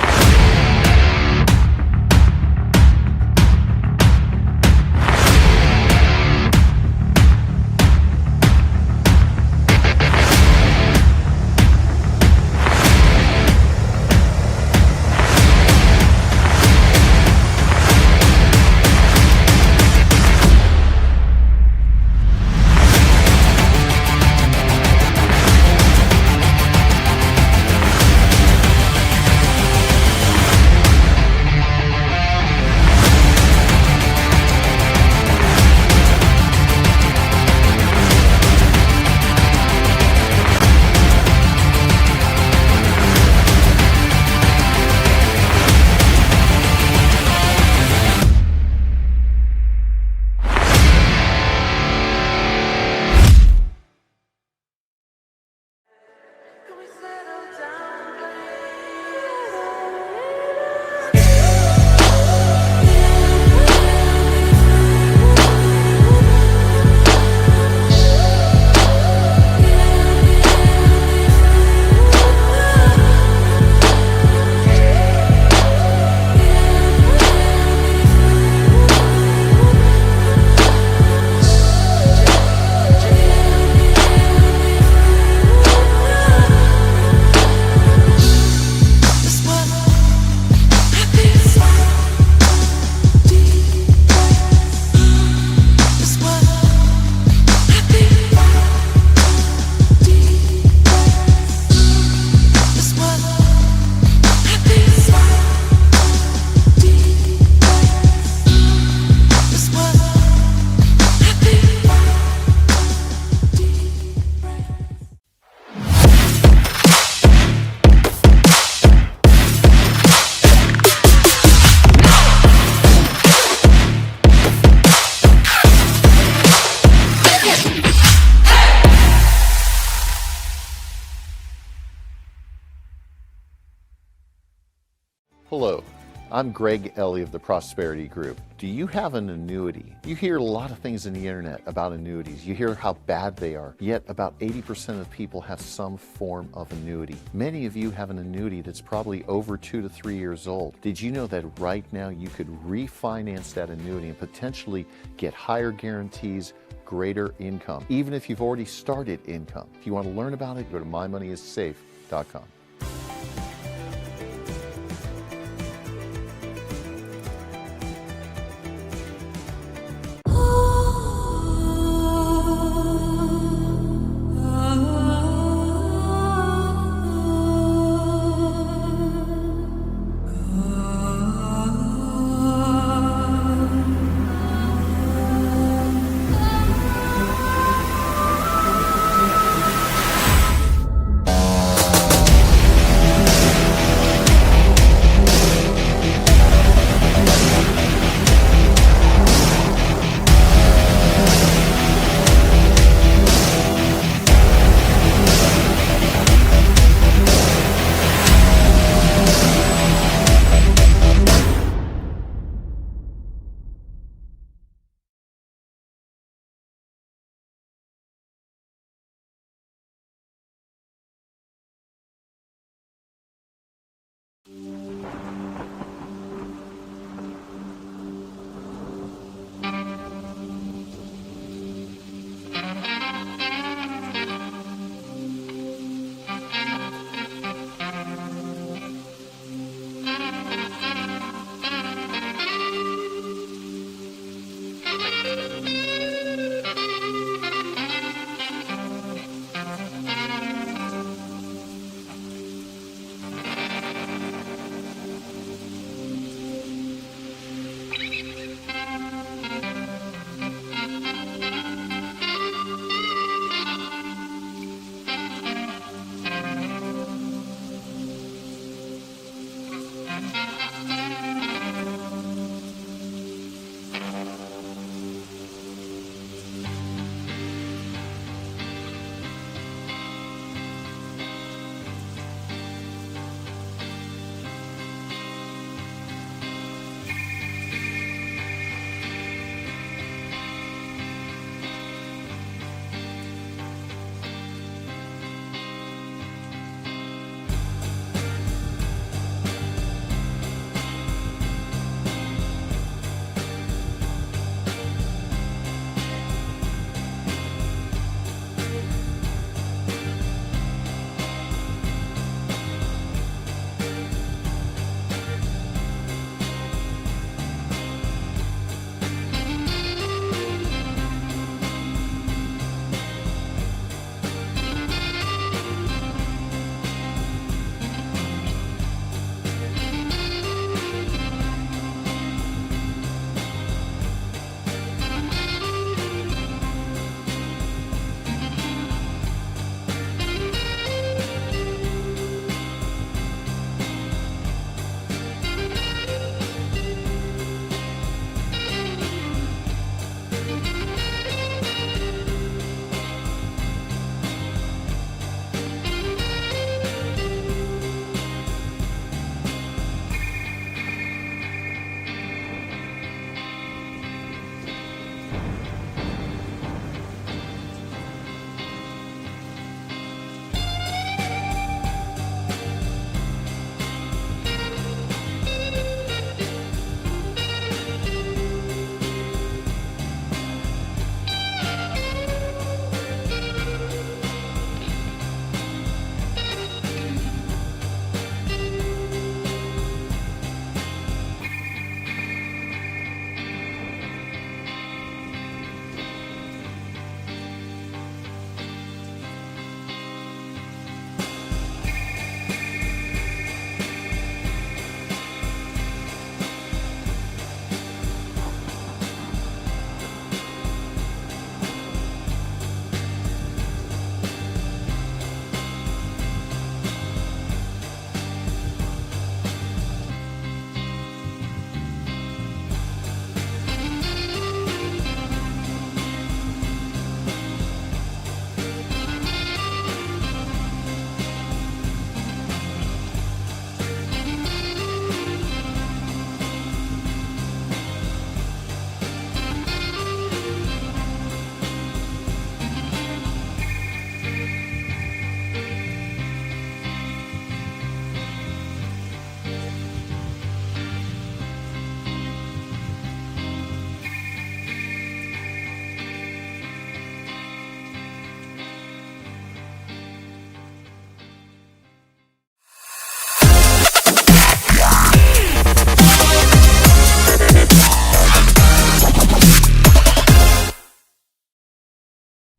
Hello, I'm Greg Ellie of the Prosperity Group. Do you have an annuity? You hear a lot of things in the internet about annuities. You hear how bad they are, yet about 80% of people have some form of annuity. Many of you have an annuity that's probably over 2 to 3 years old. Did you know that right now you could refinance that annuity and potentially get higher guarantees, greater income, even if you've already started income? If you want to learn about it, go to mymoneyissafe.com.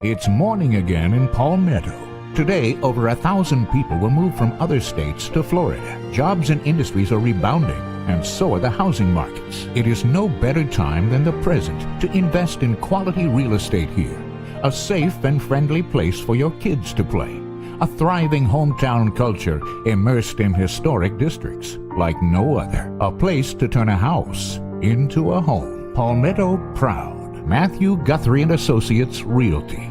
It's morning again in Palmetto. Today, over 1,000 people will move from other states to Florida. Jobs and industries are rebounding, and so are the housing markets. It is no better time than the present to invest in quality real estate here. A safe and friendly place for your kids to play. A thriving hometown culture immersed in historic districts like no other. A place to turn a house into a home. Palmetto proud. Matthew Guthrie and Associates Realty.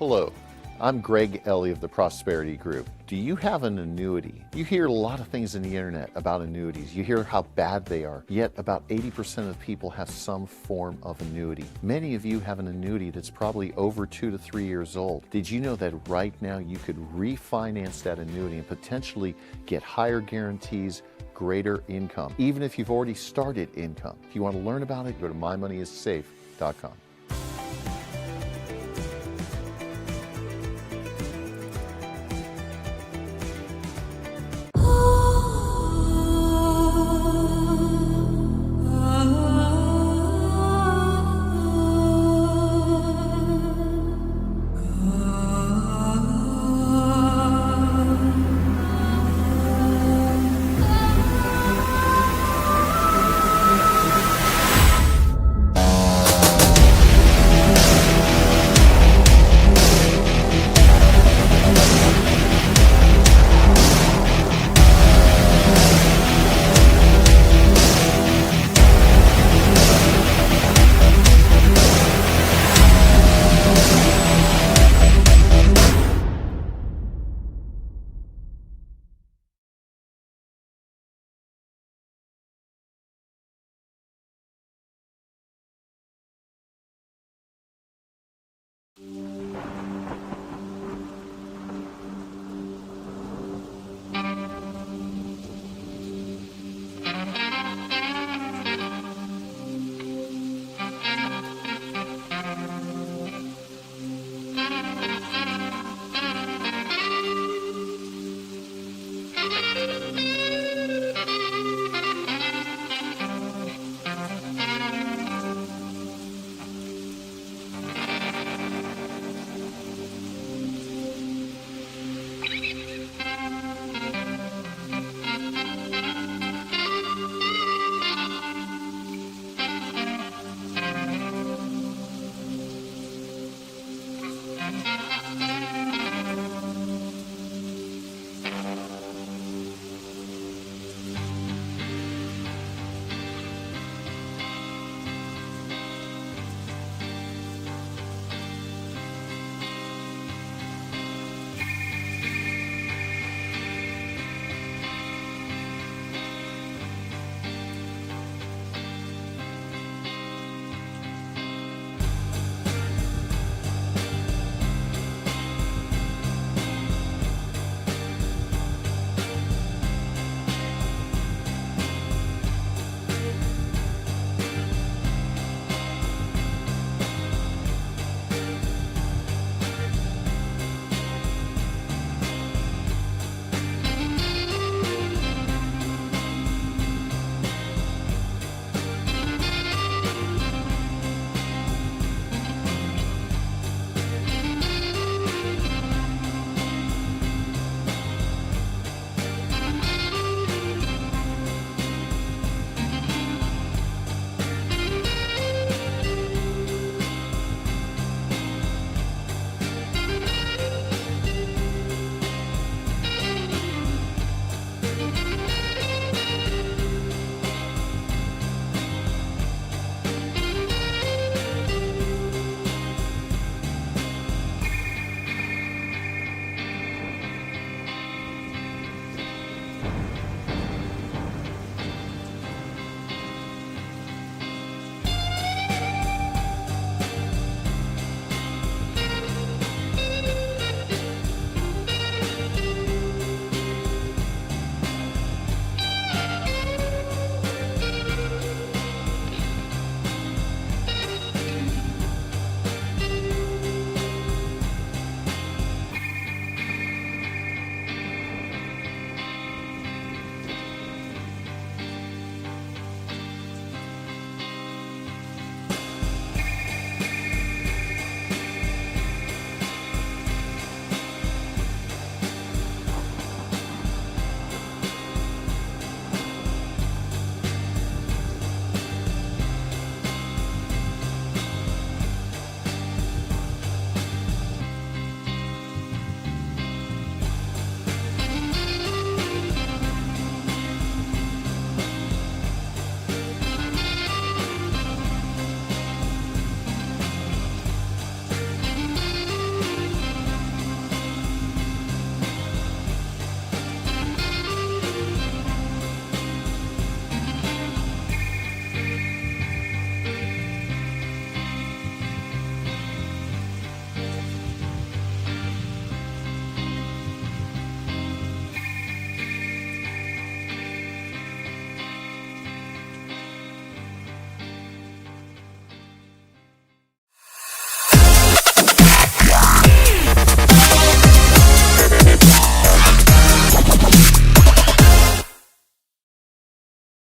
Hello, I'm Greg Ellie of the Prosperity Group. Do you have an annuity? You hear a lot of things in the internet about annuities. You hear how bad they are, yet about 80% of people have some form of annuity. Many of you have an annuity that's probably over 2 to 3 years old. Did you know that right now you could refinance that annuity and potentially get higher guarantees, greater income, even if you've already started income? If you want to learn about it, go to mymoneyissafe.com.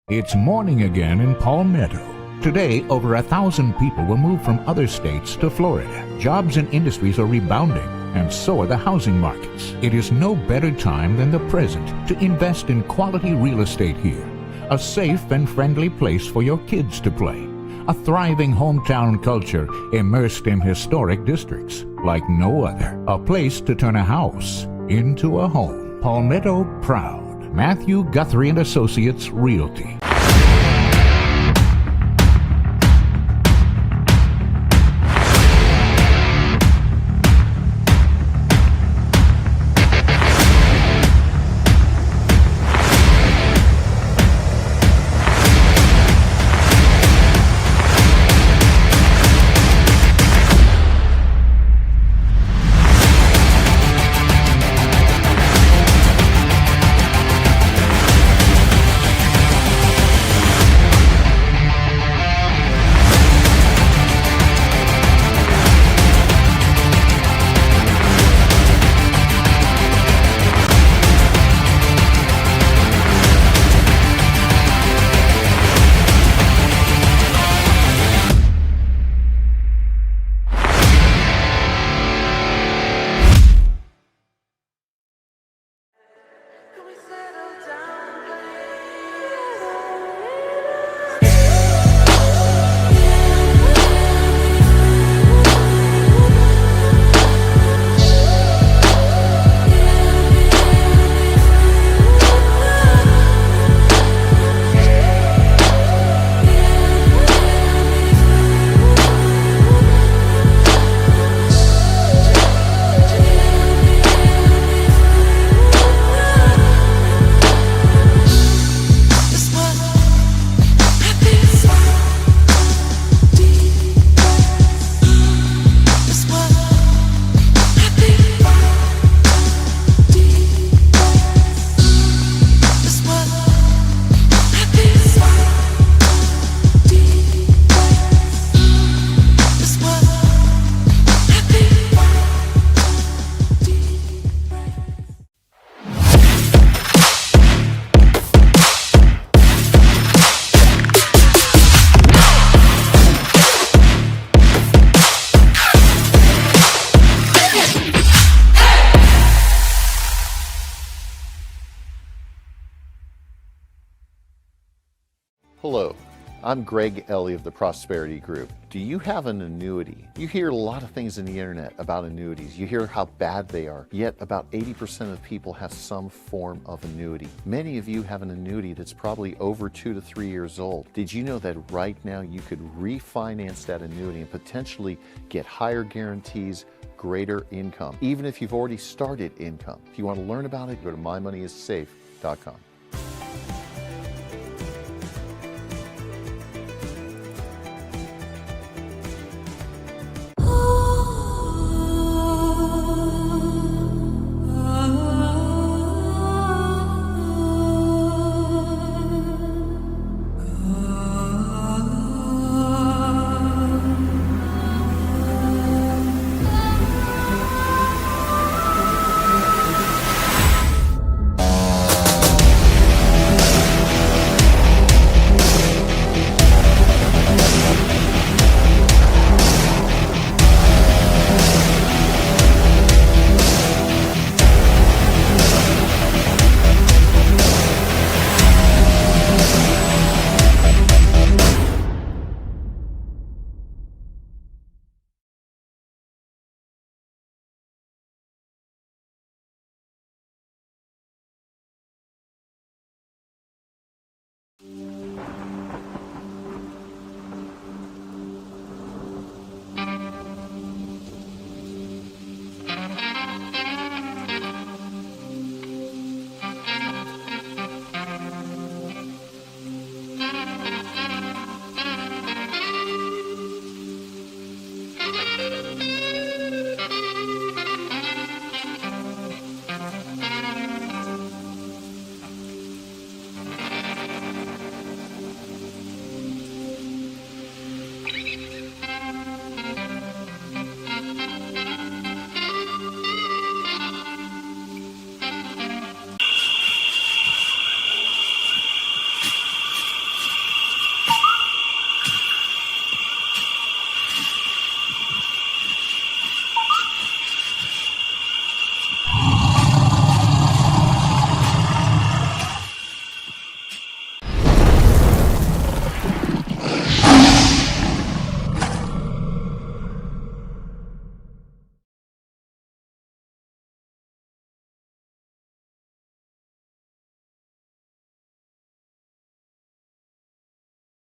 It's morning again in Palmetto. Today, over 1,000 people will move from other states to Florida. Jobs and industries are rebounding, and so are the housing markets. It is no better time than the present to invest in quality real estate here. A safe and friendly place for your kids to play. A thriving hometown culture immersed in historic districts like no other. A place to turn a house into a home. Palmetto proud. Matthew Guthrie and Associates Realty. Hello, I'm Greg Ellie of the Prosperity Group. Do you have an annuity? You hear a lot of things in the internet about annuities. You hear how bad they are, yet about 80% of people have some form of annuity. Many of you have an annuity that's probably over 2 to 3 years old. Did you know that right now you could refinance that annuity and potentially get higher guarantees, greater income, even if you've already started income? If you want to learn about it, go to mymoneyissafe.com.